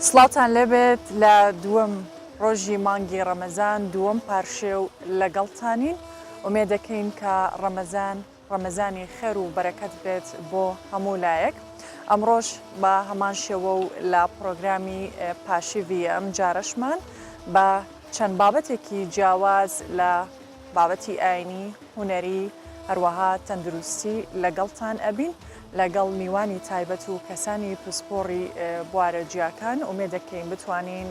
سڵاتان لەبێت لە دووەم ڕۆژی مانگی ڕەمەزان دووەم پارشێ و لەگەڵتانین ئومێ دەکەین کە ڕەمەزانی خێر و بەرەکەت بێت بۆ هەموو لایەک. ئەمڕۆژ بە هەمان شێوە و لە پرۆگرامی پاشیوی ئەم جارەشمان بە چەند بابەتێکی جیاواز لە بابەتی ئاینی هونەری هەروەها تەندروستی لەگەڵتان ئەبین لەگەڵ میوانی تایبەت و کەسانی پسپۆڕی بوارە جیاکان ئومێ دەکەین بتوانین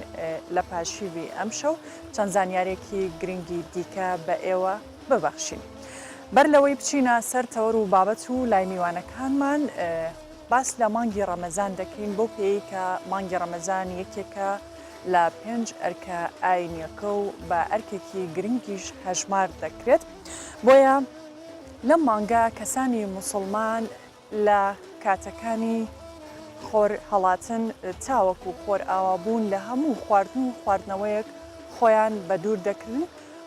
لە پاشیوی ئەم شەو چەند زانیارێکی گرنگی دیکە بە ئێوە ببەخشین. بەر لەوەی بچینە سەر تەوەر و بابەت و لای میوانەکانمان باس لە مانگی ڕەمەزان دەکەین بۆ پێی کە مانگی ڕەمەزان یەکێکە لە 5 ئەرکە ئاینیەکە و بە ئەرکێکی گرنگیش هەژمار دەکرێت. بۆیە لەم مانگە کەسانی موسڵمان لە کاتەکانی خۆر هەڵاتن تاوەکو خۆر ئاوابوون لە هەموو خواردن و خواردنەوەیەک خۆیان بە دوور دەکردن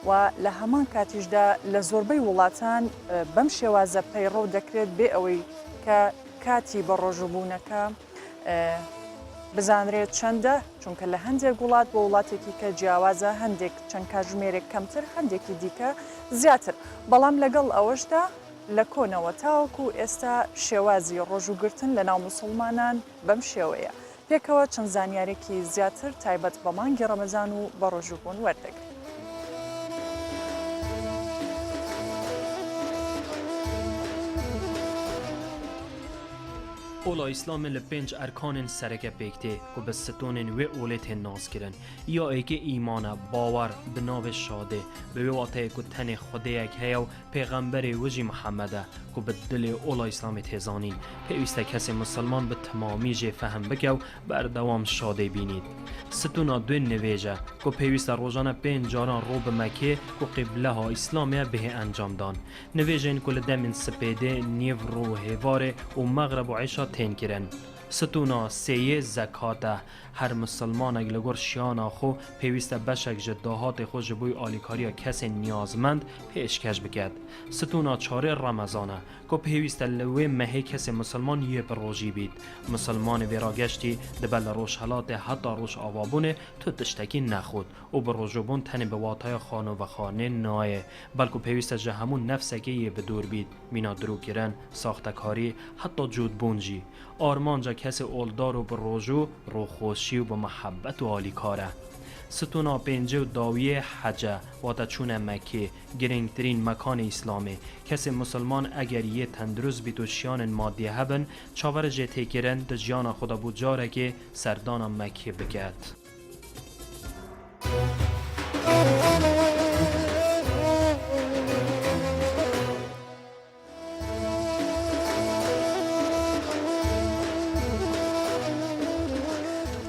و لە هەمان کاتیشدا لە زۆربەی وڵاتان بەم شێوازە پەیڕۆ دەکرێت بێ ئەوەی کە کاتی بە ڕۆژوبوونەکە بزانرێت چەندە، چونکە لە هەندێک وڵات بۆ وڵاتێکی کە جیاوازە هەندێک چەند کاژمێرێک کەمتر هەندێکی دیکە زیاتر، بەڵام لەگەڵ ئەوەشدا لە کۆنەوە تاوەکو ئێستا شێوازی ڕۆژوگرتن لە ناو موسڵمانان بەم شێوەیە پێکەوە چەند زانیارێکی زیاتر تایبەت بە مانگی ڕەمەزان و بە ڕۆژوبوون وەردەگرێت. اولا اسلام ل 5 ارکان سرکه پێکتێ و بە ستۆنên wê olê tên naskirin ya êkê îmana bawer bi navê şadê bi wê wateyê ku tenê xwedeyek heye û pêxemberê wê jî Mihemed e ku bi dilê ola îslamê têzanîn pêwîst e kesê musilman bi timamî jê fehm bike û berdewam şadê bînît. Stûna duyên nivêje ku pêwîst e rojane 5 caran ro bi Mekê ku qîbleha îslamê bihê encam dan. Nivêjên ku li demên spêdê nîv ro hêvarê û meğreb û eşa tên kirin. Stûna sêyê zekat e her musilmanek li gor şiyana xwe pêwîst e beşek ji dahatê xwe ji bo alîkariya kesên niyazmend pêşkêş biket. Stûna çarê Remezan e ku pêwîst e li wê mehê kesê musilman yê bi rojî bît. Musilmanê vê rageştî dibe li rojhilatê heta roj avabûnê tu tiştekî nexwit û bi rojbûn tenê bi wataya xanûvexanê nayê belkû pêwîst e ji hemû nefsekê yê bi dûr bît mîna dirûkirin, saxtekarî heta cûdbûn jî. Armanca kesê oldar û bi rojû rûxweşî û bi mihebet û alîkar e. Stûna pêncê û dawiyê hece wate çûne Mekê girîngtirîn mekanê îslamê. Kesê musilman eger yê tendurist bît û şiyanên madî hebin çaver jê têkirin di jiyana xwe de bû carekê serdana Mekê biket.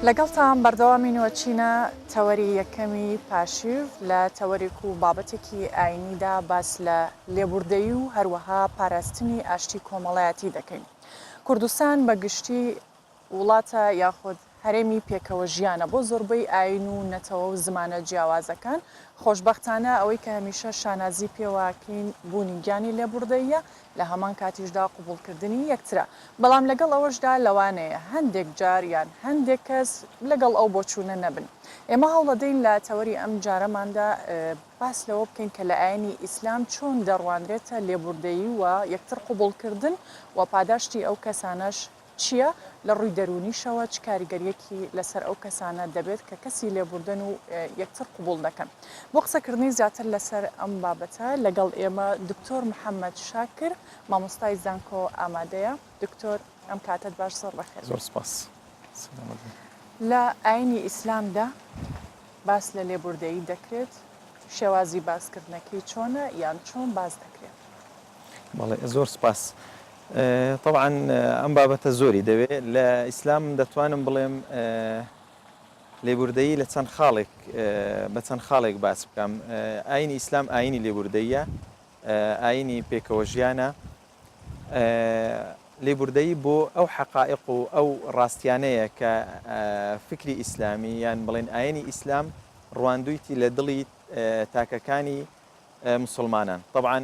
لەگەڵتان بەردەوامینەوە چینە تەوەری یەکەمی پاشیو لە تەوەریک و بابەتێکی ئاینیدا باس لە لێبوردەیی و هەروەها پاراستنی ئاشتی کۆمەڵایەتی دەکەین. کوردستان بە گشتی وڵاتە یاخود هەرێمی پێکەوە ژیانە بۆ زۆربەی ئاین و نەتەوە و زمانە جیاوازەکان. خۆشبەختانە ئەوەی کە هەمیشە شانازی پێواکەین بوونی گیانی لێبوردەیە لە هەمان کاتیشدا قوبوڵکردنی یەکترە. بەڵام لەگەڵ ئەوەشدا لەوانەیە هەندێک جار یان هەندێک کەس لەگەڵ ئەو بۆچوونە نەبن. ئێمە هەوڵەدەین لە تەوەری ئەم جارەماندا باس لەوە بکەین کە لە ئاینی ئیسلام چۆن دەڕوانرێتە لێبوردەیی و یەکتر قوبوڵکردن و پاداشتی ئەو کەسانەش چییە لە ڕووی دەرونیشەوە چ کاریگەریەکی لەسەر ئەو کەسانە دەبێت کە کەسی لێبوردن و یەکتر قوبوڵ دەکەن. بۆ قسەکردنی زیاتر لەسەر ئەم بابەتە لەگەڵ ئێمە دکتۆر محەممەد شاکر مامۆستای زانکۆ ئامادەیە. دکتۆر ئەم کاتت باش زۆر بەخێر. زۆر سپاس. لە ئاینی ئیسلامدا باس لە لێبوردەیی دەکرێت، شێوازی باسکردنەکەی چۆنە یان چۆن باز دەکرێت؟ بەڵێ زۆر سپاس. طبعا ئەم بابەتە زۆری دەوێت لە ئیسلام دەتوانم بڵێم لێبوردەیی لە چەند خاڵێک بە چەند خاڵێک باس بکەم. ئاینی ئیسلام ئاینی لێبوردەیە، ئاینی پێکەوە ژیانە، لێبوردەیی بۆ ئەو حەقائق و ئەو ڕاستیانەیە کە فکری ئیسلامی یان بڵێن ئاینی ئیسلام ڕواندوویەتی لە دڵی تاکەکانی مسلمانان. طبعا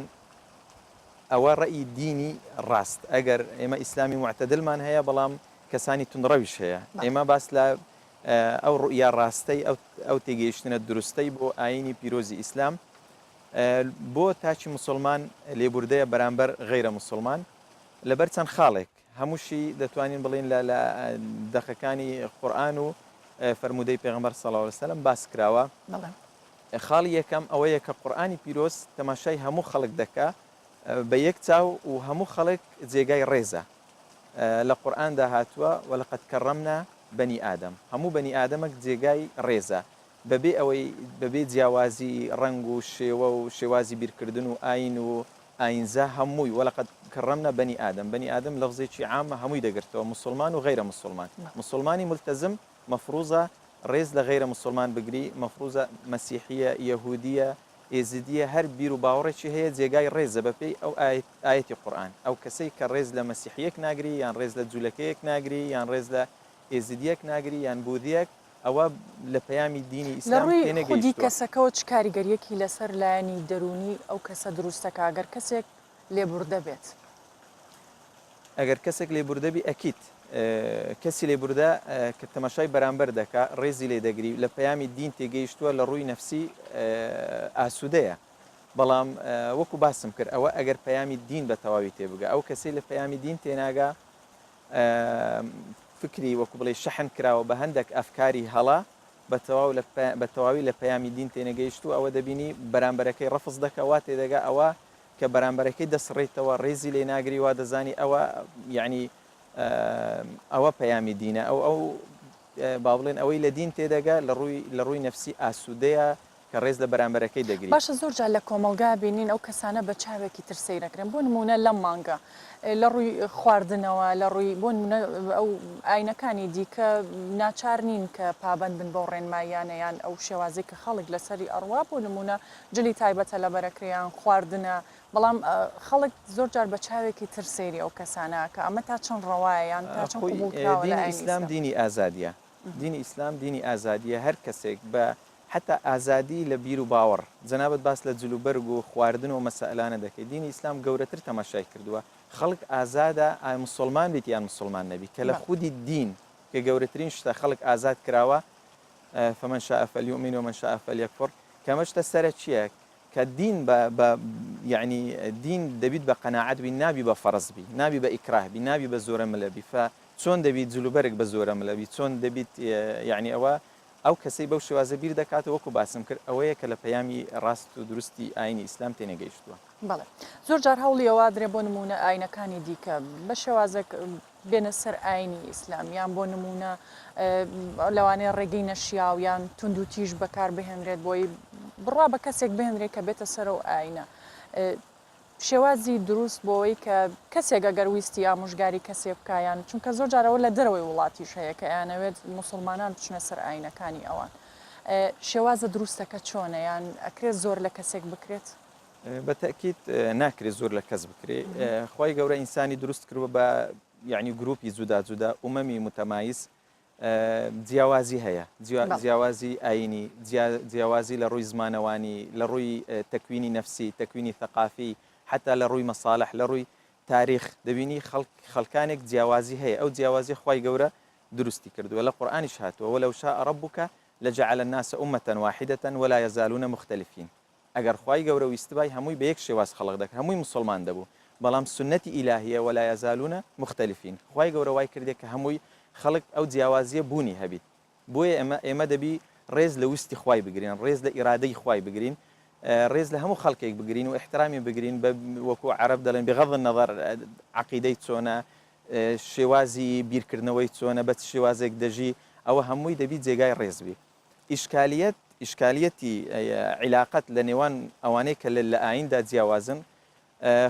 ئەوە ڕەئی دینی ڕاست. ئەگەر ئێمە ئیسلامی معتەدلمان هەیە بەڵام کەسانی تونڕەویش هەیە. ئێمە باس لە ئەو ڕوئیا ڕاستەی ئەو تێگەیشتنە دروستەی بۆ ئاینی پیرۆزی ئیسلام بۆ تاچی مسلمان لێبوردەیە بەرامبەر غەیرە مسلمان لەبەر چەند خاڵێک هەمووشی دەتوانین بڵین لە دەقەکانی قورئان و فەرمودەی پێغەمبەر صلی الله علیه وسلم باس کراوە. خاڵی یەکەم ئەوەیە کە قورئانی پیرۆز تەماشای هەموو خەڵک دەکا بە یەک چاو و هەموو خەڵک جێگای ڕێزە لە قورئاندا هاتووە وەلەقەد کەڕەمنا بەنی ئادەم هەموو بەنی ئادەمێک جێگای ڕێزە بەبێ ئەوەی بەبێ جیاوازی ڕنگ و شێوە و شێوازی بیرکردن و ئاین و ئاینزە هەمووی وەلەقەد کەڕەمنا بەنی ئادەم بەنی ئادەم لەفزێکی عامە هەمووی دەگرتەوە مسلمان و غەیرە مسلمان مسلمانی ملتەزم مەفروزە ڕێز لە غەیرە مسلمان بگری مەفروزە مەسیحیە یەهودیە ئێزیدیە هەر بیر و باوەڕێکی هەیە جێگای ڕێزە بەپێی ئەو ئاەتی قورئان ئەو کەسەی کە ڕێز لە مەسیحیەک ناگری یان ڕێز لە جوولەکەیەک ناگری یان ڕێز لە ئێزیدیەک ناگری یان بودیەک ئەوە لە پەیامی دینی ئیسلام لە ڕووی کەسەکەەوە چ کاریگەریەکی لەسەر لایەنی دەرونی ئەو کەسە دروستەکە ئەگەر کەسێک لێبوردە بێت ئەگەر کەسێک لێبوردەبی ئەکیت کەسی لێبوردە کە تەماشای بەرامبەر دەکا ڕێزی لێ دەگری لە پەیامی دین تێگەیشتووە لە ڕووی نەفسی ئاسوودەیە بەڵام وەکو باسم کرد ئەوە ئەگەر پەیامی دین بە تەواوی تێبگە ئەو کەسی لە پەیامی دین تێناگا فکری وەکو بڵێ شەحن کراوە بە هەندێک ئەفکاری هەڵا بە تەواوی لە پەیامی دین تێنەگەیشتو ئەوە دەبینی بەرامبەرەکەی ڕەفز دەکەوا تێدەگا ئەوە کە بەرامبەرەکەی دەسڕێتەوە ڕێزی لێ ناگری وا دەزانی ئەوە یعنی ئەوە پەیامی دینە ئەو با بڵێن ئەوەی لە دین تێدەگا لە ڕووی نەفسی ئاسوودەیە کە ڕێز لە بەرامبەرەکەی دەگری باشە زۆرجار لە کۆمەلگا بینین ئەو کەسانە بە چاوێکی ترسەی نەکرێن بۆ نمونە لەم مانگە لە ڕووی خواردنەوە لە ڕووی بۆ نمونە ئەو ئاینەکانی دیکە ناچار نین کە پابند بن بۆ ڕێنمایانەیان ئەو شێوازی کە خەڵک لەسەری ئەڕوا بۆ نمونە جلی تایبەتە لە بەرەکریان خواردنە بەڵام خەڵک زۆرجار بە چاوێکی ترسێری ئەو کەسانە کە ئەمە تا چەند ڕەوایەیان تا چەند قبولکراوە لە ئیسلام دینی ئازادیە دینی ئیسلام دینی ئازادیە هەر کەسێک بە حتا ئازادی لە بیر و باوەڕ جەنابەت باس لە جلوبەرگ و خواردن و مەسائلانە دەکەی دینی ئیسلام گەورەتر تەماشای کردووە خەڵک ئازادە مسلمان بیت یان مسلمان نەبی کە لە خودی دین کە گەورەترین شتە خەڵک ئازاد کراوە فمن شاء فليؤمن ومن شاء فليكفر کەمەشتە سەرە چییە کە دین یعنی دین دەبیت بە قەناعەت بی نابی بە فەرز بی نابی بە ئیکراه بی نابی بە زۆرە ملەبی چۆن دەبیت جلوبەرگ بە زۆرە ملەبی چۆن دەبیت یعنی ئەوە ئەو کەسەی بەو شێوازە بیر دەکاتەوە وەکو باسم کرد ئەوەیە کە لە پەیامی ڕاست و دروستی ئاینی ئیسلام تێنەگەیشتووە. بەڵێ زۆر جار هەوڵیەوە درێ بۆ نمونە ئاینەکانی دیکە بە شێوازێک بێنە سەر ئاینی ئیسلام یان بۆ نمونە لەوانەیە ڕێگەی نەشیاو یان تونند و تیژ بەکار بهێنرێت بۆی بڕوا بە کەسێک بهێنرێت کە بێتە سەر و ئاینە شێوازی دروست بۆەوەی کە کەسێک ئەگەر ویستی ئامۆژگاری کەسێک بکایان چونکە زۆر جارەوە لە دەرەوەی وڵاتیش هەیە کە یانەوێت مسلمانان بچنە سەر ئاینەکانی ئەوان شێوازە دروستەکە چۆنە یان ئەکرێت زۆر لە کەسێک بکرێت بەتەکیت ناکرێت زۆر لە کەس بکرێت خی گەورە ئینسانی دروست کردوە بە یعنی گروپی جودا جودا ئومەمی متەمایز جیاوازی هەیە جیاوازی ئاینی جیاوازی لە ڕووی زمانەوانی لە ڕووی تەکوینی نەفسی تەکوینی ثەقافی حتا لە ڕووی مەساڵح لە ڕووی تاریخ دەبینی خەڵکانێک جیاوازی هەیە ئەو جیاوازی خی گەورە دروستی کردووە لە قورئانیش هاتووە وەلەو شاء ربک لجعل الناس أمة واحدة ولا يزالون مختلفين ئەگەر خی گەورە ویستبای هەمووی بە یەک شێواز خەڵق دەکە هەمووی مسلمان دەبوو بەڵام سنەتی ئیلاهیە ولا يزالون مختلفين خی گەورە وای کردێ کە هەمووی خەڵک ئەو جیاوازیە بوونی هەبیت بۆیە ئێمە دەبی ڕێز لە وستی خوای بگرین ڕێز لە ئیرادەی خوای بگرین ڕێز لە هەموو خەڵکێک بگرین و احترامی بگرین وەکو عەرەب دەڵێن بغض النظر عەقیدەی چۆنە شێوازی بیرکردنەوەی چۆنە بە شێوازێک دەژی ئەوە هەمووی دەبی جێگای ڕێز بی ئیشکالیەتی عیلاقەت لە نێوان ئەوانەی کە لە ئایندا جیاوازن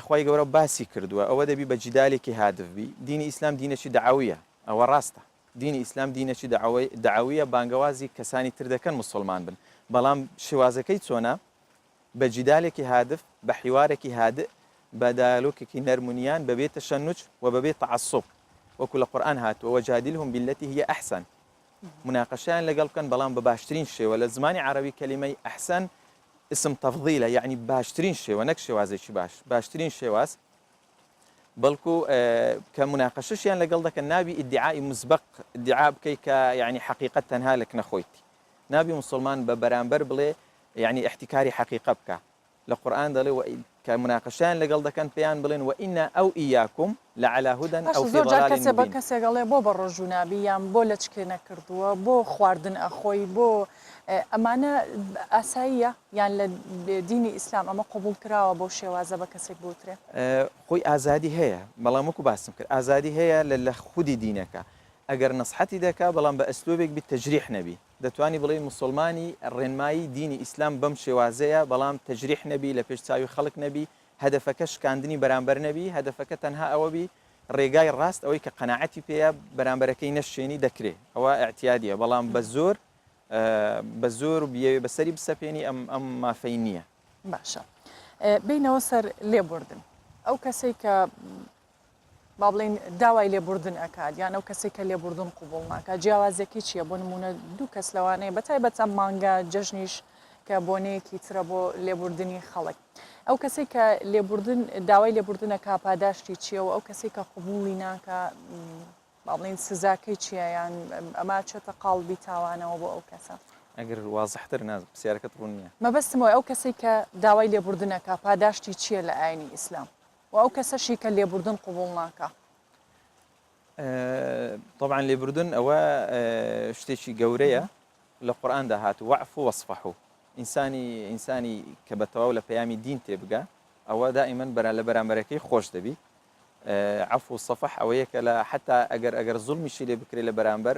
خی گەورە باسی کردووە ئەوە دەبی بە جیدالێکی هادف بی دینی ئیسلام دینەکی دعاویە ئەوە ڕاستە دینی ئیسلام دینەکی دعاویە بانگەوازی کەسانی تر دەکەن مسلمان بن بەڵام شێوازەکەی چۆنە بە جیدالێکی هادف بە حیوارێکی هادئ بە دالۆکێکی نەرمونیان بەبێ تەشەنوج و بەبێ تەعەسسوب وەکو لە قورئان هاتووە وجادلهم بالتي هي أحسن مناقشیان لەگەڵ بکەن بەڵام بە باشترین شێوە لە زمانی عەرەبی کەلیمەی ئەحسەن اسم تەفضیلە یعنی باشترین شێوە نەک شێوازێکی باشترین شێواز بەڵکو کە مناقەشەشیان لەگەڵ دەکەن نابی ئیدعای مسبق ادعا بکەی کە یعنی حقیقەت تەنها لەک نەخۆیتی نابی مسلمان بە بەرامبەر بڵێ یعنی احتیکاری حقیقە بکە لە قورئان دەڵێ کە مناقەشیان لەگەڵ دەکەن پێیان بڵێن وئینە ئەو ئیاکم لەعەلا هودەن ئەو فی ضەلالٍ کەسێ بە مبین کەسێگەڵێ بۆ بە ڕۆژوو نابی یان بۆ لە چکێ نەکردووە بۆ خواردن ئەخۆی بۆ ئەمانە ئاساییە یان لە دینی ئیسلام ئەمە قبول کراوە بۆ شێوازە بە کەسێک بوترێ خۆی ئازادی هەیە بەڵام وەکو باسم کرد ئازادی هەیە لە خودی دینەکە ئەگەر نسحەتی دەکا بەڵام بە ئەسلوبێک بی تەجریح نەبی دەتوانی بڵێ مسلمانی ڕێنمایی دینی ئیسلام بەم شێوازەیە بەڵام تەجریح نەبی لە پێش چاوی خەڵک نەبی هەدەفەکە شکاندنی بەرامبەر نەبی هەدەفەکە تەنها ئەوە بی ڕێگای ڕاست ئەوەی کە قەناعەتی پێەیە بەرامبەرەکەی نەشێنی دەکرێت ئەوە ئاعتیادیە بەڵام بە زۆر بەسەری بسەپێنی ئەم مافەی نییە باشە بینەوە سەر لێبوردن ئەو کەسێک کە با بڵین داوای لێبوردن ئەکات یان ئەو کەسێک کە لێبوردن قوبوڵ ناکات جیاوازێکی چییە بۆ نمونە دوو کەس لەوانەیە بەتایبەت ئەم مانگە جەژنیش کە بۆنەیەکی ترە بۆ لێبوردنی خەڵک ئەو کەسێک کە لێبوردن داوای لێبوردنەکە پاداشتی چییە و ئەو کەسێک کە قوبوڵی ناکە با بڵین سزاکەی چییە یان ئەما چێتە قاڵبی تاوانەوە بۆ ئەو کەسە ئەگەر وازحتر ناز پرسیارەکەت ڕوون نییە مەبەستمەوە ئەو کەسێک کە داوای لێبوردنەکە پاداشتی چییە لە ئاینی ئیسلام و ئەو کەسەشی کە لێبوردن قوبوڵ ناکە طبعا لێبوردن ئەوە شتێکی گەورەیە لە قورئاندا هات وعفو وەصفحو ئینسانی کە بەتەواو لە پەیامی دین تێبگا ئەوە دائیماً لە بەرامبەرەکەی خۆش دەبی عفو و صفح ئەوەیە کە لە حتا ئەگەر زوڵمیشی لێ بکرێ لە بەرامبەر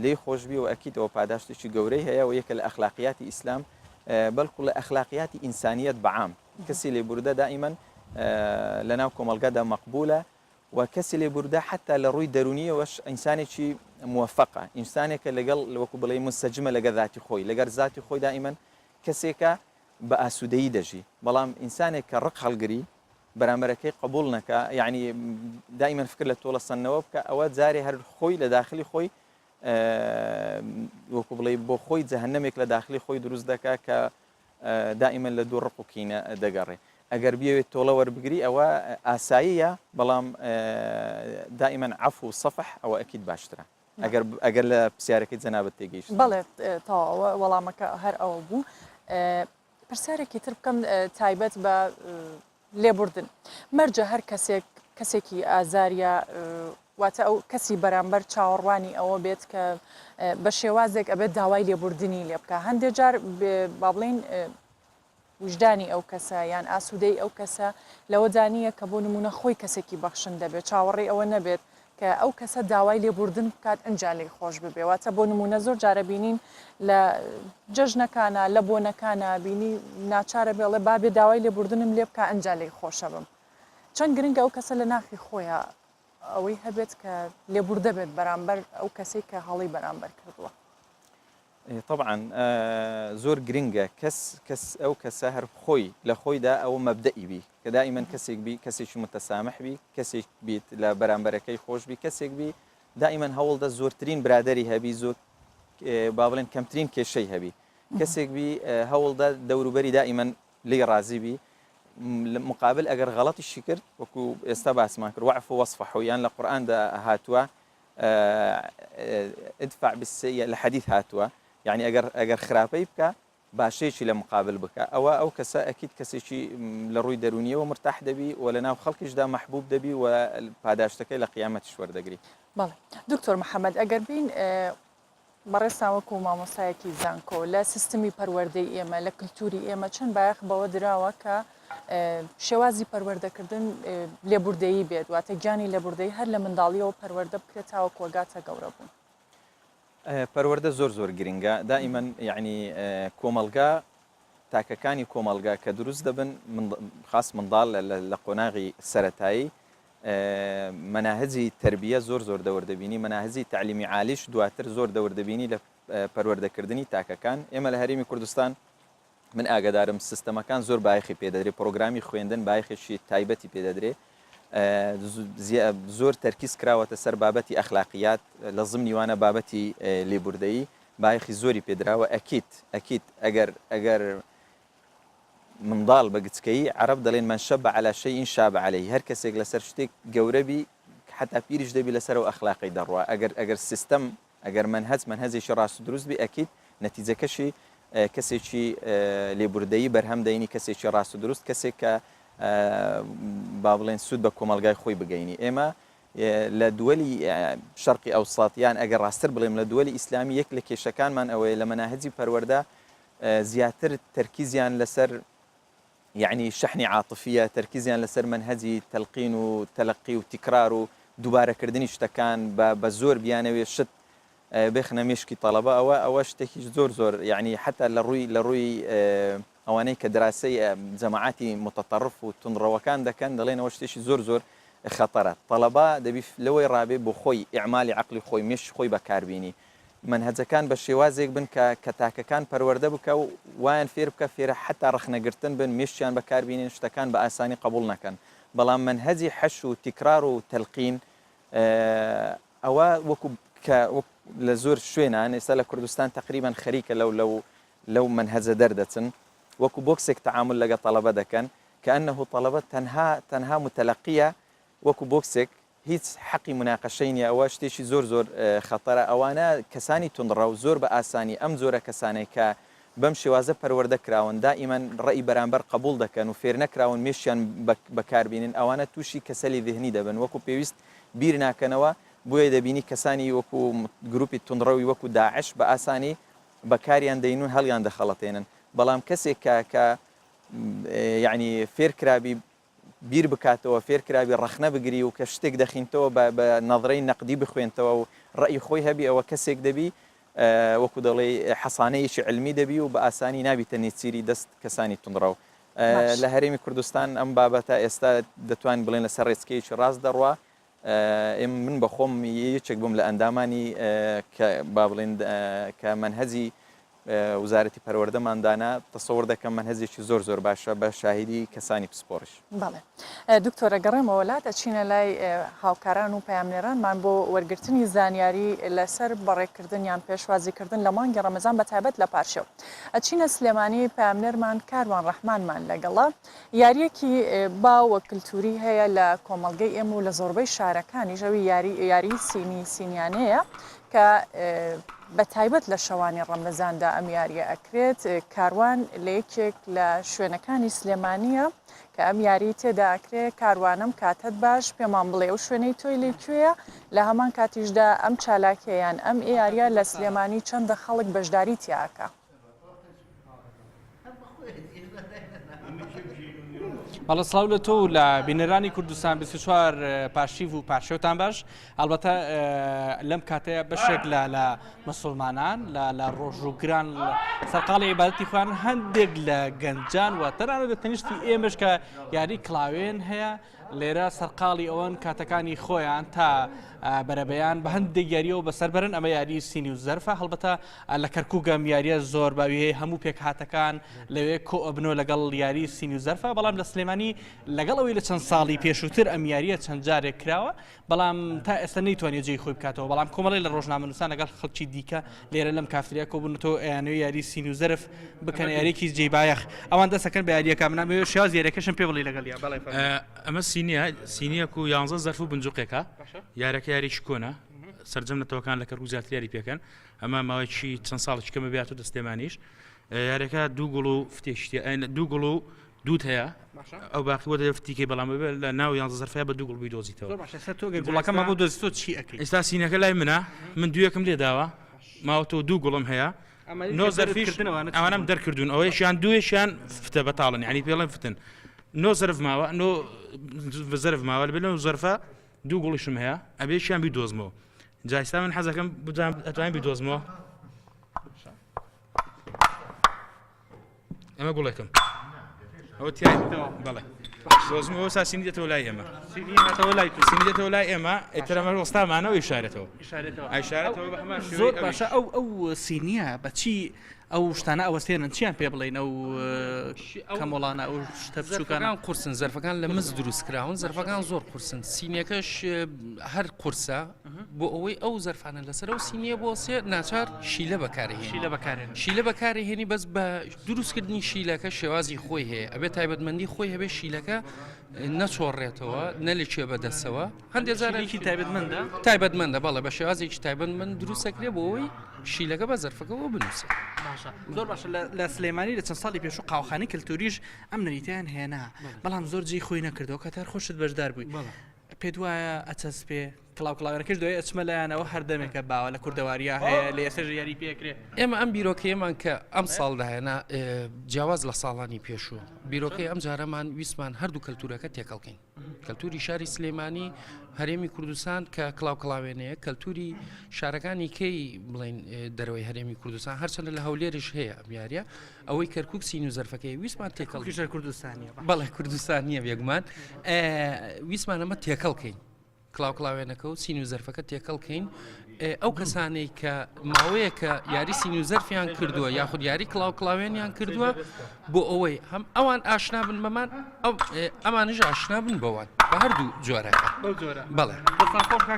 لێ خۆشبی و ئەکیدەوە پاداشتێکی گەورەی هەیە و یەکە لە ئەخلاقیاتی ئیسلام بەڵکو لە ئەخلاقیاتی ئینسانیەت بەعام کەسی لێبوردە دائیماً لەناو کۆمەلگادا مەقبولە و کەسی لێبوردە حتا لە ڕووی دەرونیەوەش ئینسانێکی موفقە ئینسانێکە لەگەڵ وەکو بڵێ مستەجمە لەگەڵ ذاتی خۆی لەگەر ذاتی خۆی دائیماً کەسێکە بە ئاسوودەیی دەژی بەڵام ئینسانێک کە ڕق هەڵگری بەرامبەرەکەی قبول نەکە یعنی دائیماً فکر لە تۆڵە سەنەوە بکە ئەوە جارێ هەر خۆی لە داخلی خۆی وەکو بڵێ بۆ خۆی جەهەنەمێک لە داخلی خۆی دروست دەکا کە دائیماً لە دوو ڕق و کینە دەگەڕێ ئەگەر بێوێت تۆڵە وەربگری ئەوە ئاساییە بەڵام دائیماً عفو و صفح ئەوە ئەکید باشترە ئەگەر لە پرسیارەکەی جەنابەت تێگەیشت بەڵێ تاوە وەڵامەکە هەر ئەوە بوو پرسیارێکی تر بکەم تایبەت بە لێبوردن مەرجە هەر کەسێکی ئازاریە واتە ئەو کەسی بەرامبەر چاوەڕوانی ئەوە بێت کە بە شێوازێک ئەبێت داوای لێبوردنی لێ بکە هەندێک جار با بڵین وجدانی ئەو کەسە یان ئاسوودەی ئەو کەسە لەوە دانیە کە بۆ نمونە خۆی کەسێکی بەخشن دەبێت چاوەڕێی ئەوە نەبێت کە ئەو کەسە داوای لێبوردن بکات ئەنجا لێی خۆش ببێ واتە بۆ نمونە زۆر جارە بینین لە جەژنەکانە لە بۆنەکانە بینی ناچارە بێڵێ بابێ داوای لێبوردنم لێ بکە ئەنجا لێی خۆشە بم چەند گرنگە ئەو کەسە لە ناخی خۆیە ئەوەی هەبێت کە لێبوردە بێت بەرامبەر ئەو کەسێک کە هەڵی بەرامبەر کردووە طبعا زۆر گرنگە کەس ئەو کەسە هەر خۆی لە خۆیدا ئەوە مەبدەئی بی کە دائیماً کەسێک بی کەسێکی متەسامح بی کەسێک بیت لە بەرامبەرەکەی خۆش بی کەسێک بی دائیماً هەوڵدە زۆرترین برادری هەبی زۆر با بڵێن کەمترین کێشەی هەبی کەسێک بی هەوڵدە دەوروبەری دائیماً لێی ڕازی بی مقابل ئەگەر غەڵەتیشی کرد وەکو ئێستا باسمان کرد وعفو وەصفحو یان لە قورئاندا هاتووە ادفع بالسيئة لە حەدیث هاتووە يعني ئەگەر خراپەی بکە باشەیەکی لە مقابل بکە ئەو کەسە ئەکید کەسێکی لە ڕووی دەرونیەوە مرتاح دەبی و لە ناو خەڵکیشدا محبوب دەبی و پاداشتەکەی لە قیامەتیش وەردەگری بەڵێ دکتۆر محەممەد ئەگەر بین بەڕێستا وەکو مامۆستایەکی زانکۆ لە سیستمی پەروەردەی ئێمە لە کللتوری ئێمە چەند بایەخ بەوە دراوە کە شێوازی پەروەردەکردن لێبوردەیی بێت واتە گیانی لێبوردەیی هەر لە منداڵیەوە پەروەردە بکرێتەوە کۆگاتە گەورە بوون پەروەردە زۆر گرنگە دائیماً یعنی کۆمەلگا تاکەکانی کۆمەلگا کە دروست دەبن خاص منداڵ لە قۆناغی سەرەتایی مەناهجی تربیە زۆر دەوردەبینی مەناهجی تعلیمی عالیش دواتر زۆر دەوردەبینی لە پەروەردەکردنی تاکەکان ئێمە لە هەرێمی کوردستان من ئاگادارم سیستەمەکان زۆر بایخی پێدەدرێت پرۆگرامی خوێندن بایخێکی تایبەتی پێدەدرێت زۆر تەرکیز کراوەتە سەر بابەتی ئەخلاقیات لە ضمنی وانە بابەتی لێبوردەیی بایخی زۆری پێدراوە ئەکید ئەگەر منداڵ بە گچکەی عرب دەڵێن من شەبە على شيء شاب عليه هەر کەسێک لەسەر شتێک گەورەبی حتا پیریش دەبی لەسەرەوە ئەخلاقی دەڕوە ئەگەر سیستەم ئەگەر منهەجێکی ڕاست دروست بی ئەکید نەتیجەکەشی کەسێکی لێبوردەیی بەرهەم دەینی کەسێکی ڕاست و دروست کەسێک کە با بڵێن سوود بە کۆمەلگای خۆی بگەینی ئێمە لە دووەلی شەرقی ئەوساطیان ئەگەر ڕاستتر بڵێم لە دووەلی ئیسلامی یەک لە کێشەکانمان ئەوەیە لە مەناهجی پەروەردە زیاتر تەرکیزیان لەسەر يعني شحنی عاطفیە تەرکیزیان لەسەر منهجی تەلقین و تەلقی و تیکرار و دووبارەکردنی شتەکان بە زۆر بیانەوێ شت بخنە مشکی تەڵەبە ئەوە شتێکی زۆر يعني حتا لە ڕووی ئەوانەی کە دراسی جەماعاتی متطرف و تونڕەوەکان دەکەن دەڵێنەوە شتێکی زۆر خەتەرە تەڵەبە دەبی لەوەی ڕابێ بۆ خۆی ئیعمالی عقلی خۆی مێش خۆی بەکاربینی منهجەکان بە شێوازێک بن کە تاکەکان پەروەردە بکە و وایان فێر بکە فێرە حتا ڕخنەگرتن بن مێشتیان بەکاربینین شتەکان بە ئاسانی قبول نەکەن بەڵام منهجی حەش و تیکرار و تەلقین ئەوە وەکو لە زۆر شوێنان ئێستا لە کوردستان تقریبا خەریکە لەو منهجە دەردەچن وەکو بۆکسێک تعامل لەگە تەڵەبە دەکەن کەئەنەه تەڵەبە تەنها متەلەقیە وەکو بۆکسێک هیچ حەقی مناقەشەی نیە ئەوە شتێکی زۆر خەتەرە ئەوانە کەسانی تونڕە و زۆر بە ئاسانی ئەم جۆرە کەسانێک کە بەم شێوازە پەروەردە کراون دائیمەن ڕێی بەرامبەر قبول دەکەن و فێر نەکراون مێشیان بەکاربینن ئەوانە تووشی کەسەلی ذهنی دەبن وەکو پێویست بیر ناکەنەوە بۆیە دەبینی کەسانی وەکو گروپی تونڕەوی وەکو داعش بە ئاسانی بەکاریان دەین و هەڵیان دەخەڵەتێنن بەڵام کەسێک کە یعنی فێرکرابی بیر بکاتەوە فێرکرابی ڕەخنە بگری و کە شتێک دەخینتەوە بە نەظرەی نەقدی بخوێنتەوە و ڕێی خۆی هەبی ئەوە کەسێک دەبی وەکو دەڵێ حەسانەیەکی علمی دەبی و بە ئاسانی نابیتە نێچیری دەست کەسانی تونڕە و لە هەرێمی کوردستان ئەم بابەتە ئێستا دەتوانین بڵێن لەسەر ڕێچکەیەکی ڕاست دەڕوا من بەخۆم یەکێک بووم لە ئەندامانی با بڵێن کە منهجی وزارەتی پەروەردەماندانا تەسەوڕ دەکەم منهجێکی زۆر باشە بە شاهدی کەسانی پسپۆرش بەڵێ دکتۆرە گەڕێمەوە لات ئەچینە لای هاوکاران و پەیامنێرانمان بۆ وەرگرتنی زانیاری لەسەر بەڕێکردنیان پێشوازیکردن لە مانگی ڕەمەزان بە تایبەت لە پارشەو ئەچینە سلێمانی پەیامنێرمان کاروان ڕەحمانمان لەگەڵا یاریەکی باوە کللتوری هەیە لە کۆمەڵگەی ئێمە و لە زۆربەی شارەکانی ژەوی یاری سینیانەیە کە بە تایبەت لە شەوانی ڕەمەزاندا ئەم یاریە ئەکرێت کاروان لە یەکێک لە شوێنەکانی سلێمانیە کە ئەم یاری تێدا ئەکرێت کاروانم کاتت باش پێمان بڵێ و شوێنەی تۆی لێکوێیە لە هەمان کاتیشدا ئەم چالاکیان ئەم یاریە لە سلێمانی چەندە خەڵک بەشداری تیاکە بەڵە سڵاو لە تۆ لە بینەرانی کوردستان 24 پاشیف و پاشێوتان باش ئەلبەتە لەم کاتەیە بەشێک لە مسلمانان لە ڕۆژوگران سەرقاڵی عیبادەتی خوان هەندێک لە گەنجان و تەنانەت بە تەنیشتی ئێمەش کە یاری کلاوێن هەیە لێرە سەرقاڵی ئەوەن کاتەکانی خۆیان تا بەرەبەیان بە هەندێک یاریەوە بەسەربەرن ئەمە یاری سینی و زەرفە هەڵبەتە لە کەرکووگەم یاریە زۆر باوی هەیە هەموو پێک هاتەکان لەوێ کۆ ئەبنەوە لەگەڵ یاری سینی و زەرفە بەڵام لە سلێمانی لەگەڵ ئەوەی لە چەند ساڵی پێشووتر ئەم یاریە چەند جارێک کراوە بەڵام تا ئێستا نەیتوانێت جێی خۆی بکاتەوە بەڵام کۆمەڵی لە ڕۆژنامەنووسان لەگەڵ خەڵکی دیکە لێرە لەم کافتریا کۆبوونەوە ئەیانەوەی یاری سینی و زەرف بکەن یاریێکی جێبایەخ ئەوان دەسەکەن بە یاریەکە منامەوێ شێواز یاریەکەشم پێ بڵێ لەگەڵ یا بەڵێ ئەمە سینیەک و 11 زەرف و بنجوقێکە یارەکە یاریش کۆنە سەرجەم نەتەوەکان لە کەرکوو زیاتر یاری پێکەن ئەمە ماوەیەکی چەند ساڵێکی کەمە بێت و دەستێمانیش یارەکە دوو گوڵ و فتێشتی دوو گوڵ و دووت هەیە ئەو باقی وە دەفتیکەی بەڵام لە ناو 11 زەرفەیە بە دوو گوڵ بیدۆزیتەوە گوڵەکەمە بۆ دۆزیتۆ چی ئەکەی ئێستا سینەکە لای منە من دوویەکەم لێ داوە ماوەتەوە دوو گوڵم هەیە نۆ زەرفیش ئەوانم دەرکردوون ئەوەیشیان دوێشیان فتە بەتاڵن ینی پێڵێن فتن نۆ زەرف ماوە نۆ زەرف ماوە لە بێنەوە زەرفە دوو گوڵیشم هەیە ئەبێشیان بیدۆزمەوە جایستا من حەزەکەم ئەتوانین بیدۆزمەوە ئەمە گوڵێکم ئەوە تیای بەڵێ دۆزمەوە سا سینی دێتەوە لای ئێمە سینی دێتەوە لای ئێمە ئێترەمە وەستامانەوە ئیشارەتەوە ئیشارەتەوە بە هەمان زۆر باشە ئەو سینیە بەچی ئەو شتانە ئەوەستێنن چیان پێ بڵێن ئەو کەمەڵانە ئەو شتە بچووکان قورسن زەرفەکان لە مز دروست کراون زەرفەکان زۆر قورسن سینیەکەش هەر قورسە بۆ ئەوەی ئەو زەرفانە لەسەر ئەو سینیە بۆ سێ ناچار شیلە بەکارهێنی شیلە بەکارهێنی بەس بە دروستکردنی شیلەکە شێوازی خۆی هەیە ئەبێت تایبەتمەندی خۆی هەبێت شیلەکە نەچۆڕێتەوە نە لێکێ بەدەستەوە هەندێک جارێکی تایبەتمەندە بەڵێ بە شێوازێکی تایبەتمەند دروستەکرێ بۆ ئەوەی شیلەکە بە زەرفەکەەوە بنووسێت زۆر باشە لە سلێمانی لە چەند ساڵی پێش و قاوخانی کللتوریش ئەم نەریتیان هێنا بەڵام زۆر جێی خۆی نەکردەوە کە تار خۆشت بەشدار بووی پێت وایە ئەچەس پێ کلااوکلاوەکەش دوای ئەچمە لایەنەوە هەردەمێکە باوە لە کوردەواریە هەیە لە ئێستا یاری پێکرێ ئێمە ئەم بیرۆکەیەمان کە ئەم ساڵداهێنا جیاواز لە ساڵانی پێشوو بیرۆکەی ئەم جارەمان ویسمان هەردوو کەلتورەکە تێکەڵکەین کەلتوری شاری سلێمانی هەرێمی کوردستان کە کلااوکلاوێنەیە کەلتوری شارەکانی کەی بڵین دەرەوەی هەرێمی کوردستان هەرچەندە لە هەولێرش هەیە ئەم یاریە ئەوەی کەرکک سین و زەرفەکەی ویسمان تێکەڵ کوردستانیە بەڵێ کوردستانیە بێگومان ویسمان ئەمە تێکەڵکەین کلااوکلاوێنەکە و سین و زەرفەکە تێکەڵکەین ئەو کەسانەی کە ماوەیە کە یاری سین و زەرفیان کردووە یاخود یاری کلااوکلاوێنیان کردووە بۆ ئەوەی هەم ئەوان ئاشنا بن بەمان ئەمانش ئاشنا بن بەوان بە هەردوو جۆرەکە بەڵێ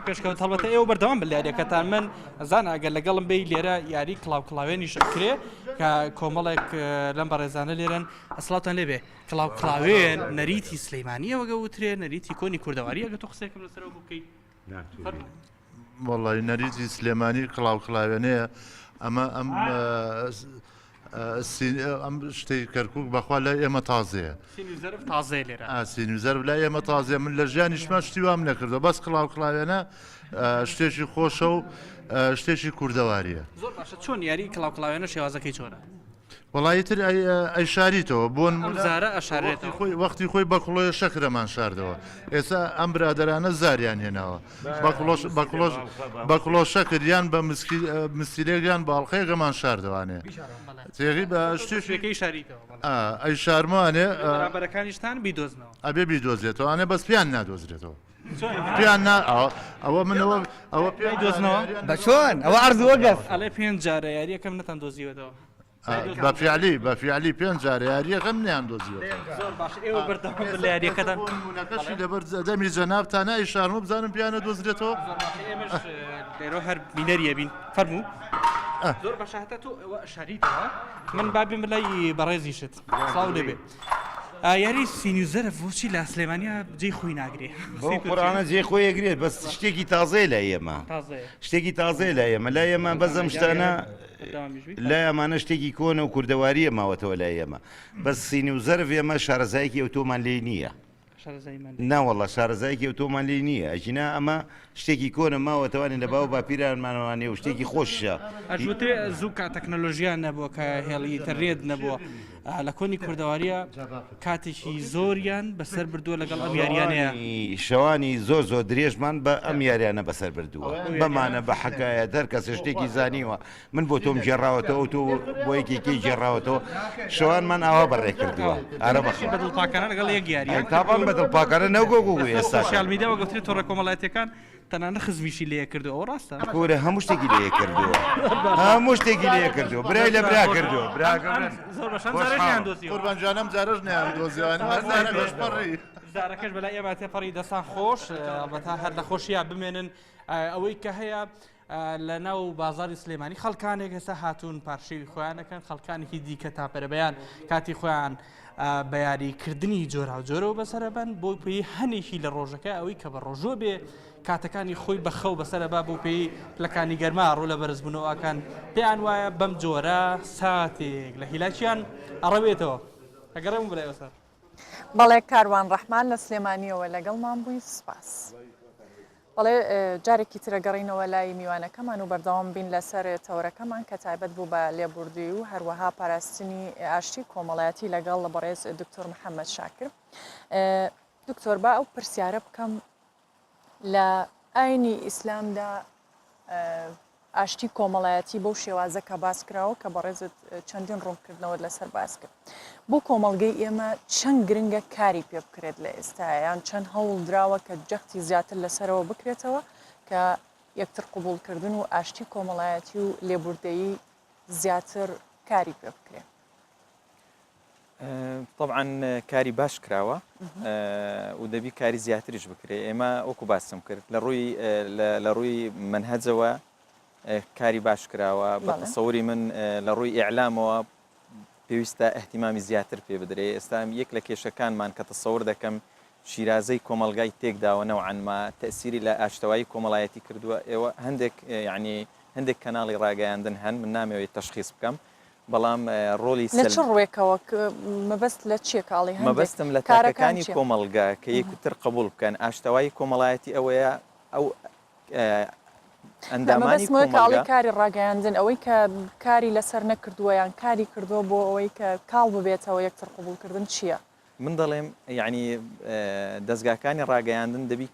پێشکەوت هەڵبەتە ئێوە بەردەوام بن یاریەکەتان من ئەزان ئەگەر لەگەڵم بێ لێرە یاری کلااوکلاوێنی شکرێ کە کۆمەڵێک لەم بەڕێزانە لێرن ئەسڵاتان لێبێ کلااوکلاوێن نەریتی سلەیمانیە وەگە وترێ نەریتی کۆنی کوردەواری ئەگە تۆ قسێکم لەسەرەوە بکەیت وڵی نەریتی سلێمانی کلااوکلاوێنەیە ئەمە ئەم شتەی کەرکک بەخوا لە ئێمە تازەیە تازای لێرە سینوزەرف لای ئێمە تازیە من لە ژیانیشمە شتی وام نەکردو بەس کلااوکلاوێنە شتێکی خۆشە و شتێکی کوردەواریە زۆر باشە چۆن یاری کلااوکلاوێنە شێوازەکەی چۆنە وڵایتر ئەی شاریتەوە بۆن زارە ئەشارێتەوە خۆی وەختی خۆی بە کڵۆیە شەکرەمان شاردەوە ئێستا ئەم برادرانە زاریان هێناوە بە کڵۆ شەکریان بە مسیلێکیان باڵخەیەکەمان شاردەوانێ تێغی بە شتێکی شاریتەوە ئەی شارمانێ بەرەکانیشتان بیدۆزنەوە ئەبێ بیدۆزێتەوە ئەنێ بەس پیان نادۆزرێتەوە پیان ئەوە منەوە ئەوە پێی دۆزنەوە بە چۆن ئەوە ئەرزوە گەف ئەڵێ پێنج جارە یاریەکەم نەتەن دۆزیوەتەوە بە فیعلی پێنج جارە یاریەکەم نیان دۆزیوە زۆر باش ئێوە بەردەوام بن لە یاریەکەتان مونەکەشی لەبەر دەمی جەنابتانە ئەی شارمە بزانم پیانە دۆزرێتەوە ئێمەش لێرە هەر بینەریە بین فەرموو زۆر باشە هەتا تۆ ئەوە شاریتەوە من بابێم لای بەڕێزیشت ساڵ لێبێ یاری سینی و زەرف بۆچی لە سلێمانیا جێی خۆی ناگرێ بۆ قورآنە جێ خۆی ئەگرێت بەس شتێکی تازەیە لە ئێمە شتێکی تازەیە لە ئێمە لای ئێمە بەزەم شتانە لای ئەمانە شتێکی کۆنە و کوردەواریە ماوەتەوە لای ئێمە بەس سینی و زەرف ئێمە شارەزایەکی ئۆتۆمان لێ نییە ناوەڵە شارەزایەکی ئۆتۆمان لێ نییە ئەژینا ئەمە شتێکی کۆنە ماوەتەوانین لە باو باپیرانمانوانێ و شتێکی خۆشە ئەژوتێ زوو کا تەکنەلۆژیان نەبووە کە هێڵی ئینتەرنێت نەبووە لە کۆنی کوردەواریە کاتێکی زۆریان بەسەر بردووە لەگەڵ ئەم یاریانەیە شەوانی زۆر درێژمان بە ئەم یاریانە بەسەر بردووە بەمانە بە حەکایەت هەر کەس شتێکی زانیوە من بۆ تۆم گێڕاوەتەوە تۆ بۆ یەکێکی گێڕاوەتەوە شەوانمان ئاوا بەڕێ کردووە ئارە بەخ بەدڵپاکانە لەگەڵ یەک یاریە تاپان بەدڵپاکانە نەوگۆگو ئێستا سوشیال میدیا وەگەوتری تۆڕە کۆمەڵایەتەکان تەنانە خزمیشی لێ کردو ئەو ڕاستە کورە هەموو شتێکی لێ کردووە هەموو شتێکی لێ کردووە برای لە برا کردووە قوربانجانم جارش نیان دۆزیوانەشپەڕی زارەکەش بەلای ئێمە تێپەڕی دەستان خۆش ئەڵبەتا هەر لە خۆشیە بمێنن ئەوەی کە هەیە لە ناو بازاری سلێمانی خەڵکانێک هێستا هاتوون پارشەوی خۆیانەکەن خەڵکانێکی دیکە تاپەرەبەیان کاتی خۆیان بە یاریکردنی جۆرا و جۆرەوە بەسەرەبەن بۆ پێی هەنێکی لە ڕۆژەکە ئەوەی کە بە ڕۆژۆ بێ کاتەکانی خۆی بەخەو بەسەرەبا بۆ پێی پلەکانی گەرما ڕوو لە بەرزبوونەوەکان پێیان وایە بەم جۆرە ساتێک لە هیلاچیان ئەڕەوێتەوە ئەگەڕێم بڵێ سەر بەڵێ کاروان ڕەحمان لە سلێمانیەوە لەگەڵمان بووی سوپاس بەڵێ جارێکی ترە گەڕینەوە لای میوانەکەمان و بەردەوام بین لەسەر تەورەکەمان کە تایبەت بوو بە لێبوردی و هەروەها پاراستنی ئاشتی کۆمەڵایەتی لەگەڵ لە بەڕێز دکتۆر محەممەد شاکر دکتۆر با ئەو پرسیارە بکەم لە ئاینی ئیسلامدا ئاشتی کۆمەڵایەتی بەو شێوازە کە باس کراوە کە بەڕێزت چەندین ڕوونکردنەوە لەسەر باس کرد بۆ کۆمەڵگەی ئێمە چەند گرنگە کاری پێ بکرێت لە ئێستایان چەند هەوڵ درراوە کە جەختی زیاتر لەسەرەوە بکرێتەوە کە یەکتر قوبولکردن و ئاشتی کۆمەڵایەتی و لێبوردەیی زیاتر کاری پێ بکرێت طبعا کاری باش کراوە و دەبی کاری زیاتریش بکرێ ئێمە وەکو باسم کرد لە ڕووی منهەجەوە کاری باش کراوە بە تەسەوری من لە ڕووی ئیعلامەوە پێویستە ئەحتیمامی زیاتر پێ بدرێ ئێستا یەک لە کێشەکانمان کە تەسەور دەکەم شیرازەی کۆمەلگای تێکداوە نەوعانما تەسیری لە ئاشتەوایی کۆمەڵایەتی کردووە ئێوە هەندێک ینی هەندێک کەناڵی ڕاگەیاندن هەن من نامەوەی تەشخیص بکەم بەڵام ڕۆلی لە چ ڕوێکەوە مەبەست لە چیە کاڵی مەبەستم لە تاکەکانی کۆمەلگا کە یەکتر قبول بکەن ئاشتەوایی کۆمەڵایەتی ئەوەیە ئەو ئەندامانی کاڵی کاری ڕاگەیاندن ئەوەی کە کاری لەسەر نەکردووە یان کاری کردووە بۆ ئەوەی کە کاڵ ببێتەوە یەکتر قبولکردن چییە؟ من دەڵێم یعنی دەستگاکانی ڕاگەیاندن دەبی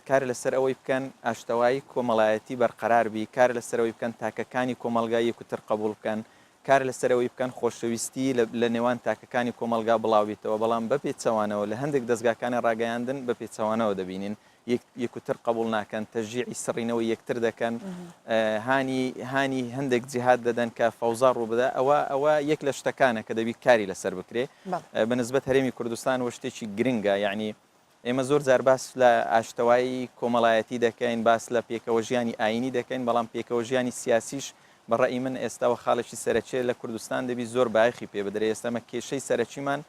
کار لەسەر ئەوەی بکەن ئاشتەوایی کۆمەڵایەتی بەرقەراربی کار لەسەرەوەی بکەن تاکەکانی کۆمەلگای یەکتر قبول بکەن کار لەسەرەوەی بکەن خۆشەویستی لە نێوان تاکەکانی کۆمەلگا بڵاویتەوە بەڵام بەپێچەوانەوە لە هەندێک دەستگاکانی ڕاگەیاندن بەپێچەوانەوە دەبینین یەکتر قبول ناکەن تەژیعی سڕینەوەی یەکتر دەکەن هانی هەندێک جیهات دەدەن کە فەوزا ڕوو بدە ئەوە یەک لە شتەکانە کە دەبی کاری لەسەر بکرێ بەنسبەت هەرێمی کوردستان وە شتێکی گرنگە یعنی ئێمە زۆر جار باس لە ئاشتەوایی کۆمەڵایەتی دەکەین باس لە پێکەوە ژیانی ئاینی دەکەین بەڵام پێکەوە ژیانی سیاسیش بەڕێی من ئێستاوە خاڵێکی سەرەکیە لە کوردستان دەبی زۆر باەخی پێ بدرێ ئێستامە کێشەی سەرەکیمان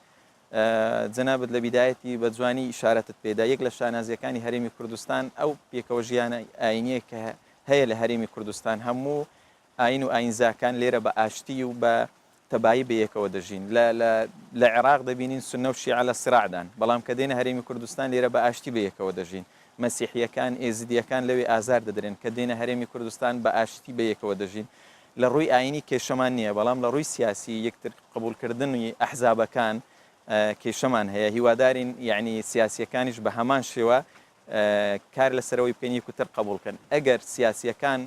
جەنابەت لە بیدایەتی بە جوانی ئیشارەتت پێدا یەک لە شانازیەکانی هەرێمی کوردستان ئەو پێکەوە ژیانە ئاینیە کە هەیە لە هەرێمی کوردستان هەموو ئاین و ئاینزاکان لێرە بە ئاشتی و بە تەبایی بەیەکەوە دەژین لە عێراق دەبینین سونە و شیعە لە سراعدان بەڵام کە دێنە هەرێمی کوردستان لێرە بە ئاشتی بەیەکەوە دەژین مەسیحیەکان ئێزیدیەکان لەوێ ئازار دەدرێن کە دێنە هەرێمی کوردستان بە ئاشتی بەیەکەوە دەژین لە ڕووی ئاینی کێشەمان نییە بەڵام لە ڕووی سیاسی یەکتر قبولکردنی ئەحزابەکان کێشەمان هەیە هیوادارین یعنی سیاسیەکانیش بە هەمان شێوە کار لەسەرەوەی بکەین یەکتر قبولکەن ئەگەر سیاسیەکان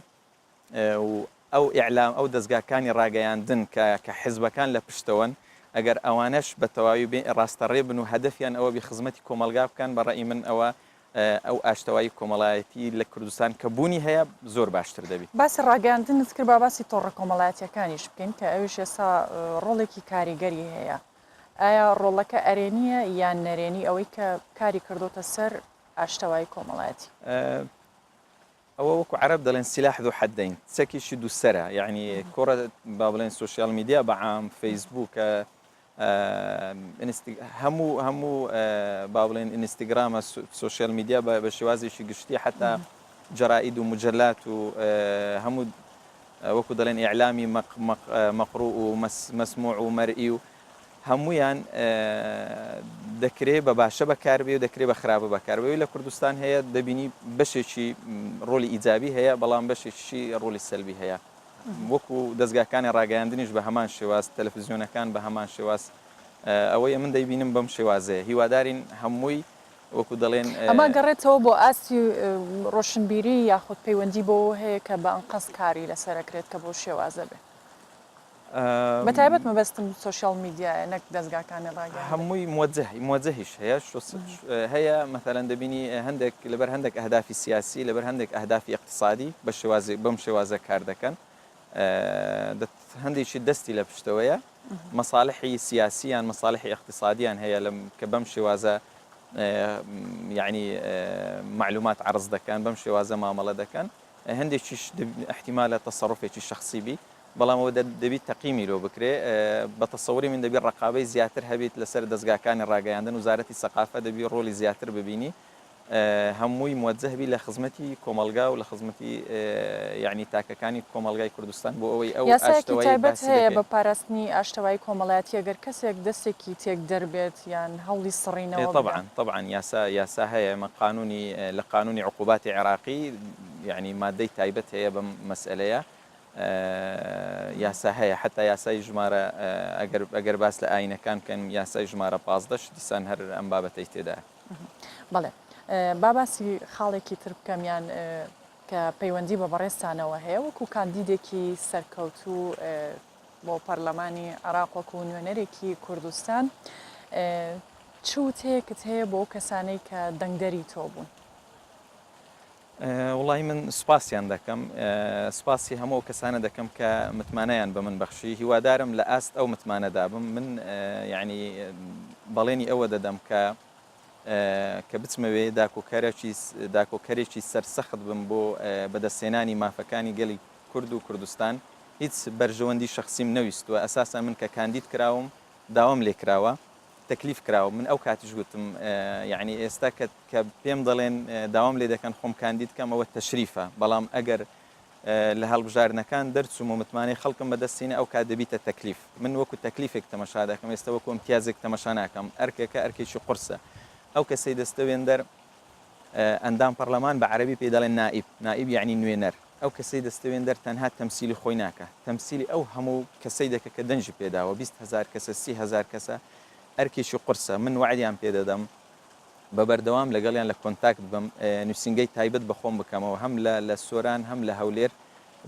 ئەو ئیعلام ئەو دەستگاکانی ڕاگەیاندن کە حزبەکان لە پشتەوەن ئەگەر ئەوانەش بە تەواوی ڕاستەڕێ بن و هەدەفیان ئەوە بی خزمەتی کۆمەلگا بکەن بەڕێی من ئەوە ئەو ئاشتەوایی کۆمەڵایەتی لە کوردستان کە بوونی هەیە زۆر باشتر دەبێت باسی ڕاگەاندنت کرد با باسی تۆڕە کۆمەڵایەتیەکانیش بکەین کە ئەوش ئێستا ڕۆڵێکی کاریگەری هەیە ئایا ڕۆڵەکە ئەرێنیە یان نەرێنی ئەوەی کە کاری کردوتە سەر ئاشتەوایی کۆمەڵایەتی ئەوە وەکو عرب دەڵێن سلاح ذو حدين چەکیشی دووسەرە یعنی کۆڕە با بڵێن سوشیال میدیا بەعام فەیسبووکە هەموو با بڵێن ئینستاگرامە سوشیال میدیا بە شێوازێکی گشتی حتا جەرائید و مجلات و هەموو وەکو دەڵێن ئیعلامی مەقڕوع و مەسموع و مەرئی و هەمویان دەکرێت بە باشە بەکاربێ و دەکرێت بە خراپە بەکاربێ لە کوردستان هەیە دەبینی بەشێکی ڕۆلی ئیجابی هەیە بەڵام بەشێکی ڕۆلی سەلبی هەیە وەکو دەستگاکانی ڕاگەیاندنیش بە هەمان شێواز تەلەڤیزیۆنەکان بە هەمان شێواز ئەوەی من دەیبینم بەم شێوازەیە هیوادارین هەمووی وەکو دەڵێن ئەمە گەڕێتەوە بۆ ئاستی ڕۆشنبیری یاخود پەیوەندی بۆ هەیە کە بە ئەنقەس کاری لەسەرەکرێت کە بۆ شێوازە بێت بەتایبەت مەبەستم سوشیال میدیایە نەک دەستگاکانی ڕاگەیاندن هەمووی موجهیش هەیە هەیە مثلەن دەبینی هەندێک لەبەر هەندێک ئەهدافی سیاسی لەبەر هەندێک ئەهدافی اقتصادی بەم شێوازە کار دەکەن هەندێکی دەستی لە پشتەوەیە مەصالحی سیاسیان مەصالحی اقتصادیان هەیە کە بەم شێوازە یعنی معلومات عرض دەکەن بەم شێوازە مامەڵە دەکەن هەندێکیش احتیمالە تەسەڕفێکی شخصی بی بەڵام ئەوە دەبیت تەقیمی لۆ بکرێ بە تەسەوری من دەبی ڕقابەی زیاتر هەبێت لەسەر دەستگاکانی ڕاگەیاندن وزارەتی سەقافە دەبی ڕۆلی زیاتر ببینی هەمووی موجهبی لە خزمەتی کۆمەلگا و لە خزمەتی یعنی تاکەکانی کۆمەلگای کوردستان بۆ ئەوەی ئەو یاسایەکی تایبەت هەیە بە پاراستنی ئاشتەوایی کۆمەڵایەتی ئەگەر کەسێک دەستێکی تێک دەربێت یان هەوڵی سڕینەوە طبعا یاسا هەیە مە قانونی لە قانونی عقوباتی عێراقی یعنی مادەی تایبەت هەیە بەم مەسئلەیە یاسا هەیە حتا یاسای ژمارە ئەگەر باس لە ئاینەکان بکەن یاسای ژمارە 15 دیسان هەر ئەم بابەتەی تێدا بەڵێ باباسی خاڵێکی تر بکەمیان کە پەیوەندی بە بەڕێستانەوە هەیە وەکو کاندیدێکی سەرکەوتوو بۆ پەرلەمانی عێراق وەکو نوێنەرێکی کوردستان چوتەیەکت هەیە بۆ کەسانەی کە دەنگدەری تۆ بوون وڵی من سوپاسیان دەکەم سوپاسی هەموو کەسانە دەکەم کە متمانەیان بە من بەخشی هیوادارم لە ئاست ئەو متمانەدا بم من یعنی بەڵێنی ئەوە دەدەم کە بچمەوێ داکۆکەرێکی سەرسەخت بم بۆ بەدەستێنانی مافەکانی گەلی کورد و کوردستان هیچ بەرژەوەندی شخصیم نەویستوە ئەساسا من کە کاندید کراوم داوام لێ کراوە تەکلیف کراوە من ئەو کاتیش گوتم یعنی ئێستا کە پێم دەڵێن داوام لێ دەکەن خۆم کاندید کەم ئەوە تەشریفە بەڵام ئەگەر لە هەڵبژارنەکان دەرچوم و متمانەی خەڵکم بەدەستینە ئەو کات دەبیتە تەکلیف من وەکو تەکلیفێک تەمەشا دەکەم ئێستا وەکو امتیازێک تەمەشا ناکەم ئەرکێکە ئەرکێکی قورسە ئەو کەسەی دەستەوێن دەر ئەندام پەرلەمان بە عەرەبی پێ دەڵێن نائیب یعنی نوێنەر ئەو کەسەی دەستەوێن دەر تەنها تەمسیلی خۆی ناکە تەمسیلی ئەو هەموو کەسەی دەکە کە دەنجی پێداوە 20,000 کەسە 30,000 کەسە ئەرکێکی قورسە من وعدیان پێدەدەم بە بەردەوام لەگەڵیان لە کۆنتاکت بم نووسنگەی تایبەت بەخۆم بکەمەوە هەم لە سۆران هەم لە هەولێر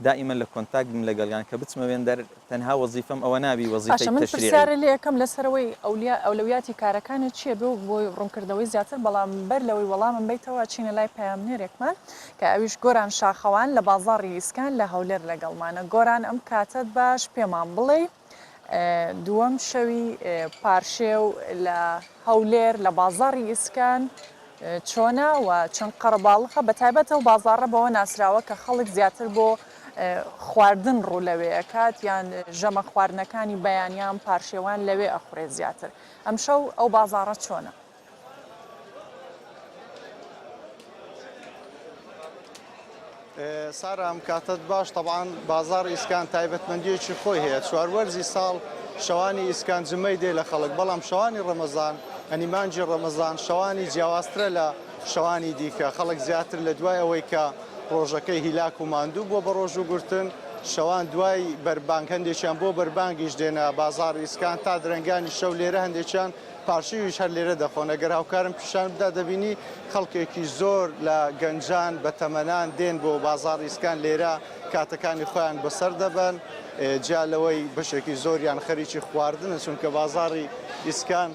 دائیمەن لە کۆنتاکت بم لەگەڵیان کە بچمەوێن دەر تەنها وەزیفەم ئەوە نابی وەزیفەی من تەشریعی پرسیارە لێ یەکەم لەسەرەوەی ئەولەویاتی کارەکانت چییە بۆ بۆی ڕوونکردنەوەی زیاتر بەڵام بەر لەوەی وەڵامم بیتەوە چینە لای پەیامنێرێکمان کە ئەویش گۆران شاخەوان لە بازاڕی ئیسکان لە هەولێر لەگەڵمانە گۆران ئەم کاتت باش پێمان بڵێ دووەم شەوی پارشێو لە هەولێر لە بازاڕی ئیسکان چۆنە و چەند قەرەباڵخە بە تایبەتە و بازاڕە بەوە ناسراوە کە خەڵک زیاتر بۆ خواردن ڕوو لەوەیەکات یان ژەمە خواردنەکانی بەیانیان پارشێوان لەوێ ئەخورێت زیاتر ئەم شەو ئەو بازاڕە چۆنە؟ سارا ئەم کاتت باش طبعاان بازار ئیسکان تایبەتمەندیەکی خۆی هەیە چواروەرزی ساڵ شەوانی ئیسکان جمەی دێ لە خەڵک بەڵام شەوانی ڕەمەزان ئەنیمانجی ڕەمەزان شەوانی جیاوازترە لە شەوانی دیکە خەڵک زیاتر لە دوای ئەوەی کە ڕۆژەکەی هیلاک و ماندوو بۆ بە ڕۆژ و گورتن شەوان دوای بەربانگ هەندێکیان بۆ بەربانگیش دێنە بازار ئیسکان تا درەنگانی شەو لێرە هەندێکیان پارشیویش هەر لێرە دەخۆن ئەگەر هاوکارم پیشان بدا دەبینی خەڵکێکی زۆر لە گەنجان بە تەمەنان دێن بۆ بازار ئیسکان لێرە کاتەکانی خۆیان بەسەر دەبن جا لەوەی بەشێکی زۆریان خەریکی خواردنە چونکە بازاڕی ئیسکان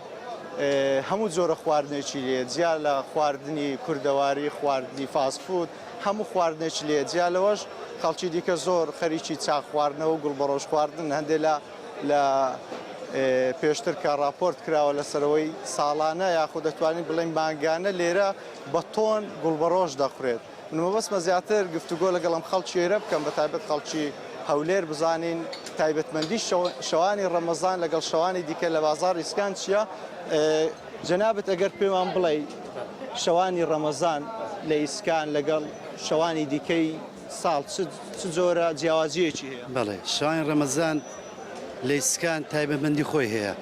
هەموو جۆرە خواردنێکی لێ جیا لە خواردنی کوردەواری خواردنی فاسفود هەموو خواردنێکی لێ جیا لەوەش خەڵکی دیکە زۆر خەریکی چاق خواردنەوە و گوڵبەڕۆژ خواردن هەندێک لە پێشتر کە راپۆرت کراوە لەسەرەوەی ساڵانە یاخود دەتوانین بڵێن مانگانە لێرە بە تۆن گوڵبەڕۆژ دەخورێت منمەبەستمە زیاتر گفتوگۆ لەگەڵم خەڵکی ئێرە بکەم بە تایبەت خەڵکی هەولێر بزانین تایبەتمەندی شەوانی ڕەمەزان لەگەڵ شەوانی دیکە لە بازار ئیسکان چییە جەنابەت ئەگەر پێمان بڵێ شەوانی ڕەمەزان لە ئیسکان لەگەڵ شەوانی دیکەی ساڵ چ جۆرە جیاوازیەکی هەیە؟ بەڵێ شەوانی ڕەمەزان لە ئیسکان تایبەتمەندی خۆی هەیە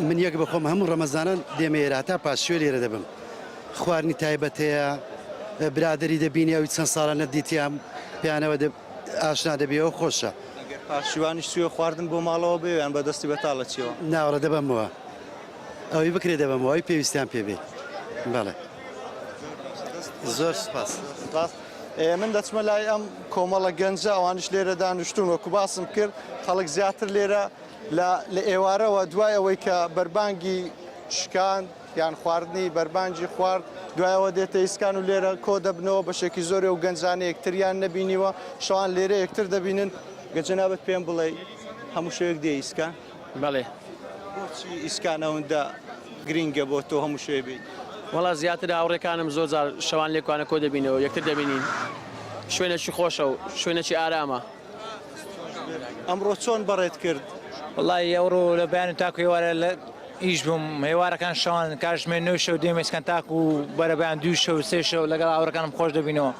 من یەک بەخۆم هەموو ڕەمەزانان دێمە ئێرە تا پاشوێ لێرە دەبم خواردنی تایبەت هەیە برادری دەبینی ئەوی چەند ساڵە نەدیتیان پیانەوە ئاشنا دەبێەوە خۆشە پاشیوانیش سوێ خواردن بۆ ماڵەوە بێیان بەدەستی بەتاڵە چیەوە ناوەڕە دەبمەوە ئەوەی بکرێ دەبمەوە ئەوی پێویستیان پێبێ بەڵێ زۆر سپاس من دەچمە لای ئەم کۆمەڵە گەنجە ئەوانش لێرە دانیشتون وەکو باسم کرد خەڵک زیاتر لێرە لە ئێوارەوە دوای ئەوەی کە بەربانگی شکان یان خواردنی بەربانجی خوارد دوایەوە دێتە ئیسکان و لێرە کۆ دەبنەوە بەشێکی زۆرێ و گەنجانە یەکتریان نەبینیوە شەوان لێرە یەکتر دەبینن گەجەنابەت پێم بڵێ هەموو شوێک دێ ئیسکان بەڵێ بۆچی ئیسکان ئەوەندە گرینگە بۆ تۆ هەموو شوێ بێت وەڵا زیاتر هاوڕێکانم زۆر جار شەوان لێکوانە کۆ دەبینەوە یەکتر دەبینین شوێنێکی خۆشە و شوێنێکی ئارامە ئەمڕۆ چۆن بەڕێت کرد وڵی ئەوڕۆ لە بەیان تاکوی وارە لە ئیش بووم هێوارەکان شەوان کاتژمێ 9 شەو دێمەسکەن تاکو و بەرەبیان 2 شەو 3 شەو لەگەڵ هاوڕەکانم خۆش دەبینەوە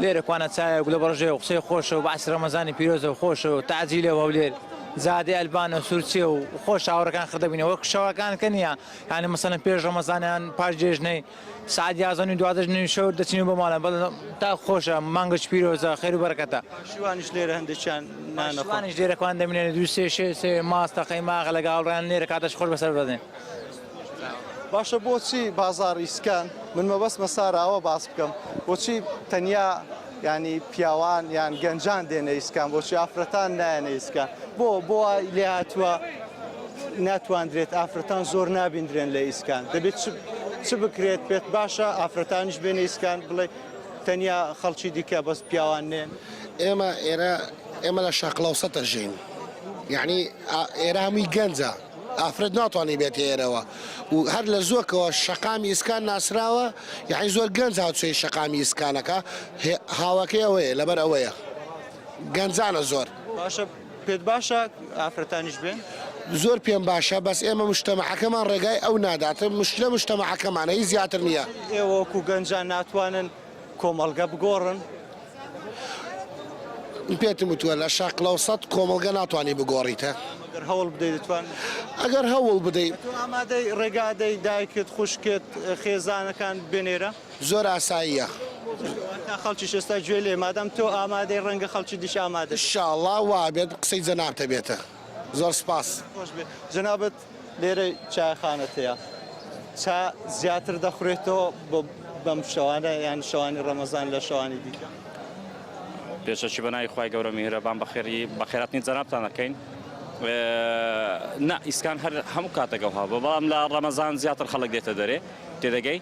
لێرە کوانە چایە گولە بەڕژێ و قسەی خۆشە و باسی ڕەمەزانی پیرۆزە و خۆشە و تەعجیلە و هەولێر زادی ئەلبانە سوورچێ و خۆش هاوڕەکان خردەبینەوە وەک شەوەکان کە نییە یعنی مەسەلەن پێش ڕەمەزانیان پاش جێژنەی سعات 11 12 شەو دەچین بۆ ماڵە بەڵێ تا خۆشە مانگەش پیرۆزە خێر و بەرەکەتە شیوانیش لێرە هەندێکیان نانەخوانیش لێرەکوان دەمێنێت 2 ماستە قەیماغ لەگە هاوڕیان لێرە کاتەش خۆش بەسەر بدەن باشە بۆچی بازار ئیسکان من مەبەستمە ساراوە باس بکەم بۆچی تەنیا ینی پیاوان یان گەنجان دێنە ئیسکان بۆچی ئافرەتان نایەنە ئیسکان بۆ لێ هاتووە ناتوانرێت ئافرەتان زۆر نابیندرێن لە ئیسکان دەبێت چ بکرێت پێت باشە ئافرەتانیش بێنە ئیسکان بڵێ تەنیا خەڵکی دیکە بەس پیاوان نێن ئێمە لە شاقلەوسە دەژین یعنی ئێرە هەمووی گەنجە ئافرەت ناتوانانی بێت ئێرەوە و هەر لە زۆرکەوە شەقامی ئیسکان ناسراوە یعنی زۆر گەنج هاوچەی شەقامی ئیسکانەکە هاوەکەی ئەوەیە لەبەر ئەوەیە گەنجانە زۆر باشە پێت باشە ئافرەتانیش بێن زۆر پێم باشە بەس ئێمە مشتەمەعەکەمان ڕێگای ئەو ناداتە مشتە مشتەمەعەکەمانە هیچ زیاتر نییە ئێوە وەکو گەنجان ناتوانن کۆمەڵگە بگۆڕن پێتم وتووە لە شاقلەوسەد کۆمەڵگە ناتوانانی بگۆڕیتە هەوڵ بدەیت دەتوان ئەگەر هەوڵ بدەیت ئامادەی ڕێگادەی دایکت خوشکێت خێزانەکان بێنێرە زۆر ئاساییە خەڵکی شێستا گوێ لێ مادەم تۆ ئامادەی ڕەنگە خەڵکی دیش ئامادە ئینشاءڵڵا وا بێت قسەی جەنابتە بێتە زۆر سپاس جەنابەت لێرە چایخانەت هەیە چا زیاتر دەخورێتەوە بەم شەوانە یان شەوانی ڕەمەزان لە شەوانی دیکە پێشەچی بەناوی خوای گەورە میهرەبان بەخێراتنی جەنابتان دەکەین نا ئیسکان هەر هەموو کاتێکە هەبوو بەڵام لە ڕەمەزان زیاتر خەڵک دێتە دەرێ تێدەگەی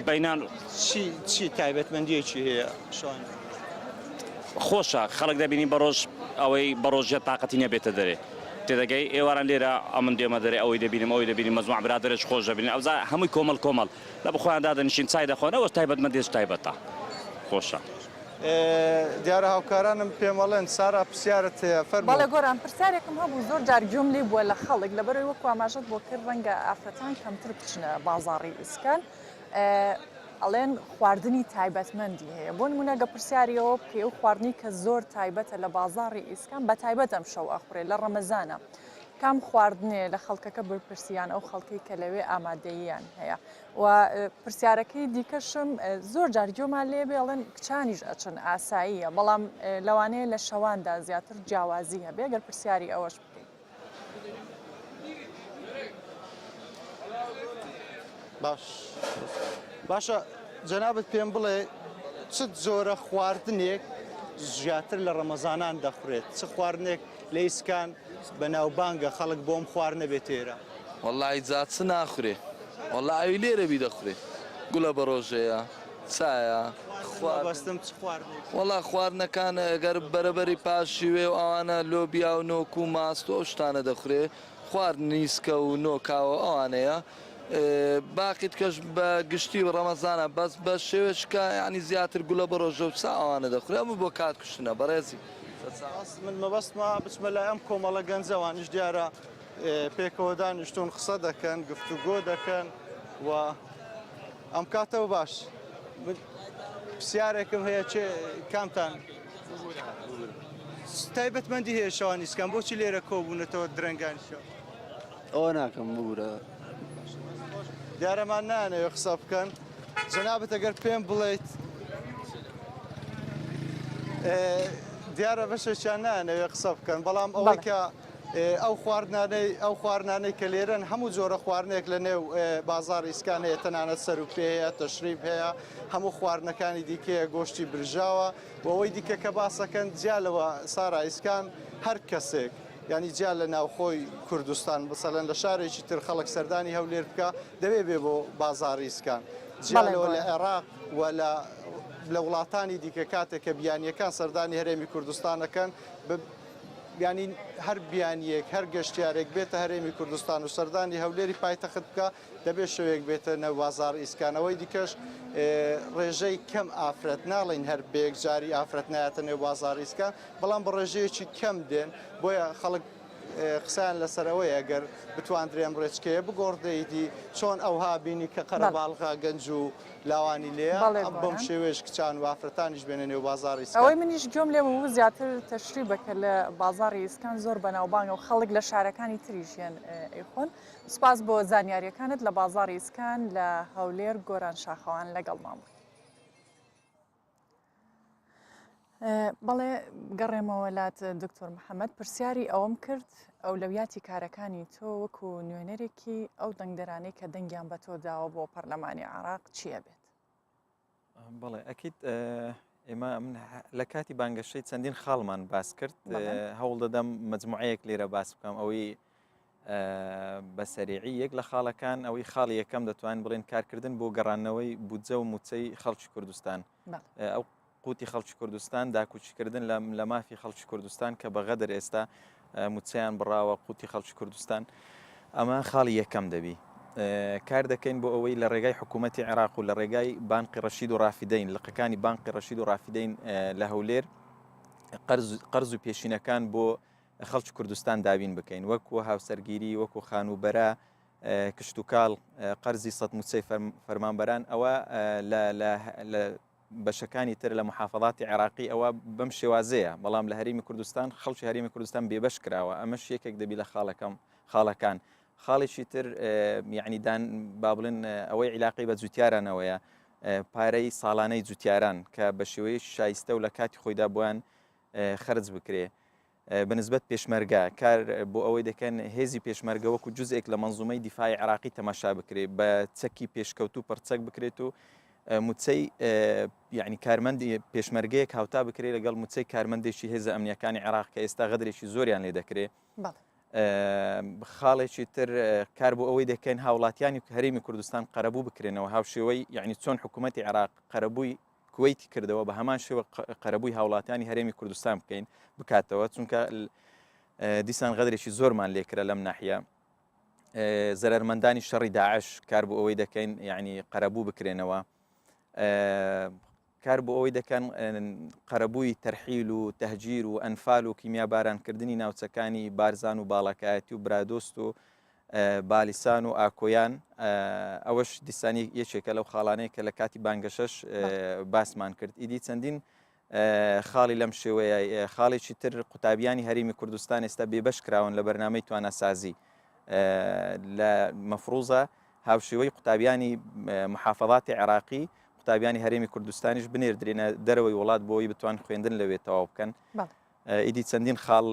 بەینان چی تایبەتمەندیەکی هەیە شوان خۆشە خەڵک دەبینی بە ڕۆژ ئەوەی بە ڕۆژێت تااقەتی نەبێتە دەرێ تێدەگەی ئێواران لێرە ئەمن دێمە دەرێ ئەوەی دەبینی مەزموع برادرێک خۆش دەبینی ئەوزا هەمووی کۆمەڵ لە بخۆیان دادەنشین چای دەخۆنەوە تایبەتمەندێش تایبەتە خۆشە دیارە هاوکارانم پێمەڵێن سارا پرسیارت هەیە بەڵێ گۆران پرسیارێکم هەبوو زۆر جار گوێم لێ بووە لە خەڵک لەبەرەوەی وەکو ئاماژەت بۆ کرد ڕەنگە ئافرەتان کەمتر بچنە بازاڕی ئیسکان ئەڵێن خواردنی تایبەتمەندی هەیە بۆ نمونە گە پرسیاریەوە بکەی و خواردنی کە زۆر تایبەتە لە بازاڕی ئیسکان بە تایبەت ئەم شەو ئەخورێ لە ڕەمەزانە کام خواردنێ لە خەڵکەکە بپرسیان ئەو خەڵکی کە لەوێ ئامادەییان هەیە و پرسیارەکەی دیکەشم زۆر جارگیۆمان لێ بێڵێن کچانیش ئەچن ئاساییە بەڵام لەوانەیە لە شەواندا زیاتر جیاوازی هەبێ گەر پرسیاری ئەوەش بکەیت باشە جەنابەت پێم بڵێ چ جۆرە خواردنێک زیاتر لە ڕەمەزانان دەخورێت چ خواردنێک لە ئیسکان بەناوبانگە خەڵک بۆم خوار نەبێت تێرە وەڵی جات چ ناخورێ وەڵا ئەوی لێرە بی دەخورێ گوڵە بە ڕۆژەیە چایە بەستم چ خواردنێک وەڵا خواردنەکان ئەگەر بەرەبەری پاشیوێ و ئەوانە لۆبیا و نۆک و ماست و ئەو شتانە دەخورێ خوارد نیسکە و نۆکاوە ئەوانەیە باقیت کەش بە گشتی و ڕەمەزانە بەس بە شێوێشکە ینی زیاتر گوڵە بە ڕۆژە و چا ئەوانە دەخورێ ئەمە بۆ کات کوشتنە بەڕێزی من مەبەستمە بچمە لای ئەم کۆمەڵە گەنجەوانش دیارە پێکەوە دانیشتون قسە دەکەن گفتوگۆ دەکەن و ئەم کاتەوە باش پرسیارێکم هەیە کامتان تایبەتمەندی هەیە شەوانی ئیسکان بۆچی لێرە کۆبوونەتەوە درەنگانی شەو ئەوە ناکەم بورە دیارەمان نانەوێ قسە بکەن جەنابەت ئەگەر پێم بڵێیت دیارە بەشێکیان نانەوێ قسە بکەن بەڵام ئەوەی کە ئەو خواردانەی کە لێرن هەموو جۆرە خواردنێک لە نێو بازاڕی ئیسکان هەیە تەنانەت سەر و پێ هەیە تەشریب هەیە هەموو خواردنەکانی دیکەیە گۆشتی برژاوە و ئەوەی دیکە کە باسەکەن جیالەوە سارا ئیسکان هەر کەسێک ینی جیا لە ناوخۆی کوردستان بسەلەن لە شارێکی تر خەڵک سەردانی هەولێر بکە دەبێ بێ بۆ بازاڕی ئیسکان جیالەوە لە عێراق و لە وڵاتانی دیکە کاتێک کە بیانیەکان سەردانی هەرێمی کوردستانەکەن ینی هەر بیانیەک هەر گەشتیارێک بێتە هەرێمی کوردستان و سەردانی هەولێری پایتەخت بکە دەبێت شەوێک بێتە نەو بازار ئیسکانەوەی دیکەش ڕێژەی کەم ئافرەت ناڵین هەر بێک جاری ئافرەت نایەتە نێو بازار ئیسکان بەڵام بە ڕێژەیەکی کەم دێن بۆیە خەڵک قسەیان لەسەرەوەی ئەگەر بتواندرێم ڕێچکەیە بگۆڕدەیدی چۆن ئەوها بینی کە قەرەباڵغا گەنج و لاوانی لێە بەم شێوێش کچان و ئافرەتانیش بێنە نێو بازاری ئیسکان ئەوەی منیش گوێم لێ بوو زیاتر تەشری بکە لە بازاڕی ئیسکان زۆر بەناوبانگە و خەڵک لە شارەکانی تریژیان ئەیخۆن سوپاس بۆ زانیاریەکانت لە بازاڕی ئیسکان لە هەولێر گۆران شاخەوان لەگەڵمان بووی بەڵێ گەڕێمەوەلات دکتۆر محەممەد پرسیاری ئەوەم کرد ئەولەویاتی کارەکانی تۆ وەکو نوێنەرێکی ئەو دەنگدەرانەی کە دەنگیان بە تۆ داوە بۆ پەرلەمانی عێراق چییە بێت؟ بەڵێ ئەکید ئێمە لە کاتی بانگەشەی چەندین خاڵمان باس کرد هەوڵ دەدەم مجموعەیەک لێرە باس بکەم ئەوەی بە سەریعی یەک لە خاڵەکان ئەوەی خاڵی یەکەم دەتوانین بڵێن کارکردن بۆ گەڕانەوەی بودجە و موچەی خەڵکی کوردستان ئەو قوتی خەڵکی کوردستان داکوچیکردن لە مافی خەڵکی کوردستان کە بەغەدر ئێستا موچەیان بڕاوە قوتی خەڵکی کوردستان ئەمە خاڵی یەکەم دەبی کار دەکەین بۆ ئەوەی لە ڕێگای حکوومەتی عێراق و لە ڕێگای بانقی ڕەشید و ڕافیدەین لقەکانی بانقی ڕەشید و ڕافیدەین لە هەولێر قەرز و پێشینەکان بۆ خەڵکی کوردستان دابین بکەین وەکو هاوسەرگیری وەکو خانوبەرە کشتتوکاڵ قەرزی سەد موچەی فەرمانبەران ئەوە لە بەشەکانی تر لە محافظاتی عێراقی ئەوە بەم شێوازەیە بەڵام لە هەرێمی کوردستان خەڵکی هەرێمی کوردستان بێبەش کراوە ئەمەش یەکێک دەبی لە خاڵەکان خاڵێکی تر یعنیدان با بڵێن ئەوەی عیلاقی بە جوتیارانەوەیە پارەی ساڵانەی جوتیاران کە بە شێوەیە شایستە و لە کاتی خۆیدا بۆیان خەرج بکرێ بنسبەت پێشمەرگە کار بۆ ئەوەی دەکەن هێزی پێشمەرگە وەکو جزئێک لە منزومەی دیفاعی عراقی تەماشا بکرێ بە چەکی پێشکەوت و پەرچەک بکرێت و موچەی یعنی کارمەندی پێشمەرگەیەک هاوتا بکرێت لەگەڵ موچەی کارمەندێکی هێزە ئەمنیەکانی عراق کە ئێستا غەدرێکی زۆریان لێ دەکرێت خاڵێکی تر کار بۆ ئەوەی دەکەن هاوڵاتیانی هەرێمی کوردستان قەرەبوو بکرێنەوە هاوشێوەی یعنی چۆن حکوومەتی عراق قەرەبووی کوێیتی کردەوە بە هەمان شێوە قەرەبووی هاوڵاتیانی هەرێمی کوردستان بکەین بکاتەوە چونکە دیسان غەدرێکی زۆرمان لێکرا لەم ناحیە زەرمەندانی شەڕی داعش کار بۆ ئەوەی دەکەین یعنی قەرەبوو بکرێنەوە کار بۆ ئەوەی دەکەن قەرەبووی تەرحیل و تەهجیر و ئەنفال و کیمیا بارانکردنی ناوچەکانی بارزان و باڵەکایەتی و برادۆست و بالیسان و ئاکۆیان ئەوەش دیسانی یەکێکە لەو خاڵانەیە کە لە کاتی بانگەشەش باسمان کرد ئیدی چەندین خاڵی لەم شێوەیە خاڵێکی تر قوتابیانی هەرێمی کوردستان ئێستا بێبەش کراون لە بەرنامەی توانەسازی لە مەفروزە هاوشێوەی قوتابیانی محافظاتی عێراقی قوتابیانی هەرێمی کوردستانیش بنێردرێنە دەرەوەی وڵات بۆی بتوان خوێندن لەوێ تەواو بکەن ئیدی چەندین خاڵ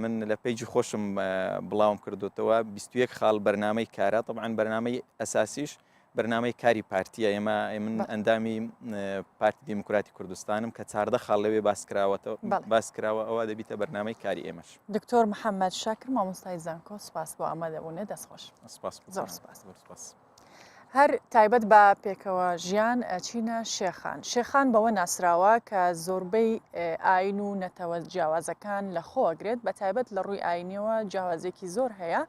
من لە پیجی خۆشم بڵاوم کردوتەوە 21 خاڵ بەرنامەی کارە طبعاً بەرنامەی ئەساسیش بەرنامەی کاری پارتیە ئێمە من ئەندامی پارتی دیموکراتی کوردستانم کە 14 خاڵ لەوێ باس کراوە ئەوە دەبیتە بەرنامەی کاری ئێمەش دکتۆر محەممەد شاکر مامۆستای زانکۆ سپاس بۆ ئەمە دەبوونێ دەستخۆش زۆر سپاس. هەر تایبەت بە پێکەوە ژیان ئەچینە شێخان بەوە ناسراوە کە زۆربەی ئاین و نەتەوە جیاوازەکان لە خۆگرێت بە تایبەت لە ڕووی ئاینیەوە جیاوازێکی زۆر هەیە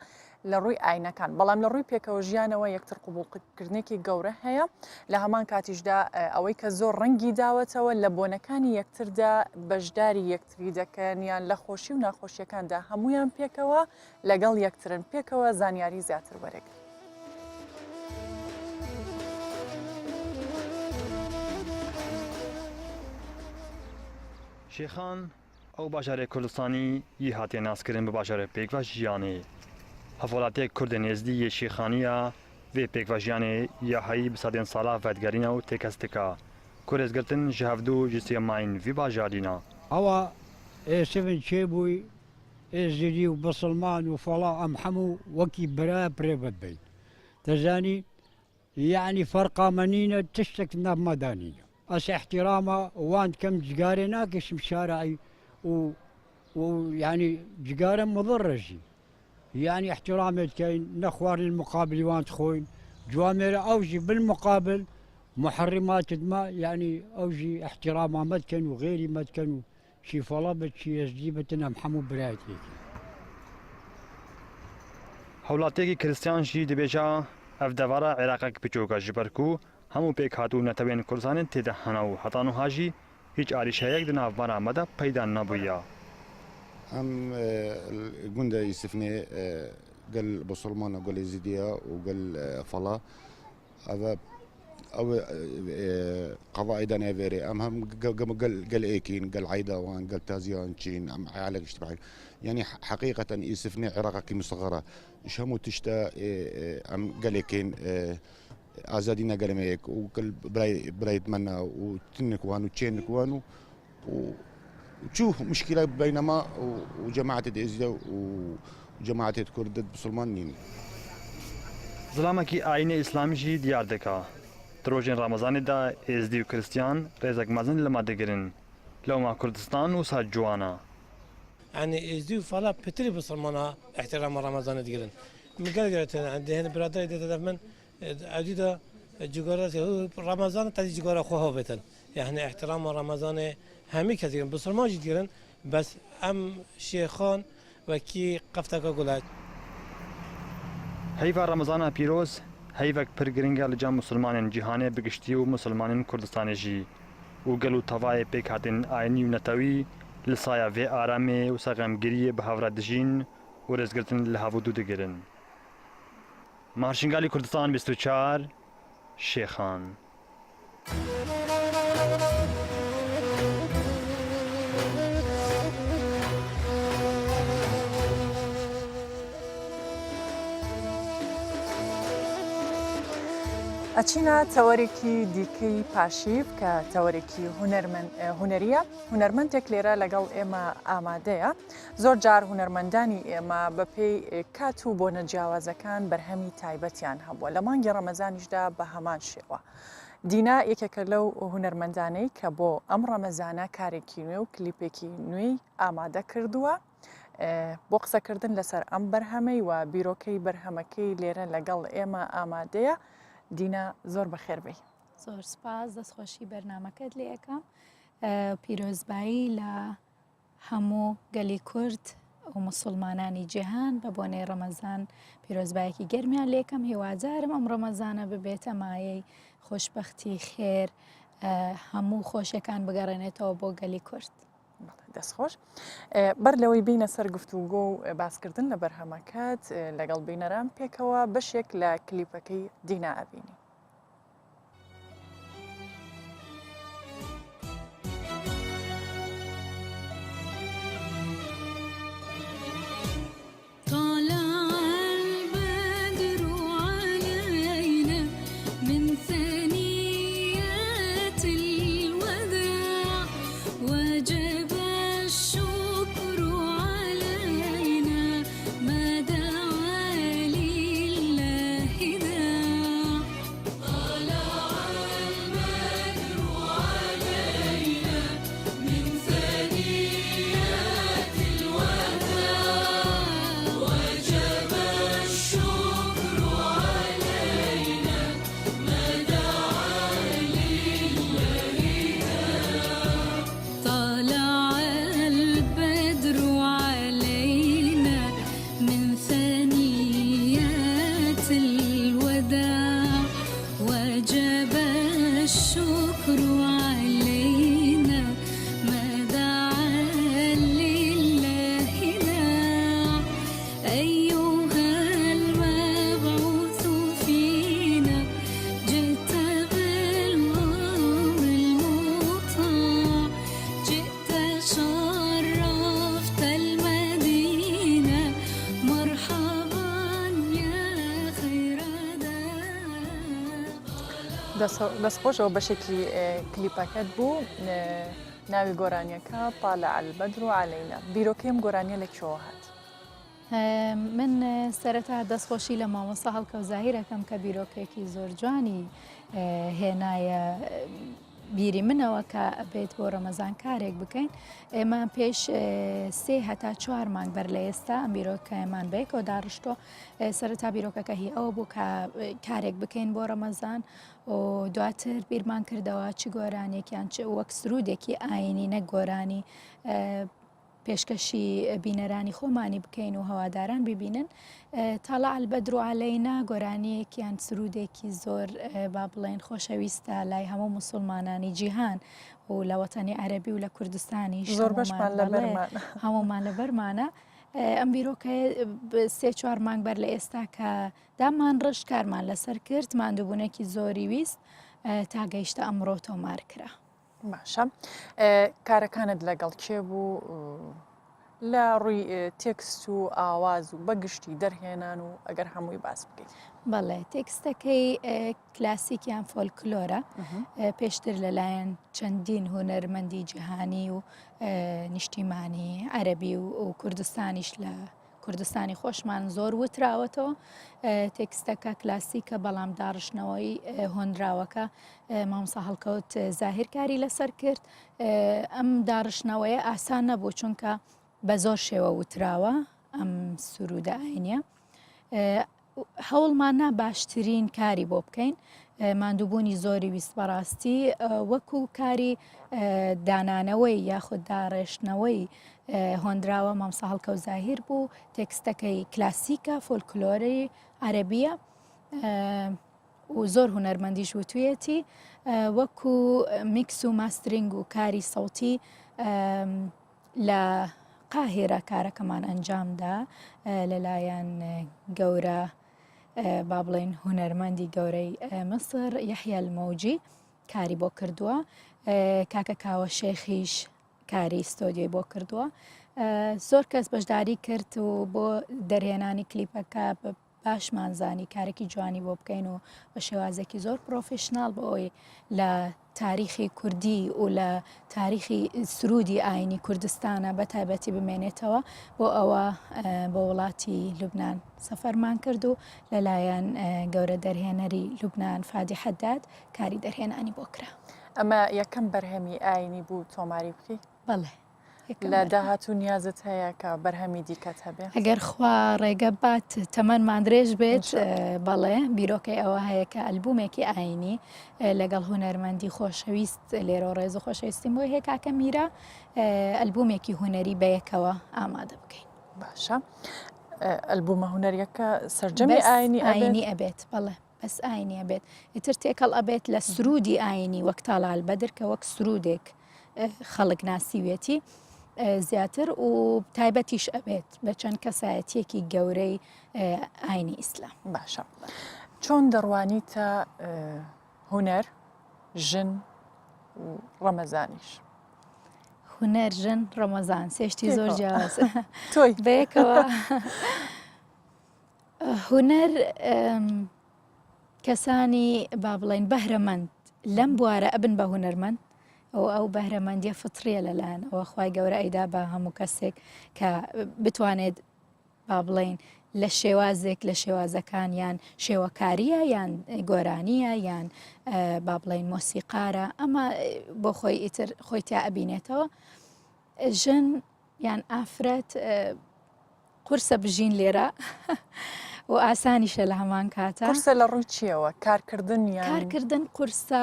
لە ڕووی ئاینەکان بەڵام لە ڕووی پێکەوە ژیانەوە یەکتر قوبوڵکردنێکی گەورە هەیە لە هەمان کاتیشدا ئەوەی کە زۆر ڕەنگی داوەتەوە لە بۆنەکانی یەکتردا بەشداری یەکتری دەکەنیان لە خۆشی و ناخۆشیەکاندا هەمویان پێکەوە لەگەڵ یەکترن پێکەوە زانیاری زیاتر وەرەگرن. شێخان ئەو باژارێک کوردستانی یی هاتیە ناسکردن بە باژارە پێکڤە ژیانێ هەڤڵاتێک کوردە نێزدی یە شێخانیە vê pêkvejiyanê ya heyî bi sedên sala vedgerîna û têkestika ku rêzgirtin ji hevdû ji sêmayîn vî bajarîna. Ewa êsivên çêbûyî êzîdî û bisilman û fala em hemû wekî bira pirê vedbin. Te zanî yani ferqa me nîne tiştek nevme danîne. Ez ihtirama wan dikim cigarê nakeşim şarayî û yani cigarê mudir jî. يعني احترامات كاين نخوار المقابل وان تخوين جوامر اوجي بالمقابل محرمات الماء يعني اوجي احترام ما كان وغيري ما كانوا شي فلابت شي يزديبتنا محمو براتي هەوڵاتێکی کریستیانشی دەبێژە ئەف دەوارە عێراقێک بچۆکە ji ber ku hemû pêk hatû netewên Kurdistanên têde hena û hetanûha jî hiç alîşeyek di navbera me de peyda nebûye. هم جندة يسفني قال بسلمان وقال يزيدية وقال فلا هذا أو قضاء دنا فيري هم قال إيكين قال عيدا وان قال تازيان تشين أم عالق اشتباعي يعني حقيقة يسفني عراقك مصغرة إيش هم تشتا أم قال إيكين آزادينا قال ميك وقال برايد منا وتنك وانو تشينك وانو وتشوف مشكلة بينما وجماعة الإزدة وجماعة الكرد بسلمانين. زلامكي آيني إسلامي جي ديار دكا. تروجين رمضان دا إزدي وكريستيان رزق مزن لما دقرن. لو ما كردستان وساد جوانا. يعني ازدي فلا بتري بسلمانا احترام رمضان ديرن مقال قالت عندي هنا برادر ده من عديدة جوجرات رمضان تدي جوجرا خوها بتن يعني احترام رمضان همي كثيرا بسلمان جديرن بس ام شيخان وكي قفتك قولات هیوا رمضان پیروز هیوک پرگرینگا لجام مسلمانان جهانی بگشتی و مسلمانان کردستان جی و گلو توای پیکاتن آینی و نتوی لسایا و آرامی و سغمگیری به هفراد جین و رزگرتن لحافظو دگرن. مارشنگالی کردستان 24 شیخان. ئەچینە تەوەرێکی دیکەی پاشیف کە تەوەرێکی هونەریە هونەرمەندێک لێرە لەگەڵ ئێمە ئامادەیە زۆر جار هونەرمەندانی ئێمە بەپێی کات و بۆ نەجیاوازەکان بەرهەمی تایبەتیان هەبووە لە مانگی ڕەمەزانیشدا بە هەمان شێوە دینا یەکێکە لەو هونەرمەندانەی کە بۆ ئەم ڕەمەزانە کارێکی نوێ و کلیپێکی نوێی ئامادە کردووە بۆ قسەکردن لەسەر ئەم بەرهەمەی و بیرۆکەی بەرهەمەکەی لێرە لەگەڵ ئێمە ئامادەیە دینا زۆر بەخێربێ زۆر سپاس دەستخۆشی بەرنمەکەت لێ یەکەم پیرۆزبایی لە هەموو گەلی کورد و مسلمانانی جیهان بە بۆنەی ڕەمەزان پیرۆزبایەکی گەرمیان لێکم هیوادارم ئەم ڕەمەزانە ببێتە مایەی خۆشبەختی خێر هەموو خۆشیەکان بگەڕێنێتەوە بۆ گەلی کورد دەستخۆش بەر لەوەی بینە سەر گفتوگۆ و باسکردن لە بەرهەمەکەت لەگەڵ بینەران پێکەوە بەشێک لە کلیپەکەی دینا ئەبینی دەستخۆشەوە بەشێکی کلیپەکەت بوو ناوی گۆرانیەکە طالع البەدر عەلەینا بیرۆکەیم گۆرانیە لەکوێوە هات من سەرەتا دەستخۆشی لە مامۆستا هەڵکە و زاهیرەکەم کە بیرۆکێکی زۆر جوانی هێنایە بیری منەوە کە بێت بۆ ڕەمەزان کارێک بکەین ئێمە پێش 3 هەتا 4 مانگ بەر لە ئێستا ئەم بیرۆکەمان بەیەکەوە داڕشتۆ سەرەتا بیرۆکەکە هی ئەوە بوو کە کارێک بکەین بۆ ڕەمەزان و دواتر بیرمان کردەوە چی گۆرانێکیان وەک سرودێکی ئاینی نەک گۆرانی پێشکەشی بینەرانی خۆمانی بکەین و هەواداران ببینن طالع البەدر عەلەینا گۆرانیەکیان سرودێکی زۆر با بڵێن خۆشەویستە لای هەموو مسلمانانی جیهان و لە وەتانی عەرەبی و لە کوردستانیش زۆر بەشمان لەبەرمانە هەمومان لەبەرمانە ئەم بیرۆکە 3-4 مانگ بەر لە ئێستا کە دامان ڕشت کارمان لەسەر کرد ماندووبوونێکی زۆری ویست تا گەیشتە ئەمڕۆ تۆمار کرا باشە کارەکانت لەگەڵ کێ بوو لە ڕووی تێکست و ئاواز و بەگشتی دەرهێنان و ئەگەر هەمووی باس بکەیت بەڵێ تێکستەکەی کلاسیکیان فۆلکلۆرە پێشتر لەلایەن چەندین هونەرمەندی جیهانی و نیشتیمانی عەرەبی و کوردستانیش لە کوردستانی خۆشمان زۆر وتراوەتەوە تێکستەکە کلاسیکە بەڵام داڕشنەوەی هۆنراوەکە مامۆستا هەڵکەوت زاهیرکاری لەسەر کرد ئەم داڕشنەوەیە ئاسان نەبوو چونکە بە زۆر شێوە وتراوە ئەم سرودە ئاینە هەوڵمان نا باشترین کاری بۆ بکەین ماندووبوونی زۆری ویست بەڕاستی وەکو کاری دانانەوەی یاخود داڕێشتنەوەی هۆندراوە مامسا هەڵکە و زاهیر بوو تێکستەکەی کلاسیکە فۆلکلۆری عەرەبیە و زۆر هونەرمەندیش وتویەتی وەکو میکس و ماسترینگ و کاری سەوتی لە قاهێرە کارەکەمان ئەنجامدا لەلایەن گەورە با بڵێن هونەرمەندی گەورەی مەسر یەحیا المەوجی کاری بۆ کردووە کاکە کاوە شێخیش کاری ستۆدیۆی بۆ کردووە زۆر کەس بەشداری کرد و بۆ دەرهێنانی کلیپەکە باشمانزانی کارێکی جوانی بۆ بکەین و بە شێوازێکی زۆر پرۆفشنال بۆ ئەوی لە تاریخی کوردی و لە تاریخی سرودی ئاینی کوردستانە بە تایبەتی بمێنێتەوە بۆ ئەوە بۆ وڵاتی لوبنان سەفەرمان کرد و لەلایەن گەورە دەرهێنەری لوبنان فادی حەداد کاری دەرهێنانی بۆ کرا. ئەمە یەکەم بەرهەمی ئاینی بوو تۆماری بکەی؟ بەڵێ. لە داهاتوو نیازت هەیە کە بەرهەمی دیکەت هەبێ؟ ئەگەر خوا ڕێگە بات تەمەنمان درێژ بێت بەڵێ بیرۆکەی ئەوە هەیە کە ئەلبومێکی ئاینی لەگەڵ هونەرمەندی خۆشەویست لێرە و ڕێز و خۆشەویستیم بۆ هەیە کاکە میرە ئەلبومێکی هونەری بەیەکەوە ئامادە بکەین. باشە ئەلبومە هونەریەکە سەرجەمی ئاینی ئەبێت بەڵێ بەس ئاینی ئەبێت ئیتر تێکەڵ ئەبێت لە سرودی ئاینی وەک تاڵال بەدر کە وەک سرودێک خەڵک ناسیوێتی زیاتر و تایبەتیش ئەبێت بە چەند کەسایەتیەکی گەورەی ئاینی ئیسلام. باشە چۆن دەڕوانیتە هونەر ژن و ڕەمەزانیش؟ هونەر ژن ڕەمەزان سێشتی زۆر جیاواز تۆی بەیەکەوە هونەر کەسانی با بڵێن بەهرەمەند لەم بوارە ئەبن بە هونەرمەند ئەو بەهرەمەندیە فتریە لەلایەن ئەوە خوای گەورە ئەیدا بە هەموو کەسێک کە بتوانێت با بڵێن لە شێوازێک لە شێوازەکان یان شێوەکاریە یان گۆرانیە یان با بڵێن مۆسیقارە ئەمە بۆ خۆی ئیتر خۆی تا ئەبینێتەوە ژن یان ئافرەت قورسە بژین لێرە و ئاسانیشە لە هەمان کاتە قورسە لە ڕووی چیەوە کارکردن یان کارکردن قورسە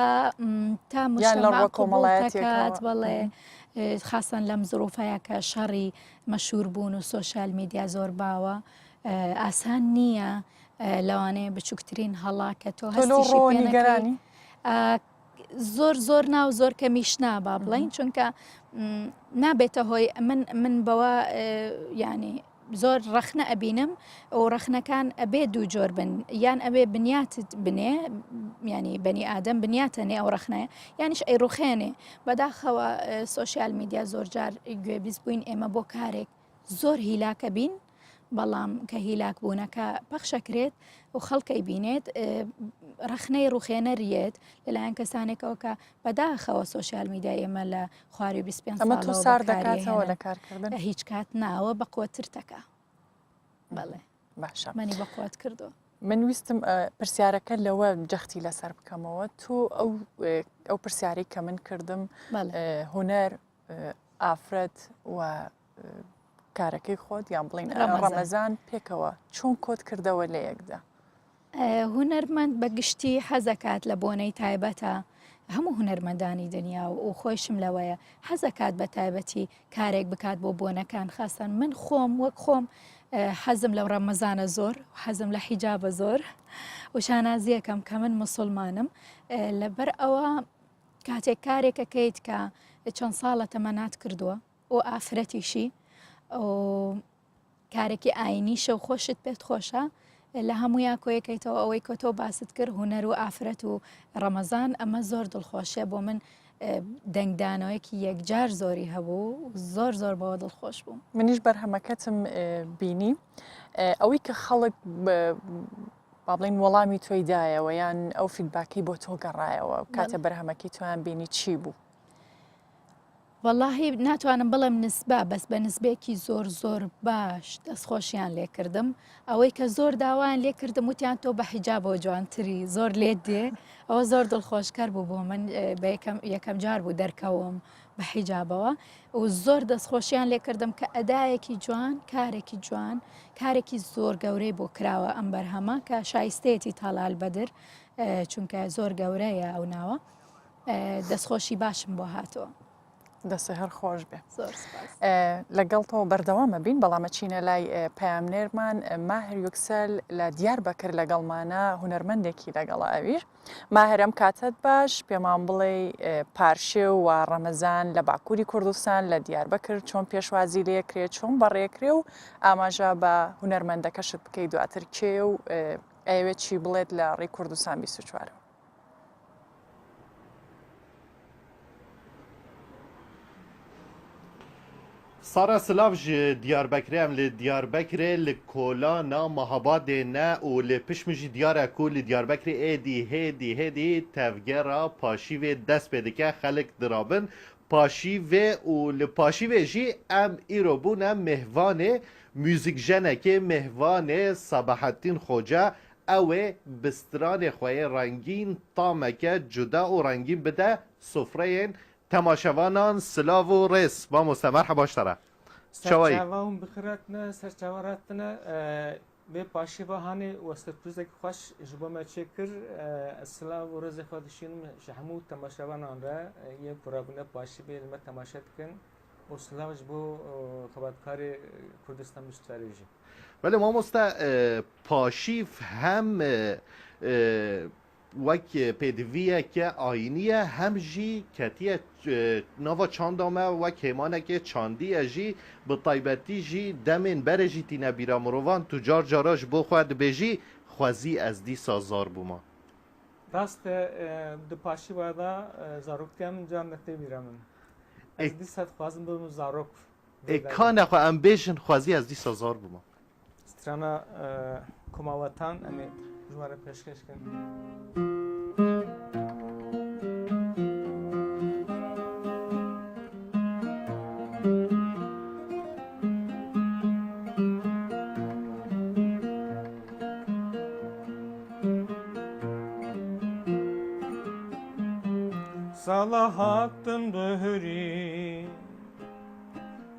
تا مشکات بڵێ خاصن لەم زۆرۆفەیە کە شەڕی مەشهور بوون و سۆشال میدیا زۆر باوە ئاسان نییە لەوانەیە بچووکترین هەڵا کە تۆ هەستیگەرانی زۆر ناو زۆر کەمیش نابا بڵین چونکە نابێتە هۆی من بەوە ینی زۆر ڕەخنە ئەبینم ئەو ڕەخنەکان ئەبێ دوو جۆر بن یان ئەبێ بنیاتت بنێ ینی بەنی ئادەم بنیاتەنێ ئەو ڕەخنەیە یانیش ئەی ڕوخێنێ بەداخەوە سۆشیال میدیا زۆر جار گوێبیست بووین ئێمە بۆ کارێک زۆر هیلاکە بین بەڵام کە هیلاک بوونەکە پەخشەکرێت و خەڵکەی بینێت ڕەخنەی ڕوخێنەریێت لەلایەن کەسانێکەوە کە بەداخەوە سۆشیال میدیا ئێمە لە خواری 25 ئەمە تو سار دەکاتەوە لە کارکردن هیچ کات ناوە بەقوترتەکە بەڵێ باشە منی بەقوت کردو من ویستم پرسیارەکە لەوە جەختی لەسەر بکەمەوە تۆ ئەو پرسیاری کە من کردم هونەر ئافرەت و کارەکەی خۆت یان بڵین ڕەمەزان پێکەوە چۆن کۆت کردەوە لە یەکدا هونەرمەند بەگشتی حەزەکات لە بۆنەی تایبەتە هەموو هونەرمەندانی دنیا و خۆشم لەوەیە حەزەکات بە تایبەتی کارێک بکات بۆ بۆنەکان خاستان من خۆم وەک خۆم حەزم لەو ڕەمەزانە زۆر حەزم لە حیجابە زۆر و شانازیەکەم کە من مسلمانم لەبەر ئەوە کاتێک کارێکەکەیت کە چەند ساڵە تەمەنات کردووە و ئافرەتیشی کارێکی ئاینیشە و خۆشت پێت خۆشە لە هەمویان کۆیەکەیتەوە ئەوەی کە تۆ باست کرد هونەر و ئافرەت و ڕەمەزان ئەمە زۆر دڵخۆشیە بۆ من دەنگدانەوەیەکی یەکجار زۆری هەبوو زۆر بەوە دڵخۆش بووم منیش بەرهەمەکەتم بینی ئەوەی کە خەڵک با بڵین وەڵامی تۆی دایەوە یان ئەو فیدباکی بۆ تۆ گەڕایەوە کاتە بەرهەمەکی تۆیان بینی چی بوو؟ واللهی ناتوانم بڵێم نسبە بەس بە نسبێکی زۆر باش دەستخۆشیان لێ کردم ئەوەی کە زۆر داوایان لێ کردم وتیان تۆ بە حیجابەوە جوانتری زۆر لێت دێ ئەوە زۆر دڵخۆشکەر بوو بۆ من یەکەم جار بوو دەرکەوم بە حیجابەوە و زۆر دەستخۆشیان لێ کردم کە ئەدایەکی جوان کارێکی جوان کارێکی زۆر گەورەی بۆ کراوە ئەم بەرهەمە کە شایستەیەتی تاڵال بەدر چونکە زۆر گەورەیە ئەو ناوە دەستخۆشی باشم بۆ هاتەوە. دەسێ هەر خۆش بێ لەگەڵتەوە بەردەوامە بین بەڵامە چینە لای پامنێرمان ماهر یوکسەل لە دیار بەکرد لەگەڵمانە هونەرمەندێکی لەگەڵ ئەویر ماهرم کاتت باش پێمان بڵێ پارشێ و ڕەمەزان لە باکووری کوردستان لە دیار بەکرد چۆن پێشوازی لەکرێت چۆن بەڕێکرێ و ئاماژە بە هونەرمەندەکەشت بکەیت دواتر کێ و ئەوێت چی بڵێت لە ڕێی کوردستان 24. سارا سلاف جی دیاربکری ام لی دیاربکری لی کولا نا مهاباد نه و لی پشمجی دیاره کو لی دیاربکری هدی تفگرا پاشی و دست بدکه خلق درابن پاشی و لی پاشی و جی ام ایرو بون مهوان موزیک جنکه مهوان صباحتین خوجه اوه بستران خواه رنگین تامکه جدا و رنگین بده سفره تماشاوانان سلاو و رس با مستمر حباشتره شوایی سرچاوان بخیرتنه سرچاوارتنه به پاشی با هانی وسط پرزک خوش جبا چکر سلاو و رس خودشین شحمو تماشاوانان را یه پروگرام پاشی به علم تماشا کن و سلاو جبو خبرکار کردستان مستوریجی ولی ما پاشی هم وک پدویه که آینیه هم جی کتیه نوا چاندامه و کمانه که چاندیه جی به طایبتی جی دمین بره جی تینه بیرا مروان تجار جاراش بو خود بجی خوزی از دی سازار بوما راست دو پاشی باید زاروکتیم جان نکته بیرامن از دی ست خوازم بوم زاروک کانه خو ام بیشن خوزی از دی سازار بوما استرانا کماوطن امی جواره پیشکش کن Sala hattın döhri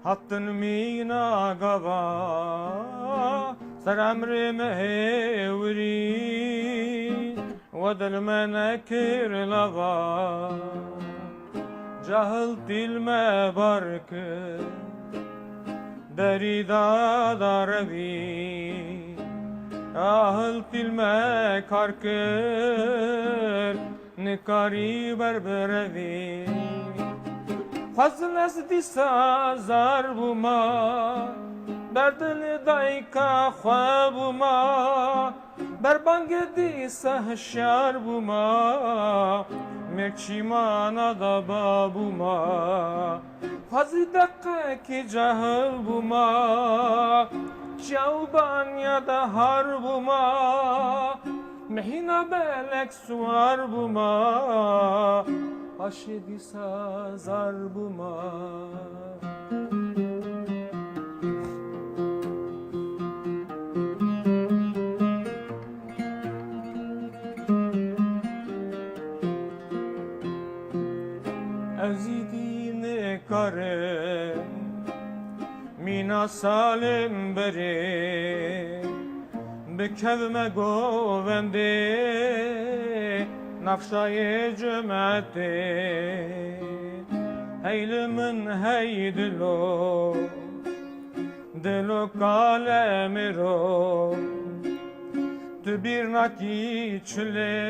hattın mina gava سرامر مهوري ودل منكر لغا جهلت المبارك دريدا داربي أهلت المكاركر نكاري بربربي فضل أزدي سازار بما در دل دایکا خوابوما بر بانگ دیسه هشیار بوما مرچی مانا دا بابوما خوزی دقه کی جهل بوما جاوبان یا دا هر بوما مهینا بلک سوار بوما آشی دیسه زار بوما kare mina salim beri bikevme govende nafşaye cömerti heylimin heydilo dilo kalemiro tu bir naki çile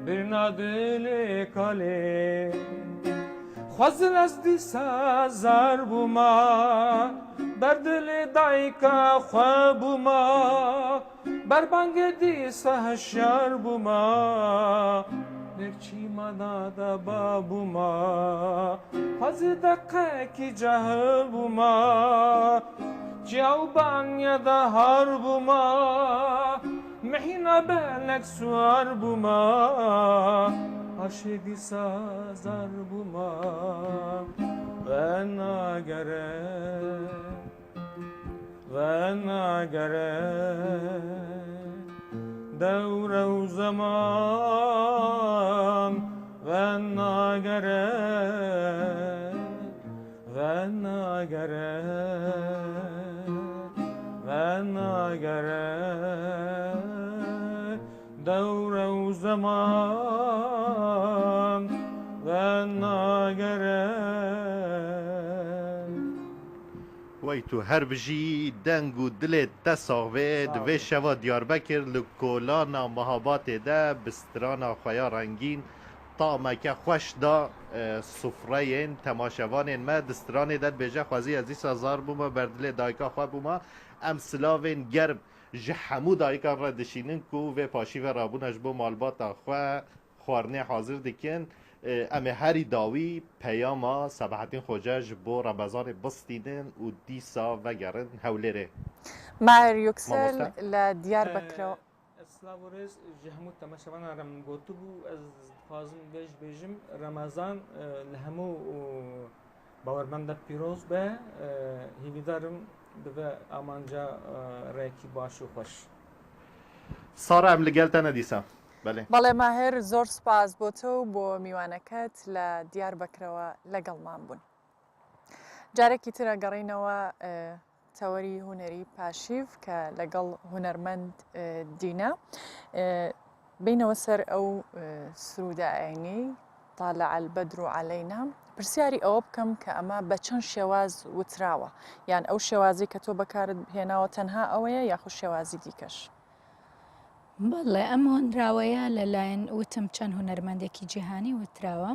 bir nadile kale خوزن از دی سازار بوما بر دل دایکا خواب بوما بر بانگ دی سهشار بوما نرچی مانا دا بابوما خوزی دقه کی جهل بوما جاوبان یا دا هر بوما محینا بلک سوار بوما پاشی دیسا زار بوما و ناگره و ناگره دور و زمان و ناگره و ناگره و ناگره دور و زمان و ناگره وی تو هر بجی دنگ و دلت تساوید و شوا دیاربکر لکولانا مهابات ده بسترانا خویا رنگین طعمک خوش دا سفره تماشوان ما دستران داد بجا خوازی عزیز هزار بوما بردل دایکا خواه بوما ام سلاوین گرم جحمو دایکا را دشینن کو و پاشی و رابونش بو مالبات خواه خوارنه حاضر دکن ام هری داوی پیاما سبحتین خوجاج بو رمضان بستیدن و دیسا و گرن هولره ماهر يكسل لديار بكر سلاورز جهمو تماشاوانا رم گوتو بو از خازم بیش بیجم رمضان لهمو باورمند پیروز به هیویدارم به آمانجا ریکی باش و خوش سارا ام لگلتنا دیسا بله بەڵێ ماهێر زۆر سپاس بۆ تۆ و بۆ میوانەکەت لە دیار بەکرەوە لەگەڵمان بوون. جارێکی ترە گەڕینەوە تەوەری هوەری پاشیف کە لەگەڵ هوەرمەند دینە بینەوە سەر ئەو سرودە ئاینی طالع البدر علينا پرسیاری ئەوە بکەم کە ئەمە بە چەند شێواز وتراوە یان ئەو شێوازی کە تۆ بەکارت هێناوە تەنها ئەوەیە یاخود شێوازی دیکەش. بەڵێ ئەم هۆنراوەیە لەلایەن وتم چەند هوەرمەندێکی جیهانی وتراوە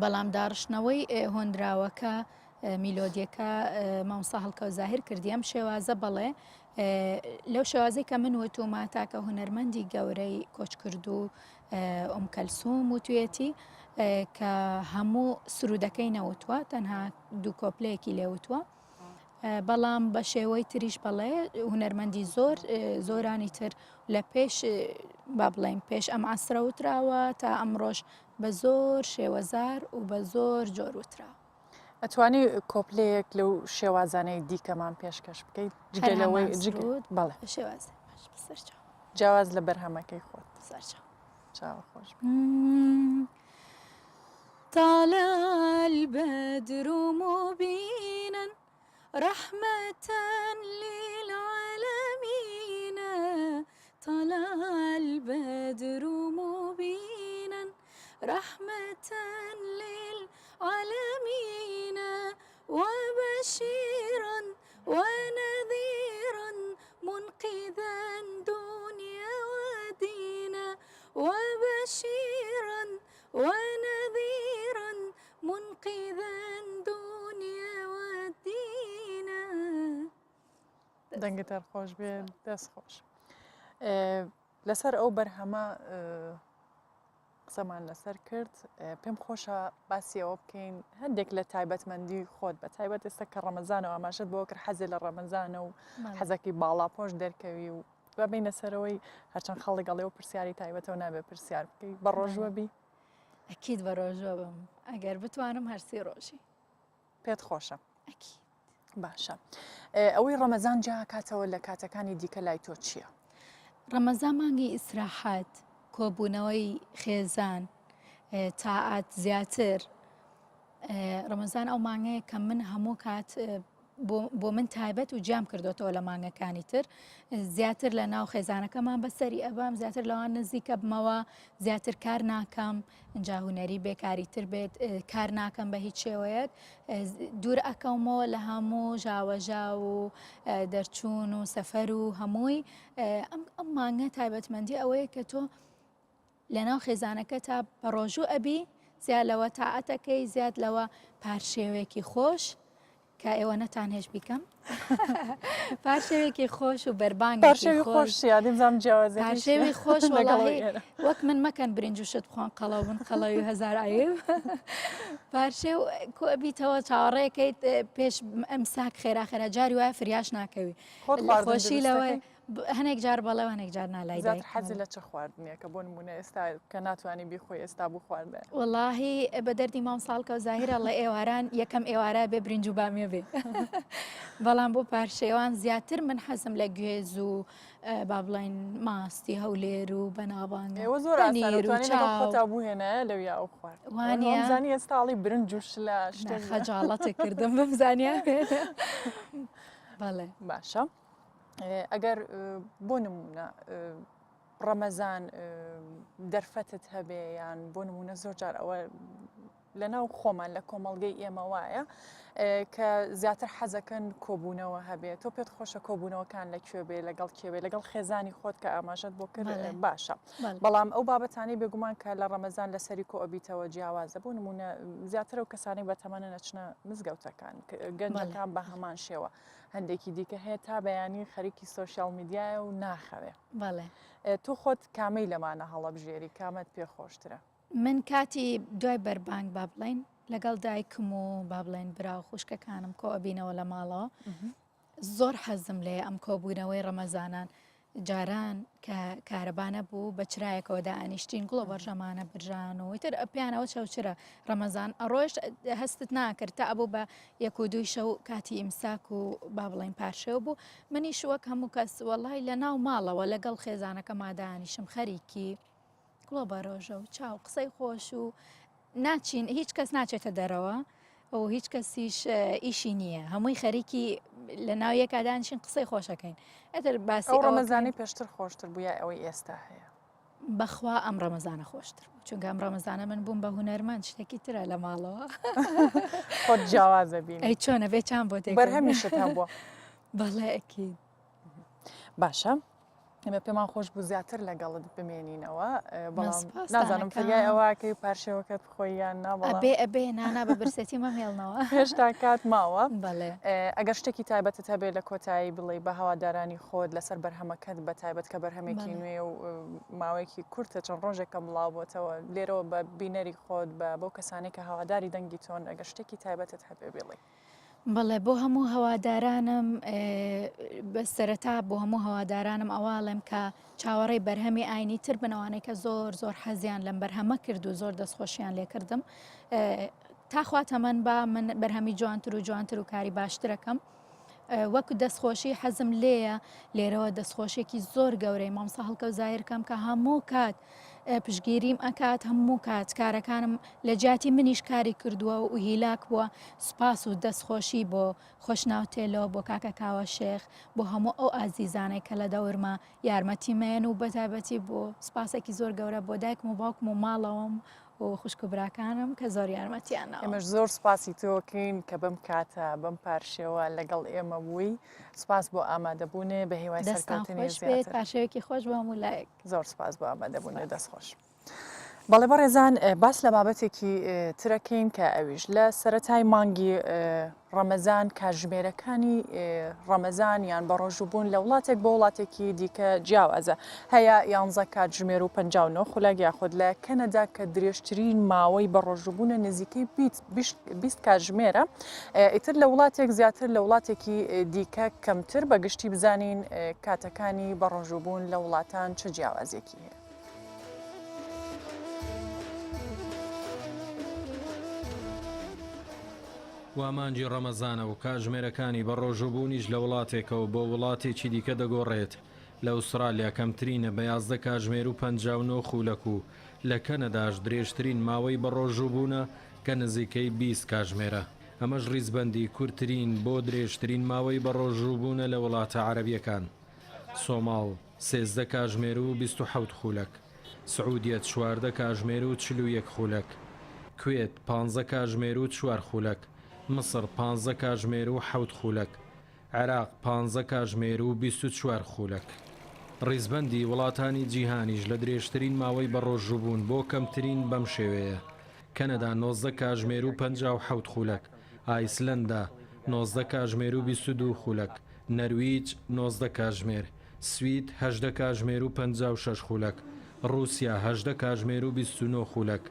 بەڵام داڕشنەوەی هۆنراوەکە میلۆدیەکە مامۆستا هەڵکە و زاهیر کردی ئەم شێوازە بەڵێ لەو شێوازەی کە من وتومە تاکە هوەرمەندی گەورەی کۆچکرد و ئۆم کەلسوم وتوێتی کە هەموو سرودەکەی نەوتوە تەنها دوو کۆپلەیەکی لێوتوە بەڵام بە شێوەی تریش بەڵێ هوەرمەندی زۆرانی تر لە پێش با بڵێم پێش ئەم عەسرە وتراوە تا ئەمڕۆژ بە زۆر شێوەزار و بە زۆر جۆر وتراوە. ئەتوانی کۆپلەیەک لەو شێوازانەی دیکەمان پێشکەش بکەیت جگەلەوەی بەڵێ شێواز جیاواز لە بەرهەمەکەی خۆت چاوە خۆش طالع البدر مبينا رحمة للعالمين طلع البدر مبينا رحمة للعالمين وبشيرا ونذيرا منقذا دنيا ودينا وبشيرا ونذيرا منقذا دنيا ودينا دەنگتر خۆش بێت دەست خۆش لەسەر ئەو بەرهەمە قسەمان لەسەر کرد پێم خۆشە باسیەوە بکەین هەندێک لە تایبەتمەندی خۆت بە تایبەت ئێستا کە ڕەمەزانەوە ئاماژەت بۆ کرد حەزێ لە ڕەمەزانە و حەزەکی باڵاپۆش دەرکەوی و ببینە سەرەوەی هەرچەند خەڵک گەڵێ و پرسیاری تایبەتەوە نابێت پرسیار بکەی بە ڕۆژوە بی ئەکید بە ڕۆژوە بم ئەگەر بتوانم هەرسی ڕۆژی پێت خۆشە باشە ئەوەی ڕەمەزان جا کاتەوە لە کاتەکانی دیکە لای تۆ چییە؟ ڕەمەزان مانگی ئیسراحات کۆبوونەوەی خێزان تاعات زیاتر ڕەمەزان ئەو مانگەیە کە من هەموو کات بۆ من تایبەت و جام کردوتەوە لە مانگەکانی تر زیاتر لە ناو خێزانەکەمان بەسەری ئەبام زیاتر لەوان نزیکە بمەوە زیاتر کار ناکەم ئەجا هوەری بێکاری تر بێت کار ناکەم بە هیچ شێوەیەک دوور ئەکەمەوە لە هەموو ژاوەژا و دەرچوون و سەفەر و هەمووی ئەم مانگە تایبەتمەندی ئەوەیە کە تۆ لە ناو خێزانەکە تا بە ڕۆژوو ئەبی زیاد لەوە تاعەتەکەی زیاد لەوە پارشێوێکی خۆش کە ئێوە نەتان هێش بیکەم پارشێوێکی خۆش و بەربانگێکی خۆش پارشێوی خۆش وەک من مەکەن برنج و شت بخۆن قەڵەو بن قەڵەوی هەزار عیب پارشێ بیتەوە چاوەڕێکەیت پێش ئەمساک خێراخێرا جاری وایە فریاش ناکەوی خۆشی لەوەی هەنێک جار بەڵێ هەنێک جار نالای زیاتر حەزی لە چه خواردنیە کە بۆ نمونە ئێستا کە ناتوانانی بیخۆی ئێستا بوو خواردە واللهی بە دەردی مام ساڵکە و زاهیرە لە ئێواران یەکەم ئێوارە بێ برنج و بامێ بێ بەڵام بۆ پارشێوان زیاتر من حەزم لە گوێز و با بڵین ماستی هەولێر و بەناوبانگ ئێوە زۆر خۆتا بووهێنە لەویا ئەو خوارد وانیزانی ئێستاڵی برنج و شلە خەجاڵەتە کردم بمزانیا بەڵێ باشە ئەگەر بۆ نمونە ڕەمەزان دەرفەتت هەبێ یان بۆ نمونە زۆر جار ئەوە لەناو خۆمان لە کۆمەڵگەی ئێمە وایە کە زیاتر حەزەکەن کۆبوونەوە هەبێت تۆ پێت خۆشە کۆبوونەوەکان لەکوێ بێ لەگەڵ کێوێ لەگەڵ خێزانی خۆت کە ئاماژەت بۆ کرد باشە بەڵام ئەو بابەتانی بێگومان کە لە ڕەمەزان لەسەری کۆ ئەبیتەوە جیاوازە بۆ نمونە زیاتر و کەسانی بەتەمەنە نەچنە مزگەوتەکان گەنجەکان بە هەمان شێوە هەندێکی دیکە هەیە تا بەیانی خەریکی سۆشیال میدیایە و ناخەوێ تۆ خۆت کامەی لەمانە هەڵەبژێری کامەت پێخۆشترە من کاتی دوای بەربانگ با بڵین لەگەڵ دایکم و با بڵێن برا و خوشکەکانم کۆ ئەبینەوە لە ماڵەوە زۆر حەزم لێ ئەم کۆبوونەوەی ڕەمەزانان جاران کە کارەبانە بوو بە چرایەکەوە دائانیشتین گوڵە بەڕژەمانە برژان و ئیتر ئەپیانەوە چەوچرە ڕەمەزان ئەڕۆژ هەستت ناکرد تا ئەبوو بە 1-2 شەو کاتی ئیمساک و با بڵێن پارشێو بوو منی شوەک هەموو کەس وەڵای لە ناو ماڵەوە لەگەڵ خێزانەکە مادانیشم خەریکی گوڵە بەڕۆژە و چاو قسەی خۆش و ناچین هیچ کەس ناچێتە دەرەوە ئەو هیچ کەسیش ئیشی نییە هەمووی خەریکی لە ناو یەکدانشین قسەی خۆشەکەین ئەتر باسی ڕەمەزانی پێشتر خۆشتر بووە ئەوەی ئێستا هەیە بەخوا ئەم ڕەمەزانە خۆشتر بوو چونکە ئەم ڕەمەزانە من بووم بە هونەرمەند شتێکی ترە لە ماڵەوە خۆت جیاوازە بین ئەی چۆنە بێ چان بۆ تێ بەرهەمیشت هەبووە بەڵێ ئەکید باشە ئێمە پێمان خۆش بوو زیاتر لەگەڵت بمێنینەوە بەڵام نازانم فریای ئەوەکەی پارشێوەکەت بخۆی یان ئەبێ نانا بە برسەتی مەمێڵنەوە هێشتا کات ماوە بەڵێ ئەگەر شتێکی تایبەتت هەبێ لە کۆتایی بڵێ بە هەوادارانی خۆت لەسەر بەرهەمەکەت بە تایبەت کە بەرهەمێکی نوێ و ماوەیەکی کورتە چەند ڕۆژێکە بڵاو بۆتەوە لێرەوە بە بینەری خۆت بە بۆ کەسانێک کە هەواداری دەنگی تۆن ئەگەر شتێکی تایبەتت هەبێ بڵێ بەڵێ بۆ هەموو هەوادارانم بە سەرەتا بۆ هەموو هەوادارانم ئەواڵم کە چاوەڕێی بەرهەمی ئاینی تر بنەوانەی کە زۆر حەزیان لەم بەرهەمە کرد و زۆر دەستخۆشیان لێ کردم تاخواتە من بە من بەرهەمی جوانتر و کاری باشترەکەم وەکو دەستخۆشی حەزم لێیە لێرەوە دەستخۆشێکی زۆر گەورەی مامسا هەڵکە و زاهرکەم کە هەموو کات پشگیریم ئەکات هەموو کات کارەکانم لە جیاتی منیش کاری کردووە و هیلاک بووە سوپاس و دەستخۆشی بۆ خۆشناوتێلەوە بۆ کاکە کاوە شێخ بۆ هەموو ئەو ئازیزانەی کە لە دەورما یارمەتیمێن و بەتایبەتی بۆ سوپاسێکی زۆر گەورە بۆ دایکم و باوکم و ماڵەوەم و خوشک و براکانم کە زۆر یارمەتیانەوە ئێمەش زۆر سوپاسی تۆکەین کە بەم کاتە بەم پارشێوە لەگەڵ ئێمە بووی سوپاس بۆ ئامادەبوونێ بە هیوای سەرکەوتنی زیاتر پاشەوەکی خۆش بۆ هەموو لایەک زۆر سوپاس بۆ ئامادەبوونێ دەستخۆش بەڵێ بەڕێزان باس لە بابەتێکی ترەکەین کە ئەویش لە سەرەتای مانگی ڕەمەزان کاتژمێرەکانی ڕەمەزان یان بە ڕۆژوبوون لە وڵاتێک بۆ وڵاتێکی دیکە جیاوازە هەیە 11 کاتژمێر و 59 خولەک یاخود لە کەنەدا کە درێژترین ماوەی بە ڕۆژوبوونە نزیکەی 20 کاتژمێرە ئیتر لە وڵاتێک زیاتر لە وڵاتێکی دیکە کەمتر بەگشتی بزانین کاتەکانی بە ڕۆژوبوون لە وڵاتان چه جیاوازێکی هەیە وامانجی ڕەمەزانە و کاتژمێرەکانی بە ڕۆژوبوونیش لە وڵاتێکەوە بۆ وڵاتێکی دیکە دەگۆڕێت لە ئوسترالیا کەمترینە بە 11 کاتژمێر و 59 خولەک و لە کەنەداش درێژترین ماوەی بە ڕۆژوبوونە کە نزیکەی 20 کاتژمێرە ئەمەش ڕیزبەندی کورتترین بۆ درێژترین ماوەی بە ڕۆژوبوونە لە وڵاتە عەرەبیەکان سۆماڵ 13 کاتژمێر و 27 خولەک سعودیەت 14 کاتژمێر و 41 خولەک کوێت 15 کاتژمێر و 4 خولەک مصر 15 کاتژمێر و 7 خولەک عێراق 15 کاتژمێر و 24 خولەک ڕیزبەندی وڵاتانی جیهانیش لە درێژترین ماوەی بە ڕۆژوبوون بۆ کەمترین بەم شێوەیە کەنەدا 19 کاتژمێر و 57 خولەک ئایسلەندا 19 کاتژمێر و 22 خولەک نەرویج 19 کاتژمێر سوید 18 کاتژمێر و 56 خولەک رووسیا 18 کاتژمێر و 29 خولەک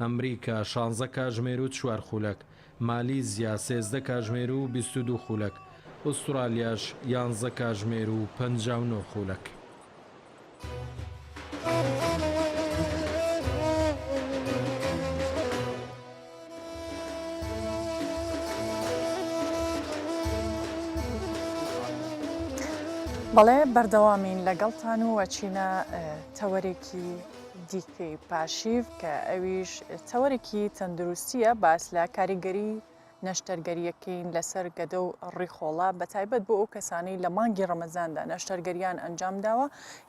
ئەمریکا 16 کاتژمێر و 4 خولەک مالیزیا 13 کاتژمێر و 22 خولەک ئوسترالیاش 11 کاتژمێر و 59 خولەک. بەڵێ بەردەوامین لەگەڵتان و ئەچینە تەوەرێکی دیکەی پاشیف کە ئەویش تەوەرێکی تەندروستیە باس لە کاریگەری نەشتەرگەریەکەین لەسەر گەدە و ڕیخۆڵە بەتایبەت بۆ ئەو کەسانەی لە مانگی ڕەمەزاندا نەشتەرگەریان ئەنجام داوە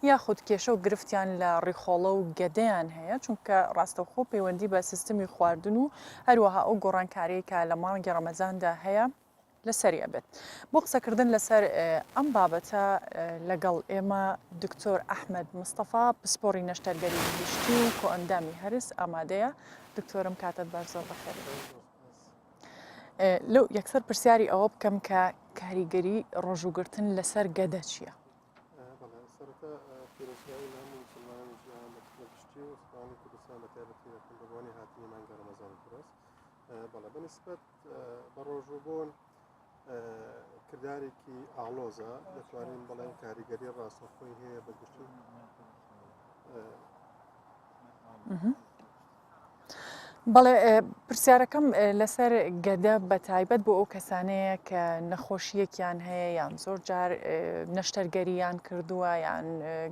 یاخود کێشە و گرفتیان لە ڕیخۆڵە و گەدەیان هەیە چونکە ڕاستەوخۆ پەیوەندی بە سیستمی خواردن و هەروەها ئەو گۆڕانکاریەکە لە مانگی ڕەمەزاندا هەیە لەسەریە بێت بۆ قسەکردن لەسەر ئەم بابەتە لەگەڵ ئێمە دکتۆر ئەحمەد مستەفا پسپۆڕی نەشتەرگەری گشتی و کۆئەندامی هەرس ئامادەیە دکتۆرم کاتت باش زۆر بەخێر لەو یەکسەر پرسیاری ئەوە بکەم کە کاریگەری ڕۆژوگرتن لەسەر گەدە چییە؟ بەنسبەت بە ڕۆژوبوون کردارێکی ئاڵۆزە دەتوانین بەڵێن کاریگەری ڕاستەخۆی هەیە بەگشتی بەڵێ پرسیارەکەم لەسەر گەدە بە تایبەت بۆ ئەو کەسانەیە کە نەخۆشیەکیان هەیە یان زۆر جار نەشتەرگەریان کردووە یان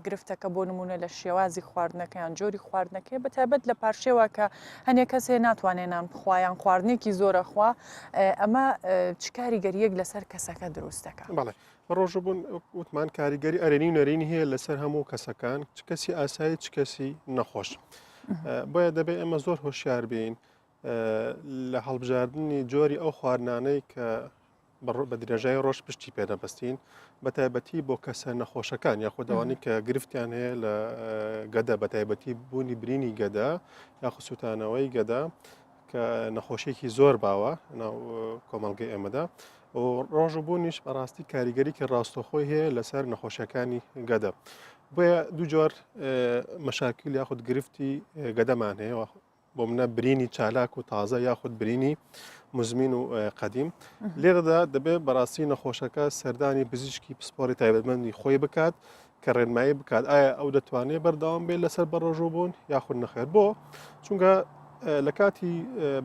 گرفتەکە بۆ نمونە لە شێوازی خواردنەکە یان جۆری خواردنەکەی بە تایبەت لە پارشێوە کە هەنێک کەس هەیە ناتوانێنان بخوایان خواردنێکی زۆرە خوا ئەمە چ کاریگەریەک لەسەر کەسەکە دروستەکە؟ بەڵێ ڕۆژبوون وتمان کاریگەری ئەرێنی و نەرێنی هەیە لەسەر هەموو کەسەکان چ کەسی ئاسایی چ کەسی نەخۆش. بۆیە دەبێت ئێمە زۆر هۆشیار بین لە هەڵبژاردننی جۆری ئەو خواردانەی کە بە درێژای ڕۆژ پشتی پێدەبەستین بە تایبەتی بۆ کەسە نەخۆشەکان یاخودەوانی کە گرفتیان هەیە لە گەدە بە تایبەتی بوونی برینی گەدا یاخ سووتانەوەی گەدا کە نەخۆشیێکی زۆر باوە ناو کۆمەڵگەی ئێمەدا و ڕۆژبوونیش بەڕاستی کاریگەریکە ڕاستەخۆی هەیە لەسەر نەخۆشیەکانی گەدە. بۆیە دوو جۆر مەشاکیل یاخود گرفتی گەدەمان هەیە بۆ منە برینی چالاک و تازە یاخود برینی مزمین و قەدیم لێرەدا دەبێت بەڕاستی نەخۆشەکە سەردانی پزیشکی پسپۆری تایبەتمەندی خۆی بکات کە ڕێنمایی بکات ئایا ئەو دەتوانێت بەردەوام بێت لەسەر بەڕۆژوو یاخود نەخێر بۆ چونکە لە کاتی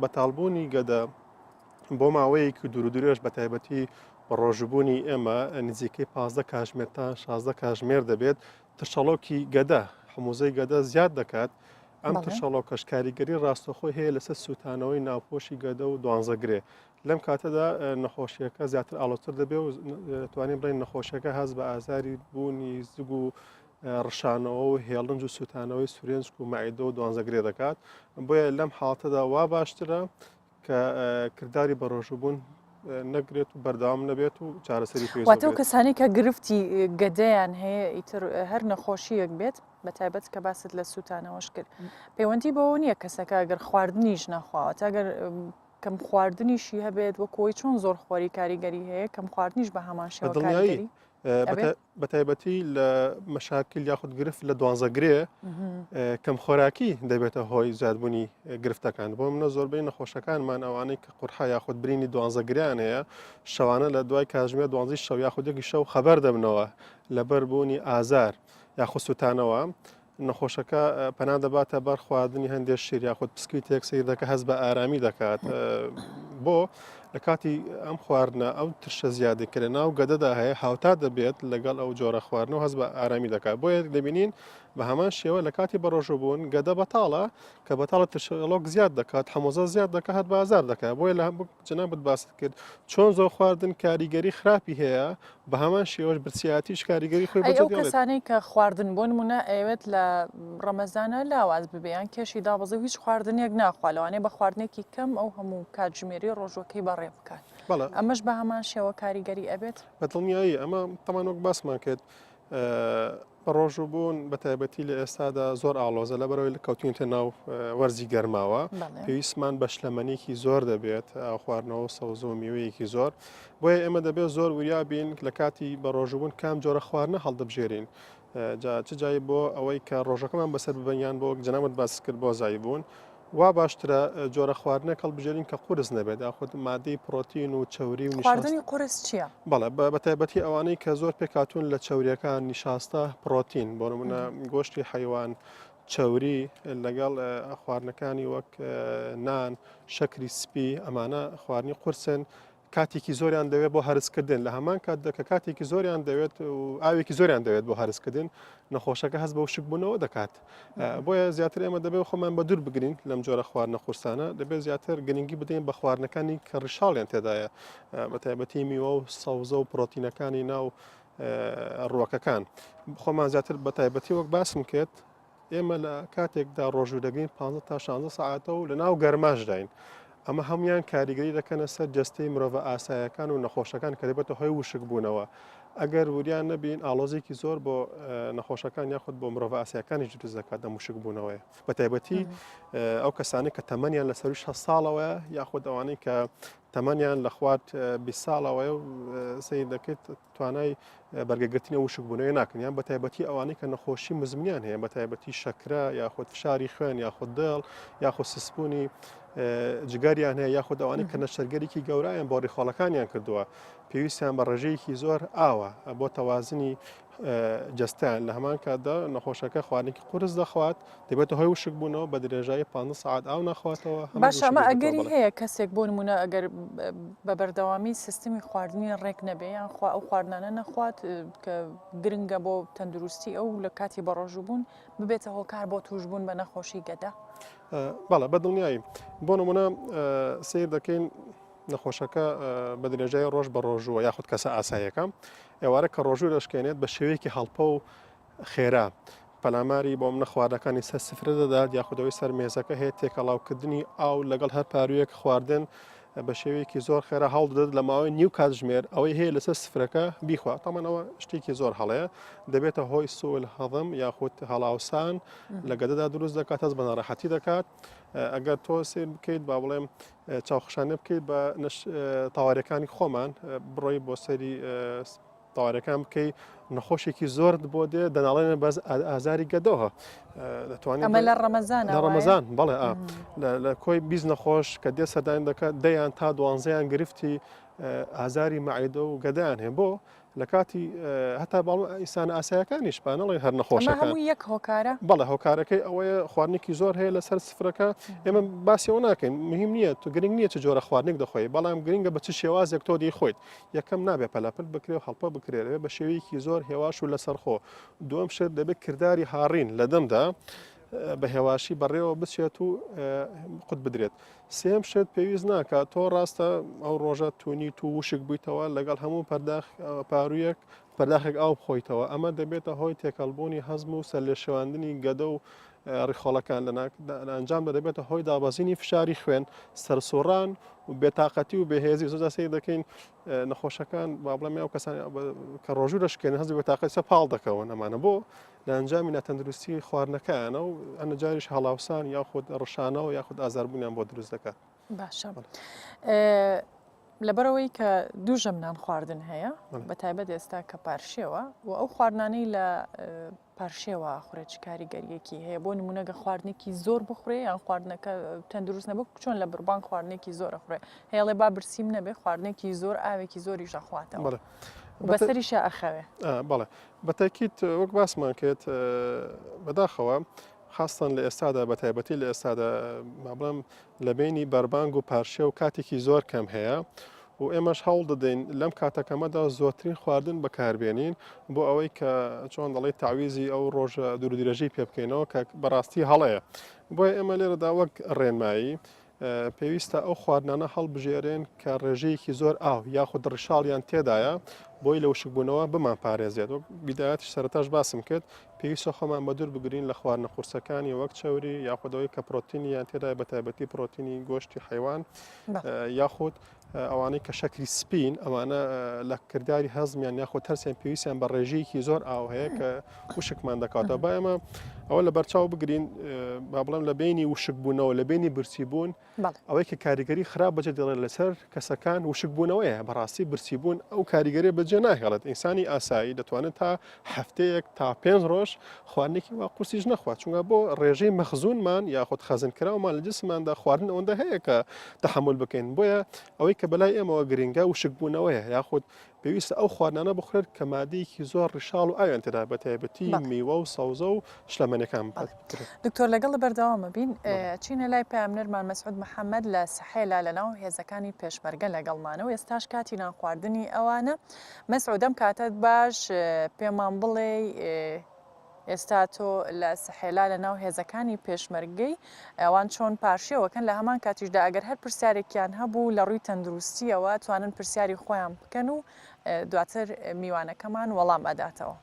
بەتاڵبوونی گەدە بۆ ماوەیەکی دوورودرێژ بە تایبەتی بە ڕۆژبوونی ئێمە نزیکەی 15 کاتژمێر تا 16 کاتژمێر دەبێت تشەڵۆکی گەدە حموزەی گەدە زیاد دەکات ئەم تشەڵۆکەش کاریگەری ڕاستەخۆی هەیە لەسەر سووتانەوەی ناوپۆشی گەدە و دوانزەگرێ لەم کاتەدا نەخۆشیەکە زیاتر ئاڵۆتر دەبێت و توانین بڵێن نەخۆشیەکە هەست بە ئازاری بوونی زگ و ڕشانەوە و هێڵنج و سووتانەوەی سورێنسک و مەعیدە و دوانزەگرێ دەکات بۆیە لەم حاڵەتەدا وا باشترە کە کردداری بە ڕۆژبوون نەگرێت و بەردەوام نەبێت و چارەسەری پێ واتە و کەسانی کە گرفتی گەدەیان هەیە ئیتر هەر نەخۆشیەک بێت بە تایبەت کە باست لە سووتانەوەش کرد پەیوەندی بەوە نییە کەسەکە ئەگەر خواردنیش نەخواوە ئەگەر کەم خواردنیشی هەبێت وەکۆی چۆن زۆر خۆری کاریگەری هەیە کەم خواردنیش بە هەمان شێوە کاریگەری بە تایبەتی لە مەشاکل یاخود گرفت لە دوانزەگرێ کەم خۆراکی دەبێتە هۆی زیادبوونی گرفتەکان بۆ منە زۆربەی نەخۆشەکانمان ئەوانەی کە قورحا یاخود برینی دوانزەگریان هەیە شەوانە لە دوای کاتژمێر دوانزی شەو یاخودێکی شەو خەبەر دەبنەوە لەبەر بوونی ئازار یاخود سووتانەوە نەخۆشەکە پەنا دەباتە بەر خواردنی هەندێک شیر یاخود پسکوی تێک سیر دەکە هەست بە ئارامی دەکات بۆ لە کاتی ئەم خواردنە ئەو ترشە زیادەکرێ ناو گەدەدا هەیە هاوتا دەبێت لەگەڵ ئەو جۆرە خواردنەوە هەست بە ئارامی دەکات بۆیە دەبینین بە هەمان شێوە لە کاتی بەڕۆژبوون گەدە بەتاڵە کە بەتاڵە تشەڵۆک زیاد دەکات هەموزە زیاد دەکات هەت بازار دەکات بۆیە لە هەموو جەنابەت باست کرد چۆن زۆر خواردن کاریگەری خراپی هەیە بە هەمان شێوەش برسیاتیش کاریگەری خۆی ئەو کەسانەی کە خواردن بۆ نمونە ئەوێت لە ڕەمەزانە لاواز ببیان کێشی دابەزە هیچ خواردنێک ناخوا لەوانەیە بە خواردنێکی کەم ئەو هەموو کاتژمێری ڕۆژەکەی بەڕێ بکات ئەمەش بە هەمان شێوە کاریگەری ئەبێت بەدڵنیایی ئەمە تەمانۆک باسمان کرد بە ڕۆژبوون بە تایبەتی لە ئێستادا زۆر ئاڵۆزە لە بەرەوەی لە کەوتینتە ناو وەرزی گەرماوە پێویستمان بە شلەمەنیکی زۆر دەبێت خواردنەوە سەوز و میوەیەکی زۆر بۆیە ئێمە دەبێت زۆر وریابین لە کاتی بە ڕۆژبوون کام جۆرە خواردنە هەڵدەبژێرین چ جایی بۆ ئەوەی کە ڕۆژەکەمان بەسەر ببەنیان بۆ جەنابەت باس کرد بۆ زایبوون وا باشترە جۆرە خواردنە هەڵبژێرین کە قورس نەبێت یاخود مادەی پرۆتین و چەوری و نیشاست خواردنی قورس چییە؟ بەڵێ بە تایبەتی ئەوانەی کە زۆر پێکاتون لە چەوریەکان نیشاستە پرۆتین بۆ نمونە گۆشتی حیوان چەوری لەگەڵ خواردنەکانی وەک نان شەکری سپی ئەمانە خواردنی قورسن کاتێکی زۆریان دەوێت بۆ هەرسکردن لە هەمان کات دەکە کاتێکی زۆریان دەوێت و ئاوێکی زۆریان دەوێت بۆ هەرسکردن نەخۆشەکە هەست بە وشک بوونەوە دەکات بۆیە زیاتر ئێمە دەبێت خۆمان بە دوور بگرین لەم جۆرە خواردنە قورسانە دەبێت زیاتر گرنگی بدەین بە خواردنەکانی کە ڕشاڵیان تێدایە بە تایبەتی میوە و سەوزە و پرۆتینەکانی ناو ڕووەکەکان خۆمان زیاتر بە تایبەتی وەک باسم کرد ئێمە لە کاتێکدا ڕۆژوو دەگەین 15 تا 16 ساعتە و لە ناو گەرماش داین ئەمە هەمویان کاریگەری دەکەنە سەر جەستەی مرۆڤ ئاسایەکان و نەخۆشەکان کە دەبێتە هۆی وشک بوونەوە ئەگەر وریان نەبین ئاڵۆزێکی زۆر بۆ نەخۆشەکان یاخود بۆ مرۆڤ ئاسایەکانی دروست دەکات دە مشک بوونەوەی بە تایبەتی ئەو کەسانی کە تەمەنیان لە سەر 6 ساڵەوە یاخود ئەوانەی کە تەمەنیان لە خوارد 20 ساڵەوەی و سەیر دەکەیت توانای بەرگەگرتنی وشک بوونەوەی ناکەن یان بە تایبەتی ئەوانەی کە نەخۆشی مزمنیان هەیە بە تایبەتی شەکرە یاخود فشاری خوێن یاخود دڵ یاخود سسپوونی جگەریان هەیە یاخود ئەوانەی کە نەشەرگەرێکی گەورایان بۆ ڕێخۆڵەکانیان کردووە پێویستیان بە ڕێژەیەکی زۆر ئاوە بۆ تەوازنی جەستیان لە هەمان کاتدا نەخۆشەکە خواردنێکی قورس دەخوات دەبێتە هۆی وشک بوونەوە بە درێژایی 15 ساعت ئاو ناخواتەوە باش ئەمە ئەگەری هەیە کەسێک بۆ نمونە ئەگەر بە بەردەوامی سیستمی خواردنی ڕێک نەبێ یان ئەو خواردنانە نەخوات کە گرنگە بۆ تەندروستی ئەو لە کاتی بە ڕۆژوبوون ببێتە هۆکار بۆ توشبوون بە نەخۆشی گەدا بەڵێ بە دڵنیایی بۆ نمونە سیر دەکەین نەخۆشەکە بە درێژای ڕۆژ بە ڕۆژووە یاخود کەسە ئاساییەکە ئێوارە کە ڕۆژوو دەشکێنێت بە شێوەیەکی هەڵپە و خێرا پەلاماری بۆم نەخواردەکانی سەر سفرە دەدات یاخودەوەی سەر مێزەکە هەیە تێکەڵاوکردنی ئاو لەگەڵ هەر پارویەک خواردن بە شێوەیەکی زۆر خێرا هەڵ دەدات لە ماوەی نیو کاتژمێر ئەوەی هەیە لەسەر سفرەکە بیخوا تەمەنەوە شتێکی زۆر هەڵەیە دەبێتە هۆی سوول هەڵم یاخود هەڵاوسان لە گەدەدا دروست دەکات هەست بە ناڕەحەتی دەکات ئەگەر تۆ سیر بکەیت با بڵێم چاوخشانە بکەیت بە تاوارەکانی خۆمان بڕۆی بۆ سەری تاوارەکان بکەی نەخۆشێکی زۆر بۆ دێ دەناڵێنە بەس ئازاری گەدەوە دەتوانێت ئەمە لە ڕەمەزانە لە ڕەمەزان بەڵێ لە کۆی بیست نەخۆش کە دێ سەردان دەکات دەیان تا دوانزەیان گرفتی ئازاری مەعیدە و گەدایان هەیە بۆ لە کاتی هەتا باڵ ئیسان ئاسایەکانیش پانەڵی هەر نەخۆشەکە هەموو یەک هۆکارە بەڵێ هۆکارەکەی ئەوەیە خواردنێکی زۆر هەیە لەسەر سفرەکە ئێمە باسیەوە ناکەین مهم نییە تو گرنگ نییە چ جۆرە خواردنێک دەخۆی بەڵام گرنگە بە چ شێوازێک تۆ دەیخۆیت یەکەم نابێ پەلاپل بکرێ و هەڵپە بکرێت بە شێوەیەکی زۆر هێواش و لەسەرخۆ دووەم شت دەبێت کردداری هاڕین لە دەمدا بە هێواشی بەڕێوە بچێت و قوت بدرێت سێم شت پێویست ناکات تۆ ڕاستە ئەو ڕۆژە تونی تو وشک بوویتەوە لەگەڵ هەموو پارویەک پەرداخێک ئاو بخۆیتەوە ئەمە دەبێتە هۆی تێکەڵبوونی هەزم و سەر لێ شێواندنی گەدە و ڕێخۆڵەکان لە ئەنجام دەبێتە هۆی دابەزینی فشاری خوێن سەرسوڕان و بێتاقەتی و بەهێزی زۆر سەی دەکەین نەخۆشەکان با بڵێم ئەو کەسانی کە ڕۆژوو دەشکێن هەزی بێتاقەت سە پاڵ دەکەون ئەمانە بۆ لە ئەنجامی ناتەندروستی خواردنەکەیانە و ئەنە جاریش هەڵاوسان یاخود ڕشانەوە یاخود ئازاربوونیان بۆ دروست دەکات باشە لەبەرەوەی کە دوو ژەمنان خواردن هەیە بە تایبەت ئێستا کە پارشێوە و ئەو خواردانەی لە پارشێوە خوڕێک کاریگەریەکی هەیە بۆ نمونەگە خواردنێکی زۆر بخورێ یان خواردنەکە تەندروست نەبوو چۆن لە بڕبان خواردنێکی زۆرە خوڕێ هێڵێ با برسیم نەبێ خواردنێکی زۆر ئاوێکی زۆری ژەخواتەوە بەسەریشە ئەخەوێ بەڵێ بەتەکیت وەک باسمان کرد بەداخەوە خاستان لە ئێستادا بە تایبەتی لە ئێستادا مابڵم لە بینی بەربانگ و پارشێ و کاتێکی زۆر کەم هەیە و ئێمەش هەوڵ دەدەین لەم کاتەکەمەدا زۆرترین خواردن بەکاربێنین بۆ ئەوەی کە چۆن دەڵێ تاویزی ئەو ڕۆژە دوورودرێژەی پێ بکەینەوە کە بەڕاستی هەڵەیە بۆیە ئێمە لێرەدا وەک ڕێنمایی پێویستە ئەو خواردنانە هەڵبژێرێن کە ڕێژەیەکی زۆر ئاو یاخود ڕشاڵیان تێدایە بۆی لە وشکبوونەوە بمان پارێزێت و بیدایەتش سەرتاش باسم کرد پێویستە خۆمان بە دوور بگرین لە خواردنە قورسەکانی وەک چەوری یاخودەوەی کە پرۆتینیان تێدای بە تایبەتی پرۆتینی گۆشتی حیوان یاخود ئەوانەی کە شەکری سپین ئەوانە لە کردداری هەزمیان یاخۆ تەرسیان پێویستیان بە ڕێژەیەکی زۆر ئاو هەیە کە وشکمان دەکاتەوە با ئێمە ئەوە لە بەرچاو بگرین با بڵێم لە بینی وشکبوونەوە لە بینی برسیبوون ئەوەی کە کاریگەری خراپ بەجێ دەڵێت لەسەر کەسەکان وشکبوونەوەیە بەڕاستی برسیبوون ئەو کاریگەری بەجێ ناهێڵێت ئینسانی ئاسایی دەتوانێت تا هەفتەیەک تا 5 ڕۆژ خواردنێکی وا قورسیش نەخوات چونکە بۆ ڕێژەی مەخزوونمان یاخود خەزنکراومان لە جسمماندا خواردن ئەوەندە هەیە کە تەحمل بکەین بۆیە ئەوەی کە بەلای ئێمەوە گرنگە وشکبوونەوەیە یاخود پێویستە ئەو خواردنانە بخورێت کە مادەیەکی زۆر ڕیشاڵ و ئاویان تێدا بە تایبەتی میوە و سەوزە و شلەمەنەکان دکتۆر لەگەڵ بەردەوامە بین چینە لای پامنەرمان مەسعود محەممەد لە سەحێلا لەناو هێزەکانی پێشمەرگە لەگەڵمانە و ئێستاش کاتی نانخواردنی ئەوانە مەسعودەم کاتت باش پێمان بڵێ ئێستا تۆ لە سەحێلا لە ناو هێزەکانی پێشمەرگەی ئەوان چۆن پاشیەوەکەن لە هەمان کاتیشدا ئەگەر هەر پرسیارێکیان هەبوو لە ڕووی تەندروستیەوە توانن پرسیاری خۆیان بکەن و دواتر میوانەکەمان وەڵام ئەداتەوە.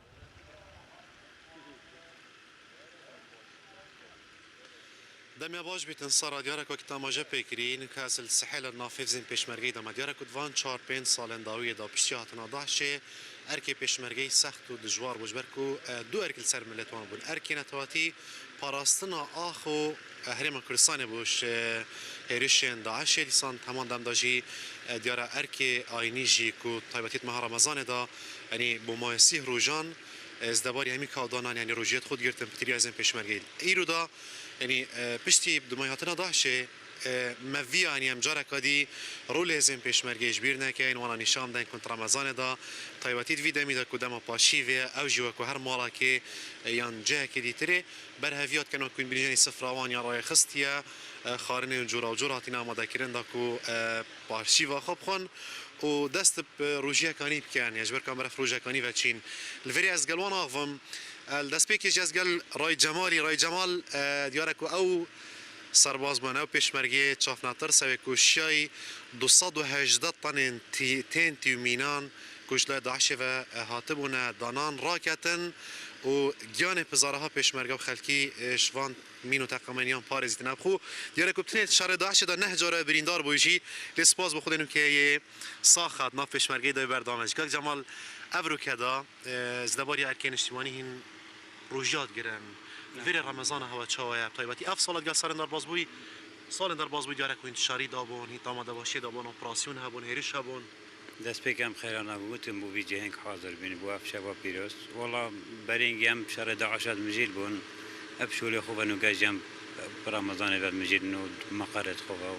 دەمیا باش بیتن سارا دیارە وەکی تاماژە پێکرین کەسل سەحێلە نافێزین پێشمەرگەی دەما دیارە کووان 4-5 ساڵێن داویەدا پشتی هاتنە داهشێ ئەرکێ پێشمەرگەی سەخت و دژوار بۆژبەر و دوو ئەرکل سەر ملەتوان بوون ئەرکێنەتەواتی پاراستنا ئاخ و هەرێمە کوردستانê بۆش هێرشên داعشê dîsan heman dem da jî diyara erkê ayinî jî ku taybetît meha Remezanê da yanî bo mayesî rojan ez debarî hemî kavdanan yanî rojiyet xwe girtin pitiriya ezên pêşmergeyî îro da yanî piştî dumay hatina daişê مەڤیانی ئەم جارێکا دی ڕۆلێ زێن پێشمەرگەیش بیر نەکەین وانە نیشان دەین کنت ڕەمەزانێدا تایبەتیت وی دەمیدا کو دەمە پاشیوێ ئەو ژیوەکو هەر ماڵاکێ یان جەیەکی دیترێ بەرهەڤیات کەنەوە کوین بینژێنی سفراوان یا ڕای خستیە خارنێ جوورا و جووراتین ئامادەکردندا کو پاشیوە خۆ بخۆن و دەست ڕۆژیەکانی بکەن یەژبەر کامەرە ڕۆژەکانی ڤەچین لڤێری ئەزگەلوان ئاڤم دەستپێکیش ئەزگەل ڕای جەمالی ڕای جەمال دیارەکو ئەو سرباز بوون ئەو پێشمەرگێ چافناتر سەوێ کوشیایی 218 تەنێن تێن تیومینان کوش لە داعشێڤە هاتبوونە دانان ڕاکەتن و گیانێ پزارەها پێشمەرگە و خەلکی شوان مین و تەقەمەنیان پارێزیتە نەبخۆ دیارە کو بتنێت شارە داعشێدا نەه جارە بریندار بوویژی لێ سپاس بۆ خودێن کێ ساخات ناف پێشمەرگەی دەوێ بەردامەج کاک جەمال ئەڤروکەدا زدەباری ئەرکێن نیشتیمانی هین ڕۆژیات گرن ویره رمضان هوا چاویه تایبەتی اف سال گل سالن در باز بوی دیاره کو انتشاری دابون هیت آماده باشی دابون اپراسیون هبون هریش هبون دست پیکم خیرانه بودم بو ویجه هنگ حاضر بینی بو اف شباب پیروز والله برینگی هم شهر داعشات مجید بون اف شولی خوبه نو گجم رمضان بعد مجید نو مقرد خوبه و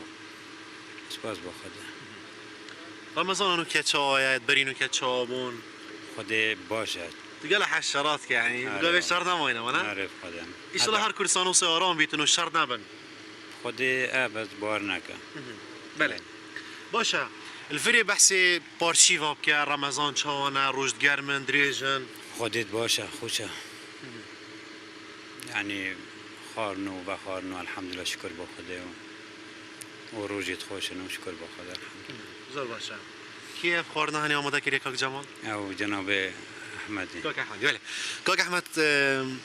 سپاس با خدا رمضان نو که چاویه برینو که چاوبون خدا باشد تقال حشرات يعني قبل شهر نماينه وانا عارف خدام ان شاء الله هر كل سنه وسياران بيتنو الشهر نبن خدي بس بارنكا بله باشا الفري بحثي بارشيفا بكا رمضان شانا روجد گرمن دريجن خديت باشا خوشا يعني خارنو بخارنو الحمد لله شكر بخدا وروجت خوشنا وشكر بخدا الحمد لله زور باشا كيف خارنا هني آماده كريك كاك جمال او جناب احمدی کاک احمد بله کاک احمد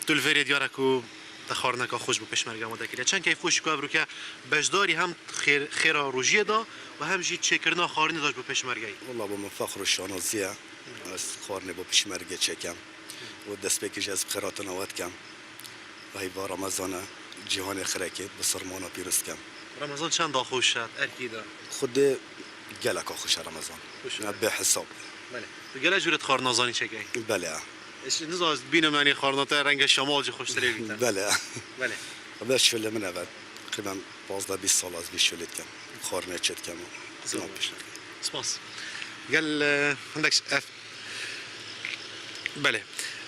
تو الفری دیارکو تخارنا که خوش بو پشمرگه آماده کرده چند کیف خوش کو که بجداری هم خیر روجیه دا و هم جی چکرنا خارنی داشت بو پشمرگه والله با من فخر و شانازیه از خارنی بو پشمرگه چکم و دست بکش از خیرات نوات کم و هی با رمضان جهان خرکه بسرمانا پیروز کم رمضان چند دا خوش شد ارکیدا خود گلک خوش رمضان نه به حساب بله تو گله جورت خارنازانی چکی بله ايش نزاز بينا معني خارناتا رنگ شمال جو خوش تري بيتن بله بله باش شو من اول تقريبا 15 سال از بیش شلت کم خارنه چت کم زمان پیش سپاس قال عندك اف بله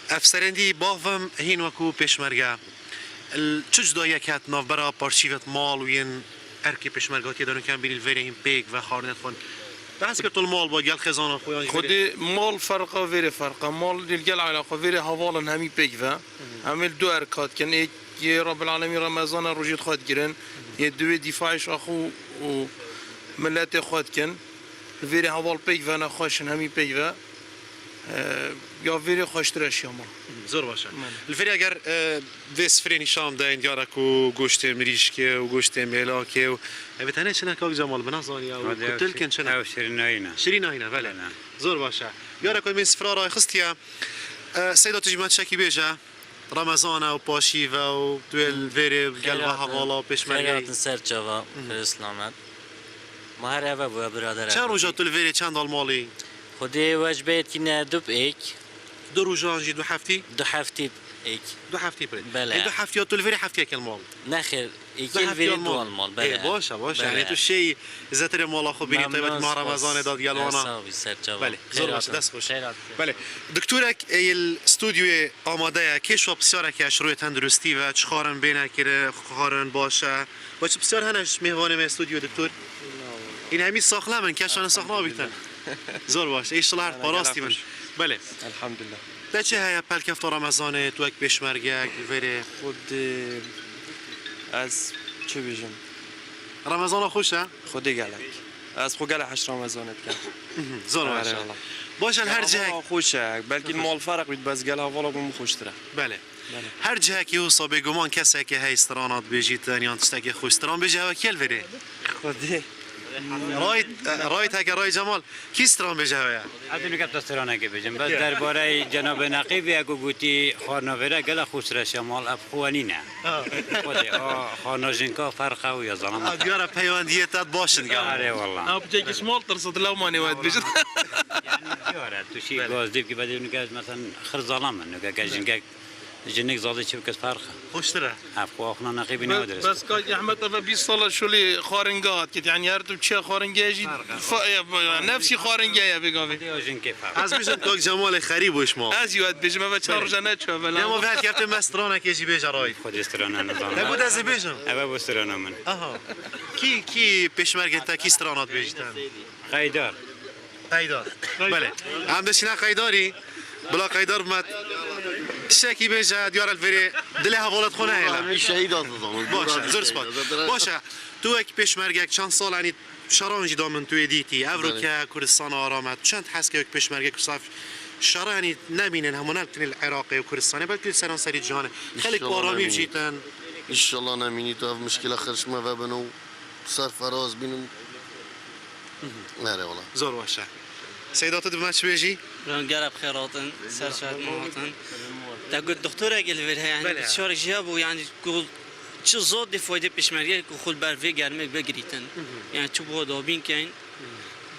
افسرندی باوم هین وکو پیشمرگه چجدا یکات نوبرا پارشیوت مال وین ارکی پیشمرگاتی دارن کم بین الفریم بیگ و خارنت خون بحث كرت المال با قال خزانه خويا خدي مال فرقه فيري فرقه مال القل علاقه فيري حوالن همي بيكفا عمل دو اركات كان ايك يا رب العالمين رمضان روجيت خد جرن يدوي دفاعش اخو وملاتي خد كان فيري حوال بيكفا انا خوشن همي بيكفا یا ویری خوشترش یاما زور باشه الفری اگر ویس فرینی شام داین دیارک و گوشت مریشکه و گوشت میلاکه و بتنه چنه کاک جمال بنازانی و کتل کن چنه او شیرین آینه بله زور باشه دیارک من سفرا رای خستیا سیدا تجمعات شکی بیجه ڕەمەزانە و پاشیڤە و دوێ vêrê gelva hevala و pêşmergeyî ser çava Islamet. Mahar eve bu birader. çend roja tu li vêrê çend almalî Xwedê wecbêtîne du êk. Du rojan jî du heftî Du heftî êk. Du heftî pirê Bele. Du heftiya tu li vêrê heftiyek almal Nexir, êkî li vêrê du almal. Ê başa başa yani tu şeyî zetirê mala xwe bînî taybet ma Remezanê da gelwana Savî ser çava. Belê zor baş dest xoş Belê Doktorek il stûdyoyê amade ye kêşwa pisyareke ji royê tenduristî ve çi xwarin bênekire xwarin baş e ve çi pisyar hene ji mêvanê me stûdyo doktor Hîn hemî saxla min keşan saxla bîtin Zor baş îşillah her parastî min Belê Elhamdülillah Te çi heye pelkefta Remezanê tu wek pêşmergek li vêrê Xwedê ez çi bêjim Remezana xweş e Xwedê gelek ez xwe gelek heş Remezanê dikim Zor baş Başan her cihek xweş e belkî mal ferq bît bez gel hevala bû min xweştir e Belê Her cihekî wisa bêguman kesekê hey strana dibêjîtin yan tiştekê xweş stran bêje ew kêl verê Xwedê Rayt heke Ray Cemal kî stran bêje ew ye Ez nuket testosteronekê bêjim bes derbareyê Cenab-ı Neqîbê ku gotî xwarnavêre gelek xweştir şemal ev xwenîne Xwedê xwarnajinka ferqa û ya zalamat Diyara peywendiyê te başin gel Arê wallah Apcekî smal tırsıt lewmanê wet bêjin Diyare tu şî gazdêb ki bedê nuket mesela xir zalam min nuket jinkek jinik zadê çi bikes ferqa Xweştir e Ev xwe Neqîbê ne dirist بس كاج احمد ابا 20 سال شولي خارنجات كنت يعني يرتب تشي خارنجا يجي نفسي خارنجا يا بيقافي Ez bijim tok Cemalê xerîb û şma از يواد بيجي ما بتشارج انا تشوف Dema vê kefte me stranekê jî bêje Ray Xwedê strana nizanım Te bu dezê bêjim Ev bu strana min Aha Kî pêşmergê te kî strana dibêjîtin Qaydar Qaydar Belê Em diçîne Qaydarî Bila Qaydar met Tiştekî bêje diyara li vêrê dilê hevalet xwe nehêle Baş e zor spat Baş e tu wek pêşmergek çend sal enî şeran jî da min tu yê dîtî ev roke Kurdistana aramet çend heskê wek pêşmergek saf şera enî nebînin hemû nebitînin li Iraqê û Kurdistanê belkî li seran serî cihanê Xelek bi aramî bicîtin İnşallah nemînî tu ev mişkîla xirşme vebin û serferaz bînin Nere wala Zor baş e Seyda tu dibime çi bêjî قرب خيراتن سرشاد مواطن تقول دكتورة قال لها يعني بتشارك جابوا يعني قول شو زود دي فايدة بيشمرية كل برفي قرمك بقريتن يعني شو بو دابين كاين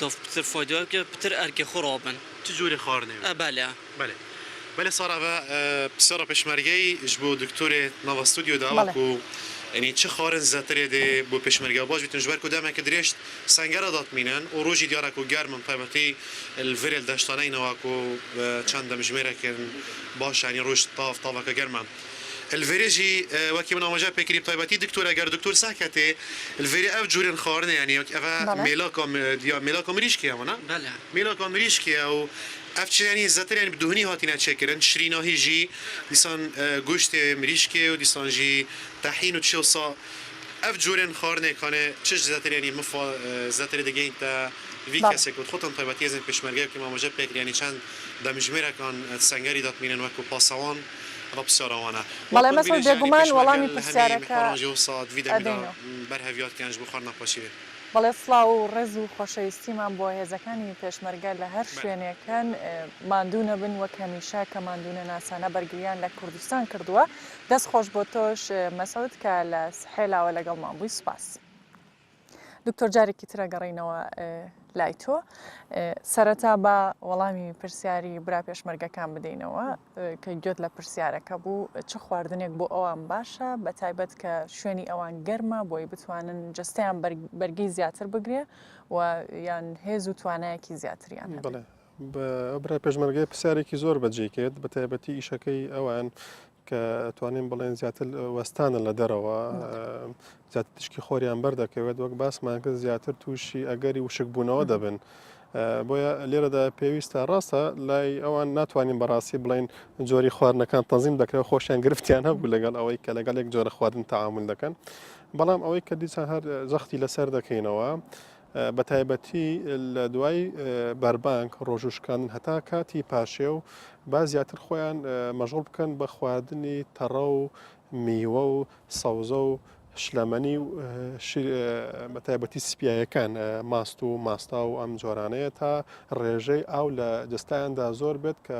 داف بتر فايدة كه بتر أركي خرابن تجوري خارنه بله بله صار بسیار پشمرگی جبو دکتور نوا استودیو دا کو یعنی چه خارن زتری دی بو پشمرگی باش بیتن جبر کو دم که دریشت سنگر دات مینن و روزی دیاره کو گرم پیمتی الفرل داشتانه نوا کو چند مجمره کن باش یعنی روز طاف که گرم الفريجي وكي من امجا بكري طيبتي دكتور اگر دكتور ساكتي الفري اف جورين خارن يعني اف ميلاكم ريشكي انا بله ميلاكم ريشكي او اف يعني زتر يعني بدهني هاتينا تشكرن شرينا هيجي ديسان گوشت مريشكي و ديسان جي طحين و تشوصا اف جورين خارن كان تش زتر يعني مفا زتر دگين تا وی کسی که خودم طیبتی از این پشمرگی که ما مجاب بکری یعنی چند دمجمره کان سنگری داد مینن وکو پاسوان بەڵێ مەسەڵ بێگومان وەڵامی پرسیارەکە بەرهەویات کەنج بۆ خواردن نەخۆشیێ بەڵێ سڵاو و ڕێز و خۆشەویستیمان بۆ هێزەکانی پێشمەرگە لە هەر شوێنێکەن ماندوو نەبن وەک هەمیشە کە ماندوونە ناسانە بەرگریان لە کوردستان کردووە دەست خۆش بۆ تۆش مەسەڵت کە لە سحێلاوە لەگەڵمان بووی سوپاس دکتۆر جارێکی ترە گەڕینەوە لای تۆ سەرەتا بە وەڵامی پرسیاری برا پێشمەرگەکان بدەینەوە کە گوێت لە پرسیارەکە بوو چه خواردنێک بۆ ئەوان باشە بە تایبەت کە شوێنی ئەوان گەرمە بۆی بتوانن جستیان بەرگی زیاتر بگرێ و یان هێز و توانایەکی زیاتریان بڵێ برا پێشمەرگەی پرسیارێکی زۆر بەجێ کرد بە تایبەتی ئیشەکەی ئەوان کە توانین بڵێن زیاتر وەستانە لە دەرەوە زیاتر تشکی خۆریان بەردەکەوێت وەک باسمان کرد زیاتر تووشی ئەگەری وشکبوونەوە دەبن بۆیە لێرەدا پێویستە ڕاستە لای ئەوان ناتوانین بەڕاستی بڵین جۆری خواردنەکان تەنزیم دەکرێت خۆشیان گرفتیان هەبوو لەگەڵ ئەوەی کە لەگەڵ یەک جۆرە خواردن تەعامل دەکەن بەڵام ئەوەی کە دیسان هەر زەختی لەسەر دەکەینەوە بە تایبەتی لە دوای بەربانگ ڕۆژوشکاندن هەتا کاتی پاشێ و با زیاتر خۆیان مەژۆڵ بکەن بە خواردنی تەڕە و میوە و سەوزە و شلەمەنی و بە تایبەتی سپیایەکان ماست و ماستا و ئەم جۆرانەیە تا ڕێژەی ئاو لە جستایاندا زۆر بێت کە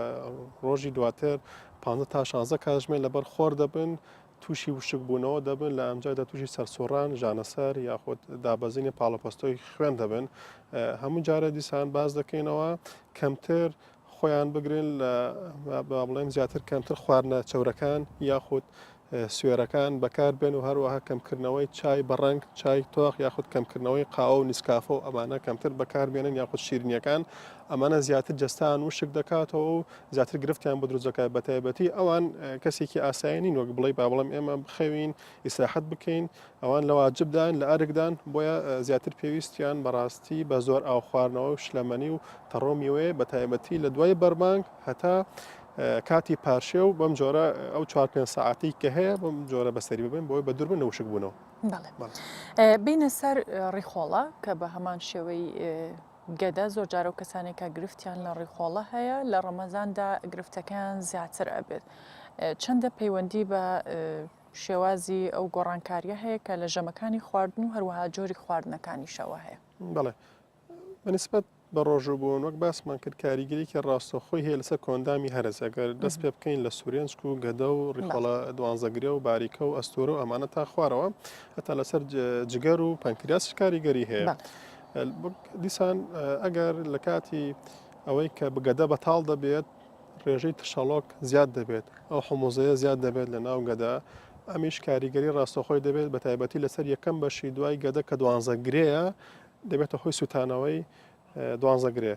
ڕۆژی دواتر 15 تا 16 کاتژمێر لەبەر خۆر دەبن تووشی وشک بوونەوە دەبن لە ئەمجادا تووشی سەرسۆڕان ژانەسەر یاخود دابەزینی پاڵەپەستۆی خوێن دەبن هەموو جارە دیسان باز دەکەینەوە کەمتر خۆیان بگرن لە بڵێم زیاتر کەمتر خواردنە چەورەکان یاخود سوێرەکان بەکار بێن و هەروەها کەمکردنەوەی چای بەڕنگ چای تۆخ یاخود کەمکردنەوەی قاوە و نیسکافە و ئەمانە کەمتر بەکار بێنن یاخود شیرینیەکان ئەمانە زیاتر جستان وشک دەکاتەوە و زیاتر گرفتیان بە دروستەکە بە تایبەتی ئەوان کەسێکی ئاسایی نین وەک بڵێ با بڵێم ئێمە بخەوین ئیسراحەت بکەین ئەوان لە واجبدان لە ئەرکدان بۆیە زیاتر پێویستیان بەڕاستی بە زۆر ئاو خواردنەوە و شلەمەنی و تەڕۆمیوێ بە تایبەتی لە دوای بەرمانگ هەتا کاتی پارشێ و بەم جۆرە ئەو 4-5 ساعتی کە هەیە بەم جۆرە بەسەری ببین بۆی بە دووربن لە وشک بوونەوە بینە سەر ڕیخۆڵە کە بە هەمان شێوەی گەدە زۆر جارە و کەسانێکە گرفتیان لە ڕیخۆڵە هەیە لە ڕەمەزاندا گرفتەکان زیاتر ئەبێت چەندە پەیوەندی بە شێوازی ئەو گۆڕانکاریە هەیە کە لە ژەمەکانی خواردن و هەروەها جۆری خواردنەکانیشەوە هەیە بەڵێ بەنسبەت بە ڕۆژوبوون وەک باسمان کرد کاریگەریکە ڕاستەخۆی هەیە لەسەر کۆندامی هەرز ئەگەر دەست پێ بکەین لە سوورێنسک و گەدە و ڕیخۆڵە دوانزەگرێ و باریکە و ئەستۆرە و ئەمانە تا خوارەوە هەتا لەسەر جگەر و پەنکریاس کاریگەری هەیە دیسان ئەگەر لە کاتی ئەوەی کە بگەدە بەتاڵ دەبێت ڕێژەی تشەڵۆک زیاد دەبێت ئەو حموزەیە زیاد دەبێت لە ناو گەدا ئەمیش کاریگەری ڕاستەخۆی دەبێت بە تایبەتی لەسەر یەکەم بەشی دوای گەدە کە دوانزەگرەیە دەبێتە خۆی سوتانەوەی دوانزەگرێ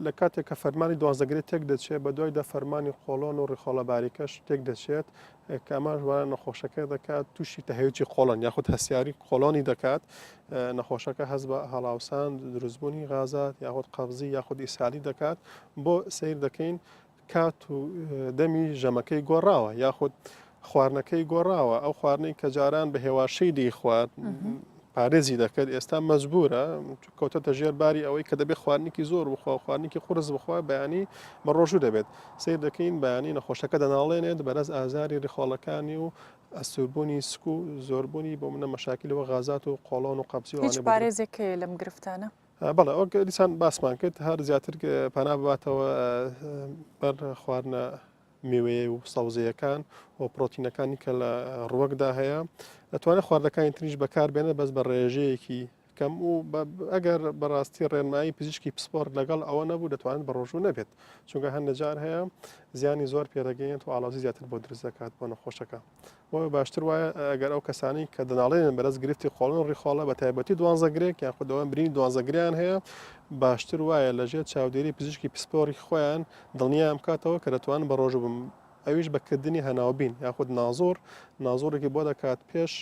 لە کاتێک کە فەرمانی دوانزەگرێت تێک دەچێت بە دوای دە فەرمانی قۆڵۆن و ڕیخۆڵە باریکەش تێک دەچێت کە ئەماش وانە نەخۆشەکە دەکات تووشی تەهەیوی قۆڵۆن یاخود هەسیاری قۆڵۆنی دەکات نەخۆشەکە هەز بە هەڵاوسان دروستبوونی غازات یاخود قەبزی یاخود ئیسالی دەکات بۆ سیر دەکەین کات و دەمی ژەمەکەی گۆڕاوە یاخود خواردنەکەی گۆڕاوە ئەو خواردنەی کە جاران بە هێواشەی دەی خوارد پارێزی دەکرد ئێستا مەجبورە کەوتەتە ژێر باری ئەوەی کە دەبێت خواردنێکی زۆر بخوا خواردنێکی قورس بخوا بەیانی بە ڕۆژوو دەبێت سیر دەکەین بەیانی نەخۆشەکە دەناڵێنێت بەرەز ئازاری ڕیخۆڵەکانی و ئەسووربوونی سک و زۆربوونی بۆ منە مەشاکلەوە غازات و قۆڵۆن و قەبسی هیچ پارێزێکەیە لەم گرفتانە بەڵێ ئەو دیسان باسمان کرد هەر زیاتر پەنا بباتەوە بەر خواردنە میوەیە و سەوزەیەکان و پرۆتینەکانی کە لە ڕوەکدا هەیە دەتوانێت خواردەکانی تریش بەکار بێنە بەس بە ڕێژەیەکی کەم و ئەگەر بەڕاستی ڕێنمایی پزیشکی پسپۆر لەگەڵ ئەوە نەبوو دەتوانێت بە ڕۆژوو نەبێت چونکە هەندە جار هەیە زیانی زۆر پێدەگەێنێت و ئاڵازی زیاتر بۆ دروست دەکات بۆ نەخۆشەکە بۆ باشتر وایە ئەگەر ئەو کەسانی کە دەناڵێنن بەرز گرفتی خۆڵن ڕیخۆڵە بە تایبەتی دوانزەگرێک یان خودەوە برین دوانزەگریان هەیە باشتر وایە لەژێر چاودێری پزیشکی پسپۆری خۆیان دڵنییا ئەم کاتەوە کە دەتوانن بە ڕۆژوو بم ئەویش بەکردنی هەناوبین یاخود نازۆرێکی بۆ دەکات پێش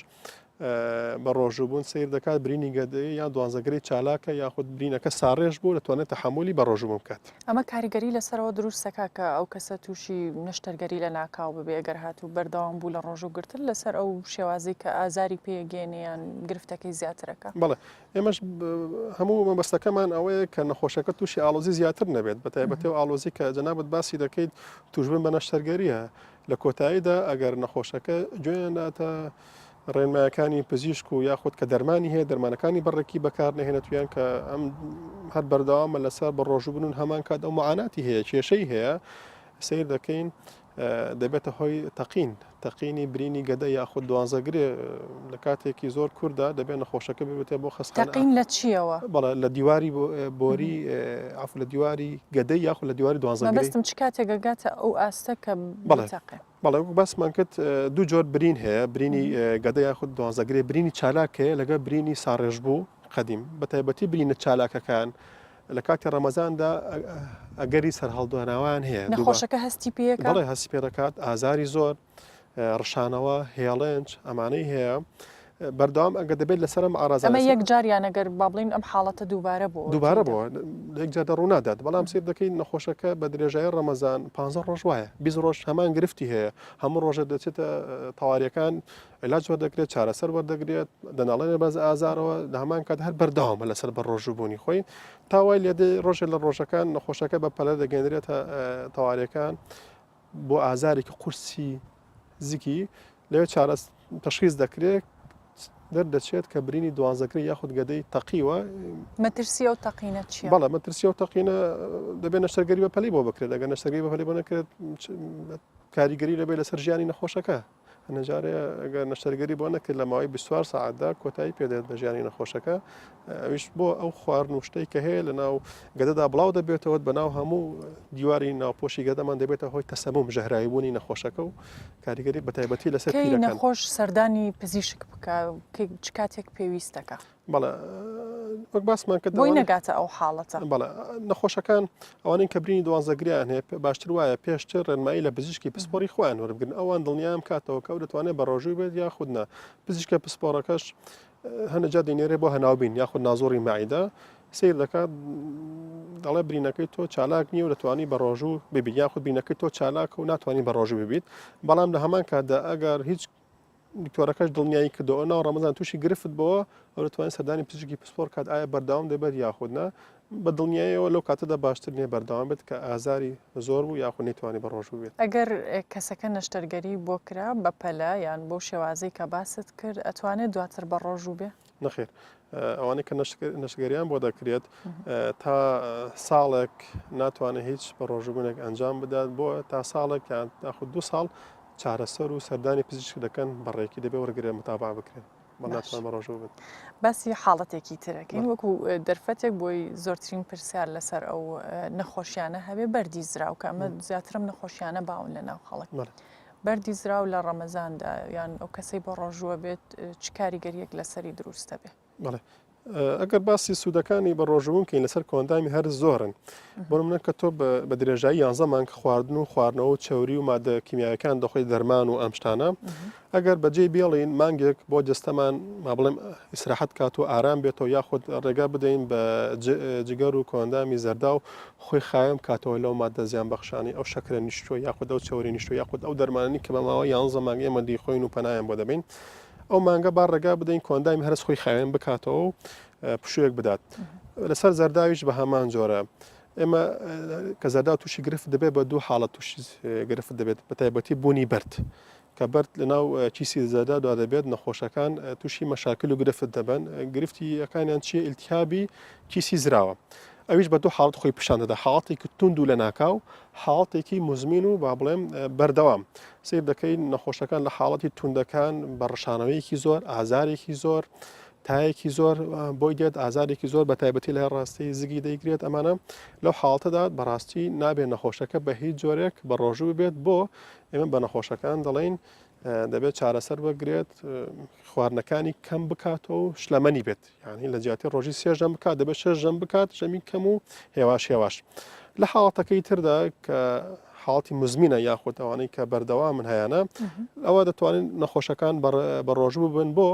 بە ڕۆژوبوون سیر دەکات برینی گەدەی یان دوانزەگری چالاکە یاخود برینەکە ساڕێژ بوو دەتوانێت تەحملی بە ڕۆژوبوون بکات ئەمە کاریگەری لەسەرەوە دروستەکە کە ئەو کەسە تووشی نەشتەرگەری لە ناکاو ببێ ئەگەر هاتوو بەردەوام بوو لە ڕۆژوو گرتن لەسەر ئەو شێوازی کە ئازاری پێگەێنیان گرفتەکەی زیاترەکە بەڵێ ئێمەش هەموو مەبەستەکەمان ئەوەیە کە نەخۆشەکە تووشی ئالۆزی زیاتر نەبێت بە تایبەتی و ئالۆزی کە جەنابەت باسی دەکەیت توشبن بە نەشتەرگەریە لە کۆتاییدا ئەگەر نەخۆشەکە گوێناتە ڕێنمایەکانی پزیشک و یاخود کە دەرمانی هەیە دەرمانەکانی بەڕێکی بەکار نەهێنێتویان کە ئەم هەر بەردەوامە لەسەر بە ڕۆژوبن هەمان کات ئەو معاناتی هەیە کێشەی هەیە سیر دەکەین دەبێتە هۆی تەقینی برینی گەدە یاخود دوانزەگرێ لە کاتێکی زۆر کووردا دەبێت نەخۆشەکە ببێتێ بۆ خستان تەقین لە چیەوە بەڵێ لە دیواری بۆری عفو لە دیواری گەدەی یاخود لە دیواری دوانزەگرێ مەبەستم چ کاتێک گەگاتە ئەو ئاستە کە بتەقێ بەڵێ باسمان کرد دوو جۆر برین هەیە برینی گەدە یاخود دوانزەگرێ برینی چالاک هەیە لەگە برینی ساڕێژ بوو قەدیم بە تایبەتی برینە چالاکەکان لە کاتی ڕەمەزاندا ئەگەری سەر هەڵدواناوان هەیە نەخۆشەکە هەستی پێەکە بەڵێ هەستی پێ دەکات ئازاری زۆر ڕشانەوە هێڵێنج ئەمانەی هەیە بەردەوام ئەگە دەبێت لەسەرم ئارازە ئەمە یەک جاریان ئەگەر با بڵین ئەم حاڵەتە دووبارە بووە یەک جار ڕوونادات بەڵام سیر دەکەین نەخۆشەکە بە درێژایی ڕەمەزان 15 ڕۆژ وایە 20 ڕۆژ هەمان گرفتی هەیە هەموو ڕۆژە دەچێتە تەواریەکان علاج وەردەگرێت چارەسەر وەردەگرێت دەناڵێنە بەز ئازارەوە لە هەمان کات هەر بەردەوامە لەسەر بە ڕۆژوبوونی خۆی تاوای لێدەی ڕۆژێک لە ڕۆژەکان نەخۆشەکە بە پەلە دەگەێنرێتە تەواریەکان بۆ ئازارێکی قورسی زیکی لەوێ چارە تەشخیص دەکرێت دەردەچێت کە برینی دوانزەگری یاخود گەدەی تەقیوە مەترسی ئەو تەقینە چیە؟ بەڵێ مەترسی ئەو تەقینە دەبێت نەشتەرگەری بە پەلی بۆ بکرێت ئەگەر نەشتەرگەری بە پەلی بۆ نەکرێت کاریگەری لەبێ لەسەر ژیانی نەخۆشەکە هەنەجارێ ئەگەر نەشتەرگەری بۆ نەکرد لە ماوەی 24 ساعتدا کۆتایی پێدێت بە ژیانی نەخۆشەکە ئەویش بۆ ئەو خواردن و شتەی کە هەیە لە ناو گەدەدا بڵاو دەبێتەوە بەناو هەموو دیواری ناوپۆشی گەدەمان دەبێتە هۆی تەسەموم ژەهراییبوونی نەخۆشەکە و کاریگەری بەتایبەتی لەسەر پیرەکان نەخۆش سەردانی پزیشک بکە چ کاتێک پێویستەکە بەڵێ وەک باسمان کرد بۆی نەگاتە ئەو حاڵەتە بەڵێ نەخۆشەکان ئەوانەی کە برینی دوانزەگریان هەیە باشتر وایە پێشتر ڕێنمایی لە پزیشکی پسپۆری خۆیان وەربگرن ئەوان دڵنیام کاتەوە کە ئەو دەتوانێت بە ڕۆژوو بێت یا خودنا پزیشکە پسپۆرەکەش هەنەجا دێنێرێ بۆ هەناوبین یاخود نازۆڕی ماعیدا سیر دەکات دەڵێ برینەکەی تۆ چالاک نییە و دەتوانی بە ڕۆژوو ببیت یاخود بینەکەی تۆ چالاک و ناتوانانی بە ڕۆژوو ببیت بەڵام لە هەمان کاتدا ئەگەر هیچ دکتۆرەکەش دڵنیایی کردەوە ناو ڕەمەزان تووشی گرفت بەوە ئەو دەتوانێت سەردانی پزیشکی پسپۆر کات ئایا بەرداوام دەبێت یاخودنا بە دڵنیاییەوە لەو کاتەدا باشتر نییە بەرداوام بێت کە ئازاری زۆر بوو یاخود نەیتوانی بە ڕۆژوو بێت ئەگەر کەسەکە نەشتەرگەری بۆ کرا بە پەلە یان بۆ شێوازەی کە باست کرد ئەتوانێت دواتر بە ڕۆژوو بێ نەخێر ئەوانەی کە نەشتەرگەریان بۆ دەکرێت تا ساڵێک ناتوانێت هیچ بە ڕۆژبوونێک ئەنجام بدات بۆ تا ساڵێک یان تاخود 2 ساڵ چارەسەر و سەردانی پزیشک دەکەن بەڕێکی دەبێ وەرگێ متابع بکرێن بە ناتوان بە ڕۆژوو بێت باسی حاڵەتێکی ترەکەین وەکو دەرفەتێک بۆی زۆرترین پرسیار لەسەر ئەو نەخۆشیانە هەبێ بەردی زراو کە ئەمە زیاترم نەخۆشیانە باون لە ناو خەڵک بەردی زراو لە ڕەمەزاندا یان ئەو کەسەی بە ڕۆژووە بێت چ کاریگەریەک لەسەری دروستە بێ بەڵێ ئەگەر باسی سوودەکانی بە ڕۆژبوون کەین لەسەر کۆندامی هەر زۆرن بۆ منە کە تۆ بە درێژایی 11 مانگ خواردن و خواردنەوە و چەوری و مادە کیمیاوەکان دەخۆی دەرمان و ئەم شتانە ئەگەر بەجێ بێڵین مانگێک بۆ جستەمان ما بڵێم ئیسراحەت کات و ئارام بێتەوە یاخود ڕێگا بدەین بە جگەر و کۆندامی زەردا و خۆی خاوێم کاتەوە لەو مادە زیان بەخشانی ئەو شەکرە نیشتووە یاخود ئەو چەوری نیشتووە یاخود ئەو دەرمانی کە بە ماوە 11 مانگ ئێمە دیخۆین و پەنایان بۆ دەبین ئەو مانگە با ڕێگا بدەین کۆندامی هەرس خۆی خاوێن بکاتەوە و پشوویەک بدات لەسەر زەرداویش بە هەمان جۆرە ئێمە کە زەردا تووشی گرفت دەبێت بە دوو حاڵەت تووشی گرفت دەبێت بە تایبەتی بوونی بەرد کە بەرد لەناو چیسی زەردا دوا دەبێت نەخۆشەکان تووشی مەشاکل و گرفت دەبن گرفتی یەکانیان چیە ئیلتیابی کیسی زراوە ئەویش بە دوو حاڵەت خۆی پیشان دەدا حاڵەتێکی توند و لە ناکاو حاڵەتێکی مزمین و با بڵێم بەردەوام سیر دەکەین نەخۆشەکان لە حاڵەتی توندەکان بە ڕەشانەوەیەکی زۆر ئازارێکی زۆر تایەکی زۆر بۆی دێت ئازارێکی زۆر بە تایبەتی لە ڕاستی زگی دەیگرێت ئەمانە لەو حاڵەتەدا بەڕاستی نابێت نەخۆشەکە بە هیچ جۆرێک بە ڕۆژوو بێت بۆ ئێمە بە نەخۆشەکان دەڵێن دەبێت چارەسەر بگرێت خواردنەکانی کەم بکاتەوە و شلەمەنی بێت یعنی لە جیاتی ڕۆژی 3 ژەم بکات دەبێت 6 ژەم بکات ژەمی کەم و هێواش هێواش لە حاڵەتەکەی تردا کە حاڵەتی مزمینە یاخود ئەوانەی کە بەردەوام من هەیەە ئەوە دەتوانین نەخۆشەکان بە ڕۆژوو ببن بۆ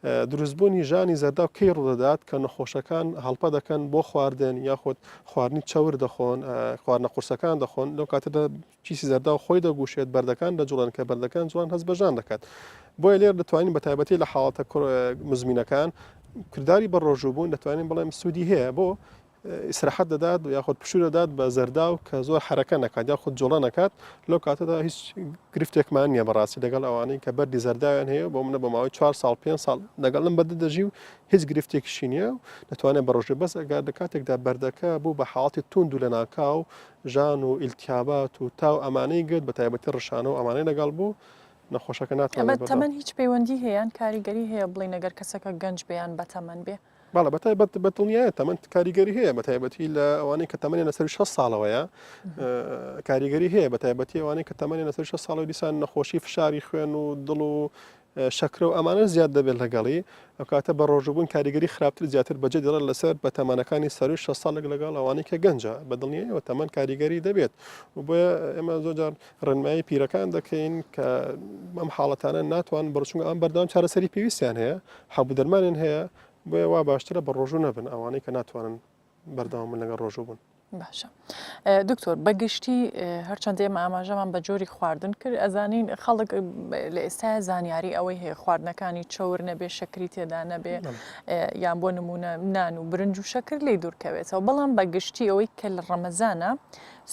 دروستبوونی ژانی زەردا و کەی ڕوودەدات کە نەخۆشەکان هەڵپە دەکەن بۆ خواردن یاخود خواردنی چەور دەخۆن خواردنە قورسەکان دەخۆن لەو کاتەدا چیسی زەردا و خۆی دەگوشێت بەردەکان دەجوڵن کە بەردەکان جوان هەست بەژان دەکات بۆیە لێر دەتوانین بە تایبەتی لە حاڵەتە مزمینەکان کردداری بە ڕۆژووبوون دەتوانین بڵێم سوودی هەیە بۆ ئیسراحەت دەدات و یاخود پشوو دەدات بە زەردا و کە زۆر حرەکە نەکات یاخود جوڵە نەکات لەو کاتەدا هیچ گرفتێکمان نییە بەڕاستی لەگەڵ ئەوانەی کە بەردی زەرداویان هەیە بۆ منە بە ماوەی 4 ساڵ 5 ساڵ لەگەڵم بەدە دەژی و هیچ گرفتێکیشی نییە و دەتوانێت بە ڕۆژێ بەس ئەگەر لە کاتێکدا بەردەکە بوو بە حاڵەتی توند و لە ناکاو ژان و ئیلتیابات و تاو ئەمانەی گرت بە تایبەتی ڕشانە و ئەمانەی لەگەڵ بوو نەخۆشەکە ناتوانێت تەمەەن هیچ پەیوەندی هەیەیان کاریگەری هەیە بڵین ئەگەر کەسەکە گەنج بەیان بە تەمەەن بێ باڵە بەتایبەت بەدڵنیایە تەمەند کاریگەری هەیە بەتایبەتی لە ئەوانەی کە تەمەنی لەسەر 6 ساڵەوەیە کاریگەری هەیە بەتایبەتی ئەوانەی کە تەمەنی لەسەر 6 ساڵەوە دیسان نەخۆشی فشاری خوێن و دڵ و شەکرە و ئەمانە زیاد دەبێت لەگەڵی ئەو کاتە بە ڕۆژبوون کاریگەری خراپتر زیاتر بەجێ دەڵێت لەسەر بە تەمەنەکانی سەر 6 ساڵێک لەگەڵ ئەوانەی کە گەنجە بەدڵنیایەوە تەمەەن کاریگەری دەبێت و بۆیە ئێمە زۆرجار ڕێنمایی پیرەکان دەکەین کە ئەم حاڵەتانە ناتوان بڕچونگە ئەم بەردەوام چارەسەری پێویستیان هەیە هەبوو دەرمانیان هەیە بۆیە وا باشترە بە ڕۆژوو نەبن ئەوانەی کە ناتوانن بەردەوام من لەگەڵ ڕۆژوو بوون باشە دکتۆر بەگشتی هەرچەندە ئێمە ئاماژەمان بە جۆری خواردن کرد ئەزانین خەڵک لە ئێستا زانیاری ئەوەی هەیە خواردنەکانی چەور نەبێ شەکری تێدا نەبێ یان بۆ نمونە نان و برنج و شەکر لێ دوورکەوێتەوە بەڵام بەگشتی ئەوەی کە لە ڕەمەزانە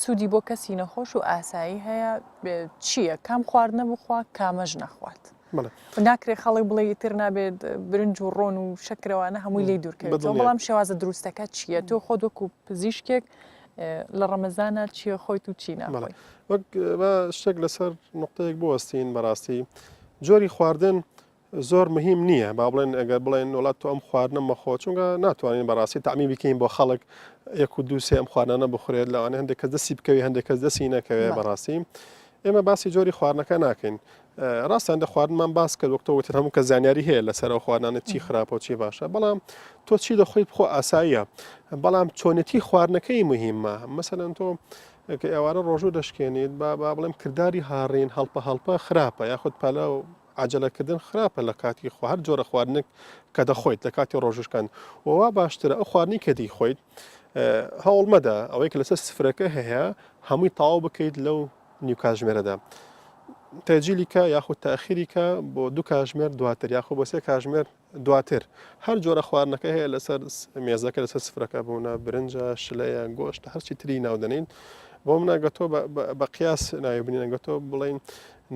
سوودی بۆ کەسی نەخۆش و ئاسایی هەیە چییە کام خواردنە بخوا کامەژ نەخوات ناکرێت خەڵی بڵێ تر نابێت برنج و ڕۆن و شەکرەوانە هەمووی لێ دوورکەوێتەوە بەڵام شێوازە دروستەکە چییە تۆ خۆت وەکو پزیشکێک لە ڕەمەزانە چیە خۆیت و چی ناخۆی وەک بە شتێک لەسەر نقطەیەک بوەستین بەڕاستی جۆری خواردن زۆر مهم نییە با بڵێن ئەگەر بڵێن وڵات تۆ ئەم خواردنە مەخۆ چونکە ناتوانین بەڕاستی تامی بکەین بۆ خەڵک یەک و دوو سێ ئەم خواردانە بخورێت لەوانە هەندێک کەس دەستی بکەوی هەندێک کەس دەستی نەکەوێت بەڕاستی ئێمە باسی جۆری خواردنەکە ناکەین ڕاستان دە خواردنمان باس کرد وەکتەوەتر هەموو کە زانیاری هەیە لەسەر ئەو خواردانە چی خراپە و چی باشە بەڵام تۆ چی دەخۆیت بخۆ ئاساییە بەڵام چۆنەتی خواردنەکەی مهمە مەسەلەن تۆ کە ئێوارە ڕۆژوو دەشکێنیت با بڵێم کردداری هاڕین هەڵپە خراپە یاخود پەلە و عجلەکردن خراپە لە کاتی خۆ هەر جۆرە خواردنێک کە دەخۆیت لە کاتی ڕۆژشکان ووا باشترە ئەو خواردنی کە دیخۆیت هەوڵ مەدە ئەوەی کە لەسەر سفرەکە هەیە هەمووی تاوا بکەیت لەو نیو کاتژمێرەدا تەجیلیکە یاخود تاخیریکە بۆ دوو کاتژمێر دواتر یاخود بۆ سێ کاتژمێر دواتر هەر جۆرە خواردنەکە هەیە لەسەر مێزەکە لەسەر سفرەکە بوونە برنجە شلەیە گۆشت هەرچی تری ناودەنین بۆ منەگەتۆ بە قیاس ناوێبنینەگەتۆ بڵین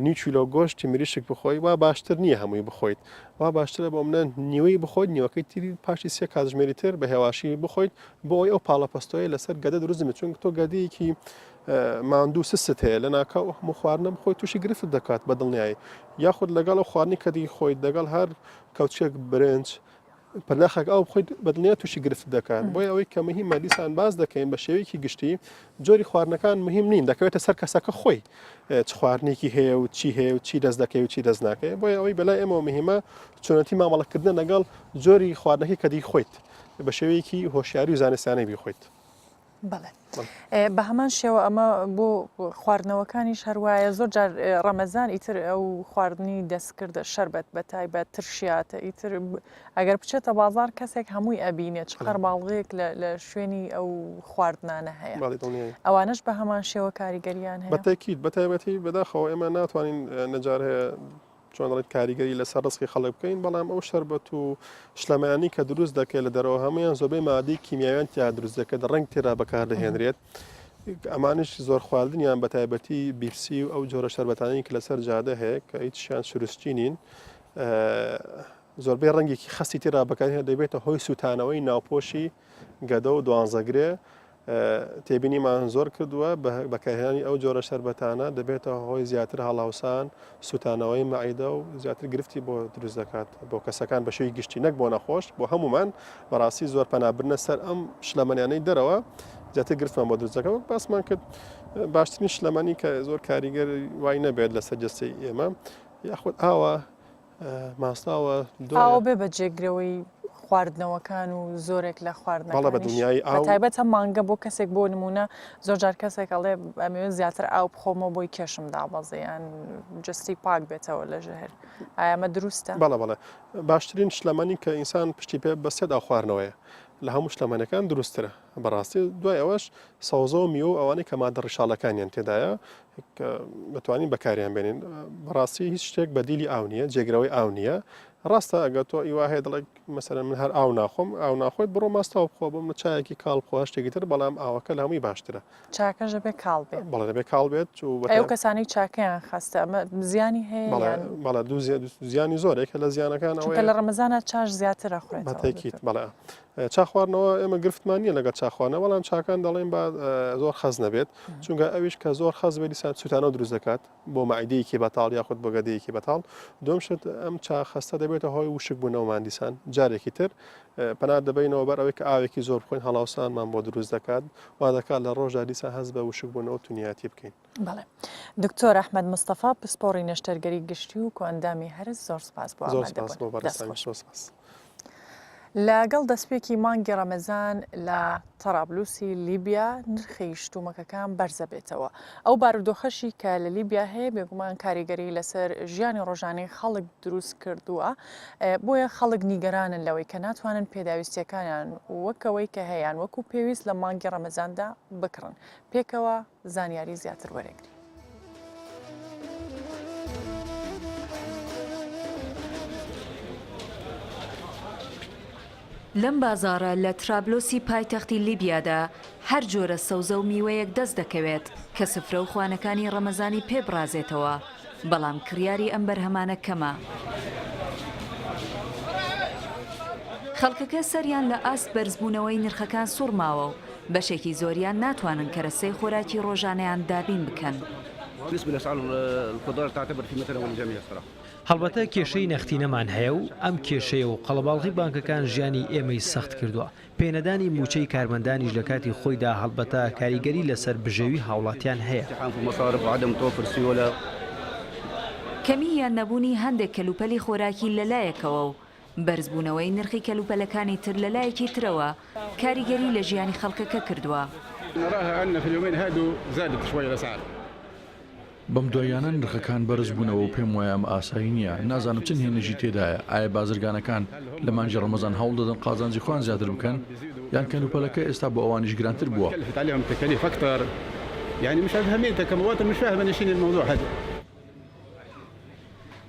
نیچیلۆ گۆشتی مریشک بخۆی وا باشتر نییە هەمووی بخۆیت وا باشترە بۆ منە نیوەی بخۆیت نیوەکەی تری پاشی سێ کاتژمێری تر بە هێواشی بخۆیت بۆ ئەوی ئەو پاڵەپەستۆیە لەسەر گەدە دروستمە چونکە تۆ گەدەیەکی ماندوو سست هەیە لە ناکە هەموو خواردنە بخۆی تووشی گرفت دەکات بە دڵنیایی یاخود لەگەڵ ئەو خواردنی کە دی خۆیت دەگەڵ هەر کەوچێک برنج پەرناخێک ئەو بخۆیت بەدڵنیە تووشی گرفت دەکات بۆی ئەوەی کە مهمە دیسان باز دەکەین بە شێوەیەکی گشتی جۆری خواردنەکان مهم نین دەکەوێتە سەر کەسەکە خۆی چ خواردنێکی هەیە و چی هەیە و چی دەست دەکەی و چی دەست ناکەی بۆی ئەوەی بەلای ئێمە مهمە چۆنەتی مامەڵەکردن لەگەڵ جۆری خواردنەکەی کە دی خۆیت بە شێوەیەکی هۆشیاری و زانستیانەی بیخۆیت بەڵێ بە هەمان شێوە ئەمە بۆ خواردنەوەکانیش هەروایە زۆر جار ڕەمەزان ئیتر ئەو خواردنی دەستکردە شەربەت بە تایبەت ترشیاتە ئیتر ئەگەر بچێتە بازار کەسێک هەمووی ئەبینێت چقەر باڵغەیەک لە شوێنی ئەو خواردنانە هەیە ئەوانش بە هەمان شێوە کاریگەریان هەیە بەتەکیت بەتایبەتی بەداخەوە ئێمە ناتوانین نەجار هەیە چۆن دەڵێت کاریگەری لەسەر ڕسکی خەڵک بکەین بەڵام ئەو شەربەت و شلەمەیانی کە دروست دەکەێت لە دەرەوە هەمویان زۆبەی مادەی کیمیاویان تیا دروست دەکەێت ڕنگ تێرا بەکار دەهێنرێت ئەمانش زۆر خواردنیان بە تایبەتی بیرسی و ئەو جۆرە شەربەتانی کە لەسەر جادە هەیە کە هیچیان شروستی نین زۆربەی ڕەنگێکی خەستی تێرا بەکارهێن دەبێتە هۆی سوتانەوەی ناوپۆشی گەدە و دوانزەگرێ تێبینیمان زۆر کردووە بەکارهێنانی ئەو جۆرە شەربەتانە دەبێتە هۆی زیاتر هەڵاوسان سوتانەوەی مەعیدە و زیاتر گرفتی بۆ دروست دەکات بۆ کەسەکان بە شێوی گشتی نەک بۆ نەخۆش بۆ هەمومان بەڕاستی زۆر پەنابرنە سەر ئەم شلەمەنیانەی دەرەوە زیاتر گرفتمان بۆ دروست دەکەوە باسمان کرد باشترین شلەمەنی کە زۆر کاریگەر وای نەبێت لەسەر جەستەی ئێمە یاخود ئاوە ماستاوە ئاو بێ بە جێگرەوەی خواردنەوەکان و زۆرێک لە خواردنەکانی تایبەت هەم مانگە بۆ کەسێک بۆ نمونە زۆر جار کەسێک ئەڵێ ئەمەوێت زیاتر ئاو بخۆمەوە بۆی کێشم دابەزیان جستی پاک بێتەوە لە ژەهر ئایامە دروستە بەڵێ باشترین شلەمەنی کە ئینسان پشتی پێ بە سێدا خواردنەوەیە لە هەموو شلەمەنەکان دروستترە بەڕاستی دوای ئەوەش سەوزە و میوە ئەوانەی کە مادە ڕشاڵەکانیان تێدایە بتوانین بەکاریان بێنین بەڕاستی هیچ شتێک بەدیلی ئاو نییە جێگرەوەی ئاو نییە ڕاستە ئەگە تۆ ئیوا هەیە دەڵێک مەسەرەن من هەر ئاو ناخۆم ئاو ناخۆیت بڕۆ ماستەوە بخۆ بۆ من چایەکی کاڵ بخۆ شتێکی تر بەڵام ئاوەکە لە هەمووی باشترە چاکەش دەبێت کاڵ بێت بەڵێ دەبێت کاڵ بێت ئەو کەسانی چاکەیان خەستە ئەمە زیانی هەیە بەڵێ دوو زیانی زۆرێکە لە زیانەکان ئەوە لە ڕەمەزانە چاش زیاتر ئەخورێت بەتەکیت بەڵێ چاخواردنەوە ئێمە گرفتمان نییە لەگەڵ چاخواردنەوە بەڵام چاکان دەڵێن با زۆر خەز نەبێت چونکە ئەویش کە زۆر خەز بێت دیسان سوتانە دروست دەکات بۆ مەعیدەیەکی بەتاڵ یاخود بۆ گەدەیەکی بەتاڵ دوم شت ئەم چاخەستە دەبێتە هۆی وشک بوونەوەمان دیسان جارێکی تر پەنات دەبینەوە بەر ئەوەی کە ئاوێکی زۆر بخۆین هەڵاوسانمان بۆ دروست دەکات وا دەکات لە ڕۆژدا دیسان هەست بە وشک بوونەوە تونیاتی بکەین بەڵێ دکتۆر ئەحمەد مستەفا پسپۆڕی نەشتەرگەری گشتی و کۆئەندامی هەرس زۆر سپاس بۆ ئامادەبوون لەگەڵ دەستپێکی مانگی ڕەمەزان لە تەرابلوسی لیبیا نرخی شتومەکەکان بەرزە بێتەوە ئەو بارودۆخەشی کە لە لیبیا هەیە بێگومان کاریگەری لەسەر ژیانی ڕۆژانەی خەڵک دروست کردووە بۆیە خەڵک نیگەرانن لەوەی کە ناتوانن پێداویستیەکانیان وەکەوەی کە هەیەیان وەکو پێویست لە مانگی ڕەمەزاندا بکڕن پێکەوە زانیاری زیاتر وەرەگری لەم بازارە لە ترابلۆسی پایتەختی لیبیادا هەر جۆرە سەوزە و میوەیەک دەست دەکەوێت کە سفرە و خوانەکانی ڕەمەزانی پێبڕازێتەوە بەڵام کریاری ئەم بەرهەمانە کەمە. خەڵکەکە سەریان لە ئاست بەرزبوونەوەی نرخەکان سوڕماوە و بەشێکی زۆریان ناتوانن کەرەسەی خۆراکی ڕۆژانەیان دابین بکەن. بالنسبة لأسعار الخضار تعتبر في متناول الجميع الصراحة. هەڵبەتە کێشەی نەختینەمان هەیە و ئەم کێشەیە و قەڵەباڵغی بانکەکان ژیانی ئێمەی سەخت کردووە. پێنەدانی موچەی کارمەندانیش لە کاتی خۆیدا هەڵبەتە کاریگەری لەسەر بژێوی هاوڵاتیان هەیە. کەمی یان نەبوونی هەندێک کەلوپەلی خۆراکی لەلایەکەوە و بەرزبوونەوەی نرخی کەلوپەلەکانی تر لەلایەکی ترەوە کاریگەری لە ژیانی خەڵکەکە کردووە. نراها أن في اليومين هادو زادت شوية الأسعار. بەم دوایانە نرخەکان بەرز بوونەوە و پێم وایە ئەم ئاسایی نییە. نازانم چەند هێنەژی تێدایە. ئایا بازرگانەکان لە مانجی ڕەمەزان هەوڵ دەدەن قازانجی خۆیان زیاتر بکەن یان کەلوپەلەکە ئێستا بۆ ئەوانیش گرانتر بووە. عليهم تكاليف أكثر. يعني مش فاهمين كمواطن مش فاهم نشين الموضوع هذا.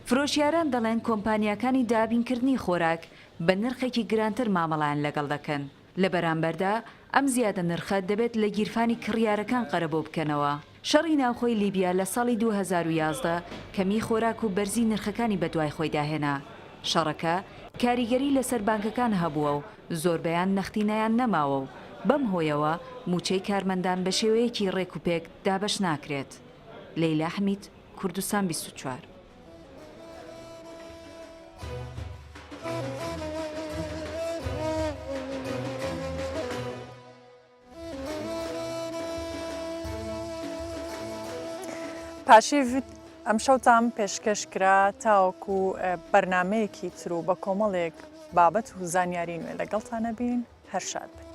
فرۆشیاران دەڵێن کۆمپانیاکانی دابینکردنی خۆراک بە نرخێکی گرانتر مامەڵیان لەگەڵ دەکەن. لە بەرامبەردا ئەم زیادە نرخە دەبێت لە گیرفانی کڕیارەکان قەرەبۆ بکەنەوە. شەڕی ناوخۆی لیبیا لە ساڵی 2011 کەمی خۆراک و بەرزی نرخەکانی بەدوای خۆی داهێنا. شەڕەکە کاریگەری لەسەر بانکەکان هەبووە و زۆربەیان نەختینەیان نەماوە و بەم هۆیەوە موچەی کارمەندان بە شێوەیەکی ڕێکوپێک دابەش ناکرێت. لەیلا حەمید، کوردستان 24. پاشیڤ ئەم شەوتان پێشکەشکرا تاوەکو بەرنمەیەکی تر و بە کۆمەڵێک بابەت و زانیاری نوێ لەگەڵتانە بین هەر شاد بن.